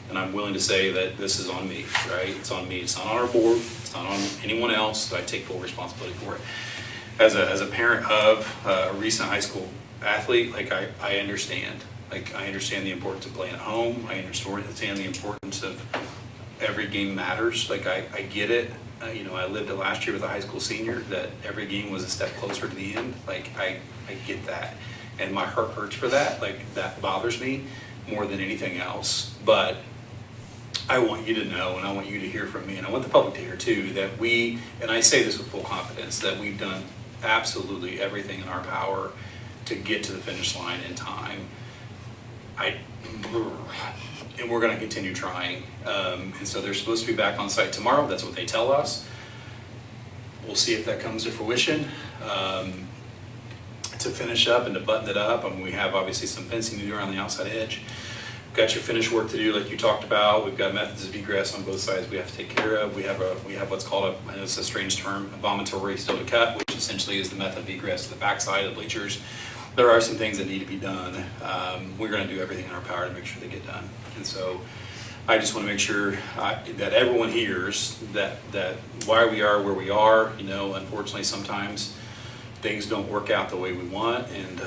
And I'm willing to say that this is on me, right? It's on me. It's not on our board. It's not on anyone else. So I take full responsibility for it. As a parent of a recent high school athlete, like I understand. Like I understand the importance of playing at home. I understand the importance of every game matters. Like I get it. You know, I lived it last year with a high school senior that every game was a step closer to the end. Like I get that. And my heart hurts for that. Like that bothers me more than anything else. But I want you to know, and I want you to hear from me, and I want the public to hear too, that we, and I say this with full confidence, that we've done absolutely everything in our power to get to the finish line in time. And we're going to continue trying. And so they're supposed to be back on site tomorrow. That's what they tell us. We'll see if that comes to fruition. To finish up and to button it up, I mean, we have obviously some fencing to do around the outside edge. Got your finish work to do, like you talked about. We've got methods of egress on both sides we have to take care of. We have what's called I know it's a strange term, a vomitory still to cut, which essentially is the method of egress to the backside of the bleachers. There are some things that need to be done. We're going to do everything in our power to make sure they get done. And so I just want to make sure that everyone hears that why we are where we are. You know, unfortunately, sometimes things don't work out the way we want, and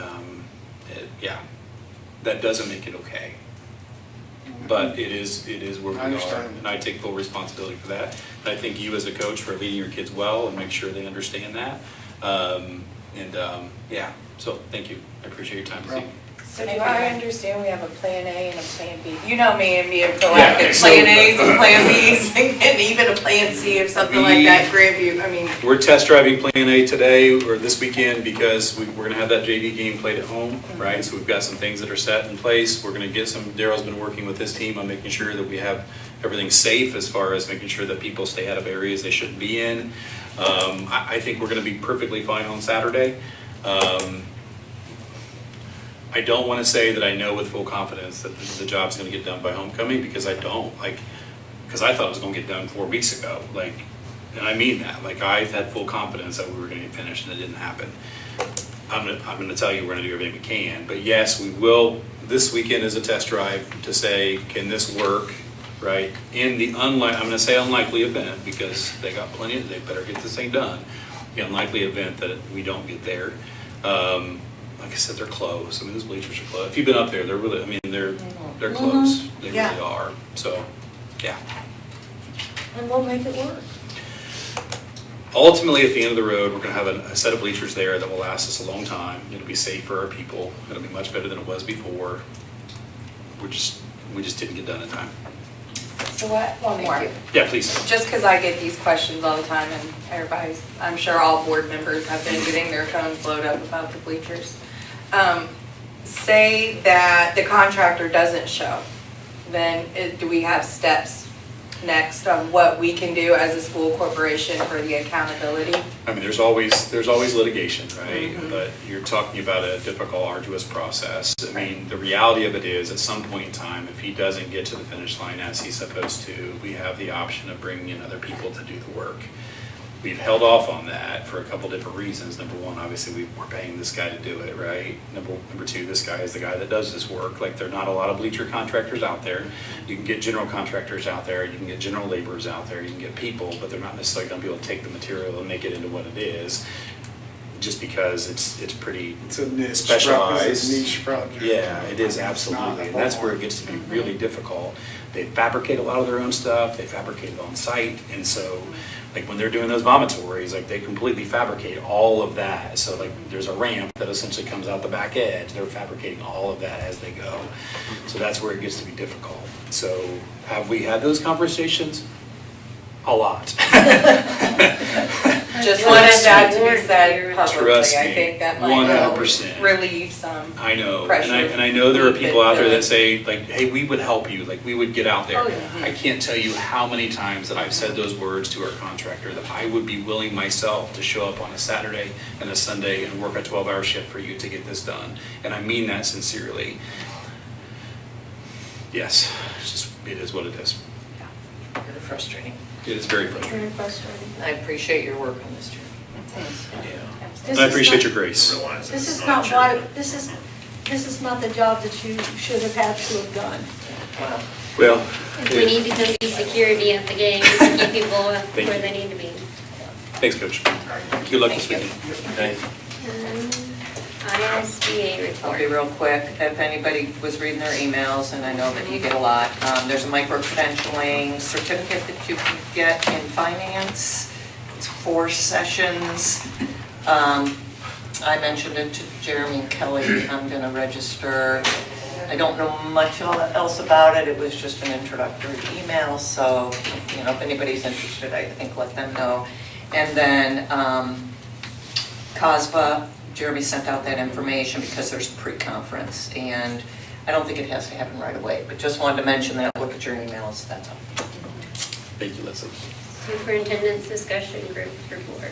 that doesn't make it okay. But it is where we are, and I take full responsibility for that. And I thank you as a coach for leading your kids well and make sure they understand that. So thank you. I appreciate your time this evening. So do I understand we have a plan A and a plan B? You know me and being proactive, Yeah, so- plan A's and plan B's and even a plan C if something like that, Grandview, I mean. We're test driving Plan A today or this weekend because we're going to have that JV game played at home, right? So we've got some things that are set in place. We're going to get Daryl's been working with his team on making sure that we have everything safe as far as making sure that people stay out of areas they shouldn't be in. I think we're going to be perfectly fine on Saturday. I don't want to say that I know with full confidence that the job's going to get done by homecoming, because I don't. Because I thought it was going to get done 4 weeks ago. And I mean that. I had full confidence that we were going to get finished, and it didn't happen. I'm going to tell you we're going to do everything we can. But yes, we will. This weekend is a test drive to say, can this work, right? In the I'm going to say unlikely event, because they got plenty. They better get this thing done. The unlikely event that we don't get there. Like I said, they're close. I mean, those bleachers are close. If you've been up there, they're really, I mean, they're close. They really are. So, yeah. And we'll make it work. Ultimately, at the end of the road, we're going to have a set of bleachers there that will last us a long time. It'll be safe for our people. It'll be much better than it was before. We just didn't get done in time. So what, one more. Yeah, please. Just because I get these questions all the time and everybody's, I'm sure all board members have been getting their phones blowed up about the bleachers. Say that the contractor doesn't show, then do we have steps next on what we can do as a school corporation for the accountability? I mean, there's always litigation, right? But you're talking about a difficult, arduous process. I mean, the reality of it is, at some point in time, if he doesn't get to the finish line as he's supposed to, we have the option of bringing in other people to do the work. We've held off on that for a couple different reasons. Number one, obviously, we're paying this guy to do it, right? Number two, this guy is the guy that does this work. There are not a lot of bleacher contractors out there. You can get general contractors out there, you can get general laborers out there, you can get people, but they're not necessarily going to be able to take the material and make it into what it is, just because it's pretty specialized. It's a niche project. Yeah, it is, absolutely. And that's where it gets to be really difficult. They fabricate a lot of their own stuff, they fabricate it on site, and so when they're doing those vomitories, they completely fabricate all of that. So there's a ramp that essentially comes out the back edge. They're fabricating all of that as they go. So that's where it gets to be difficult. So have we had those conversations? A lot. Just wanted that to be said publicly. Trust I me, think that might help 100%. relieve some I know, pressure. and I know there are people out there But, that say, hey, we would help you, we would get out there. Oh, yeah. I can't tell you how many times that I've said those words to our contractor, that I would be willing myself to show up on a Saturday and a Sunday and work a 12-hour shift for you to get this done. And I mean that sincerely. Yes, it is what it is. Very frustrating. It is very frustrating. Very frustrating. I appreciate your work on this, Chair. Yeah. This I is appreciate not- your grace. This is not why, this is not the job that you should have had to have done. Well, If we need to come be security at the games and keep people Thank where you. they need to be. thanks, Coach. Good luck this weekend. Um, ISBA I'll report. be real quick. If anybody was reading their emails, and I know that you get a lot, there's a micro-credentialing certificate that you can get in finance. It's 4 sessions. I mentioned it to Jeremy and Kelly. I'm going to register. I don't know much else about it. It was just an introductory email, so, you know, if anybody's interested, I think let them know. And then COSBA, Jeremy sent out that information because there's pre-conference, and I don't think it has to happen right away, but just wanted to mention that. Look at your emails, that's all. Thank you, Leslie. Superintendent's discussion group report.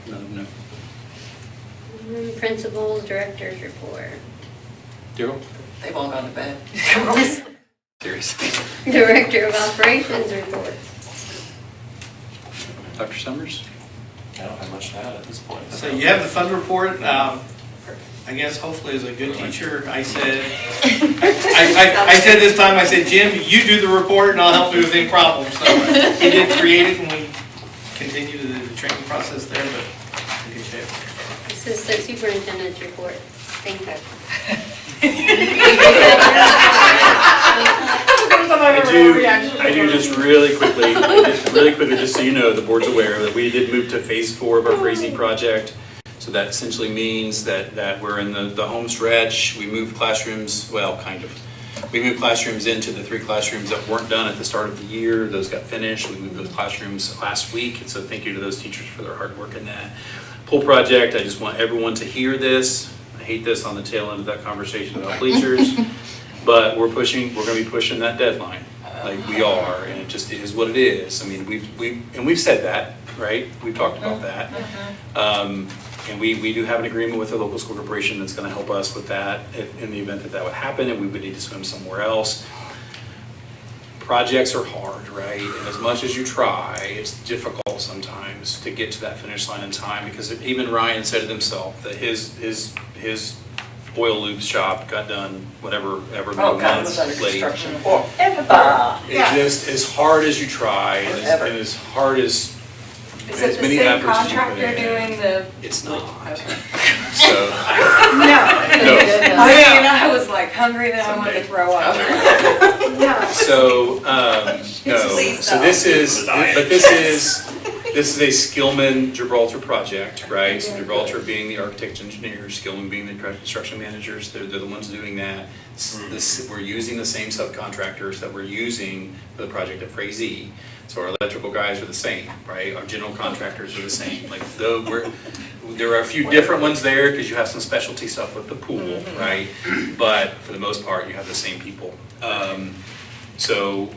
No. Principals, directors report. Daryl? They've all gone to bed. Seriously. Director of operations report. Dr. Summers? I don't have much to add at this point. So you have the fund report. I guess hopefully as a good teacher, I said, I said this time, I said, Jim, you do the report and I'll help you with any problems. So he did create it and we continue the training process there, but in good shape. Assistant superintendent's report. Thank you. I do just really quickly, just so you know, the board's aware that we did move to phase 4 of our Crazy project. So that essentially means that we're in the home stretch. We moved classrooms, well, kind of. We moved classrooms into the 3 classrooms that weren't done at the start of the year. Those got finished. We moved those classrooms last week. And so thank you to those teachers for their hard work in that. Pool project, I just want everyone to hear this. I hate this on the tail end of that conversation about bleachers. But we're going to be pushing that deadline. Like we are, and it just is what it is. I mean, we've said that, right? We've talked about that. And we do have an agreement with the local school corporation that's going to help us with that in the event that that would happen and we would need to swim somewhere else. Projects are hard, right? And as much as you try, it's difficult sometimes to get to that finish line in time because even Ryan said it himself that his oil lube shop got done whatever months late. It just as hard as you try and as hard as Is it the same contractor doing the? It's not. Okay. So. No. I mean, I was like hungry that I wanted to throw up. No. So, no. So this is a Skillman Gibraltar project, right? So Gibraltar being the architect engineers, Skillman being the construction managers, they're the ones doing that. We're using the same subcontractors that we're using for the project at Frazee. So our electrical guys are the same, right? Our general contractors are the same. Like though there are a few different ones there because you have some specialty stuff with the pool, right? But for the most part, you have the same people. So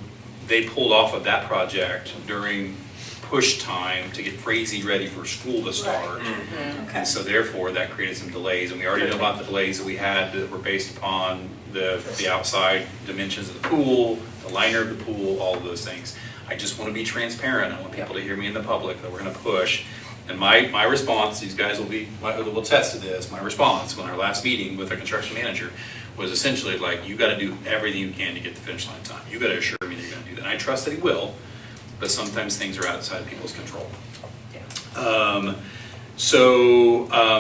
they pulled off of that project during push time to get Frazee ready for school to start. Okay. And so therefore that created some delays. And we already know about the delays that we had that were based upon the outside dimensions of the pool, the liner of the pool, all of those things. I just want to be transparent. I want people to hear me in the public that we're going to push. And my response, these guys will attest to this, my response when our last meeting with our construction manager was essentially like, you got to do everything you can to get the finish line time. You got to assure me that you're going to do that. And I trust that he will, but sometimes things are outside people's control.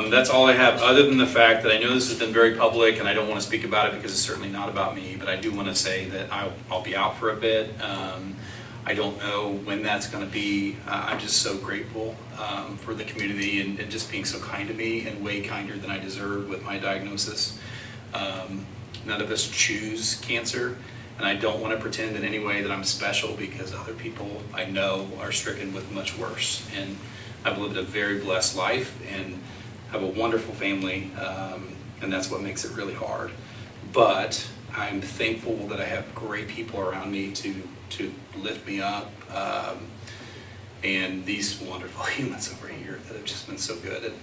That's all I have, other than the fact that I know this has been very public and I don't want to speak about it because it's certainly not about me, but I do want to say that I'll be out for a bit. I don't know when that's going to be. I'm just so grateful for the community and just being so kind to me and way kinder than I deserve with my diagnosis. None of us choose cancer, and I don't want to pretend in any way that I'm special because other people I know are stricken with much worse. And I've lived a very blessed life and have a wonderful family, and that's what makes it really hard. But I'm thankful that I have great people around me to lift me up, and these wonderful humans over here that have just been so good. And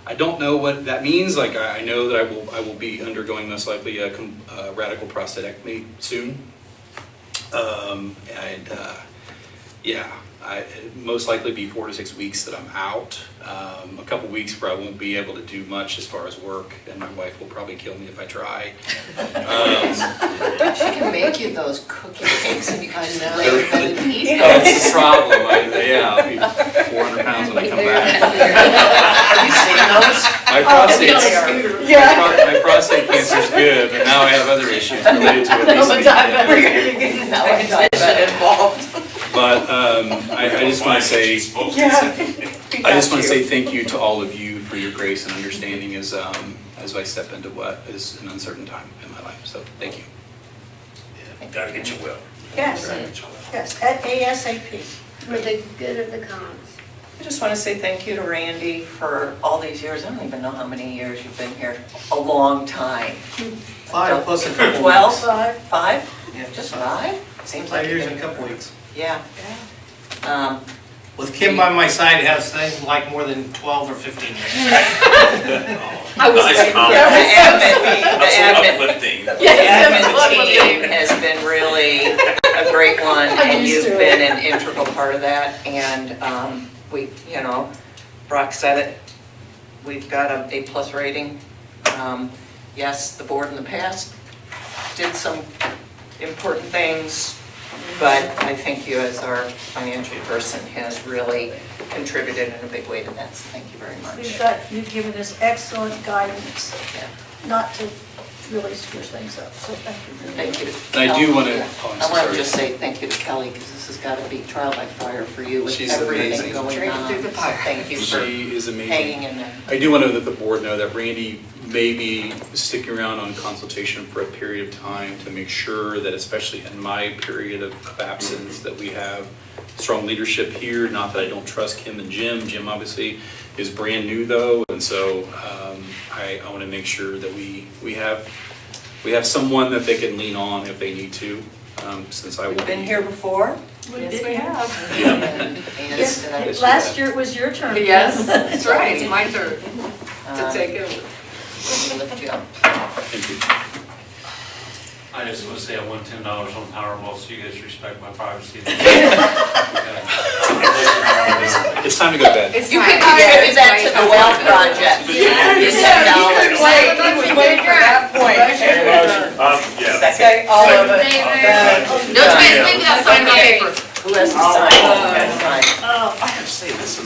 I don't know what that means. Like I know that I will be undergoing most likely a radical prostatectomy soon, I most likely be 4 to 6 weeks that I'm out. A couple weeks where I won't be able to do much as far as work, and my wife will probably kill me if I try. She can make you those cookie cakes and you can lay in bed and eat them. That's the problem. I'll be 400 pounds when I come back. Have you My prostate cancer's good, but now I have other issues related to obesity. But I just want to say, I just want to say thank you to all of you for your grace and understanding as I step into what is an uncertain time in my life. So thank you. Gotta get you well. Yes, yes, at ASAP. For the good of the cause. I just want to say thank you to Randy for all these years. I don't even know how many years you've been here. A long time. 5 plus a couple 12? weeks. 5? Yeah, Just 5? Seems like 5 years you've and a been- couple weeks. Yeah. With Kim by my side, it has things like more than 12 or 15 years. I was Nice waiting for comment. that. The admin Uplifting. team has been really a great one, and used you've to been an integral part of that. And we, Brock said it, we've got an A+ rating. Yes, the board in the past did some important things, but I think you as our financial person has really contributed in a big way to that, so thank you very much. You've given us excellent guidance, Yeah. not to really screw things up, so thank you. Thank you. And I do want to, I want to just say thank you to Kelly, because this has got to be trial by fire for you with She's everything amazing. going on. Through the fire. Thank you for she is amazing. hanging in there. I do want to let the board know that Randy may be sticking around on consultation for a period of time to make sure that, especially in my period of absence, that we have strong leadership here. Not that I don't trust Kim and Jim. Jim obviously is brand new though, and so I want to make sure that we have someone that they can lean on if they need to. Since I will We've been be here before. Yes, we have. Yeah. And Yes, last year it was your turn. Yes, that's right, it's my turn to um, take over. lift you up. Thank you. I just want to say I won $10 on Powerball, so you guys respect my privacy. It's time to go to bed. It's You time. could contribute that to the well project. Yes. $10. He was waiting for that point. Yeah. Okay, all of it. No transmitting without signing the paper. Who has to sign? Who has to sign? Oh, I have to say, this is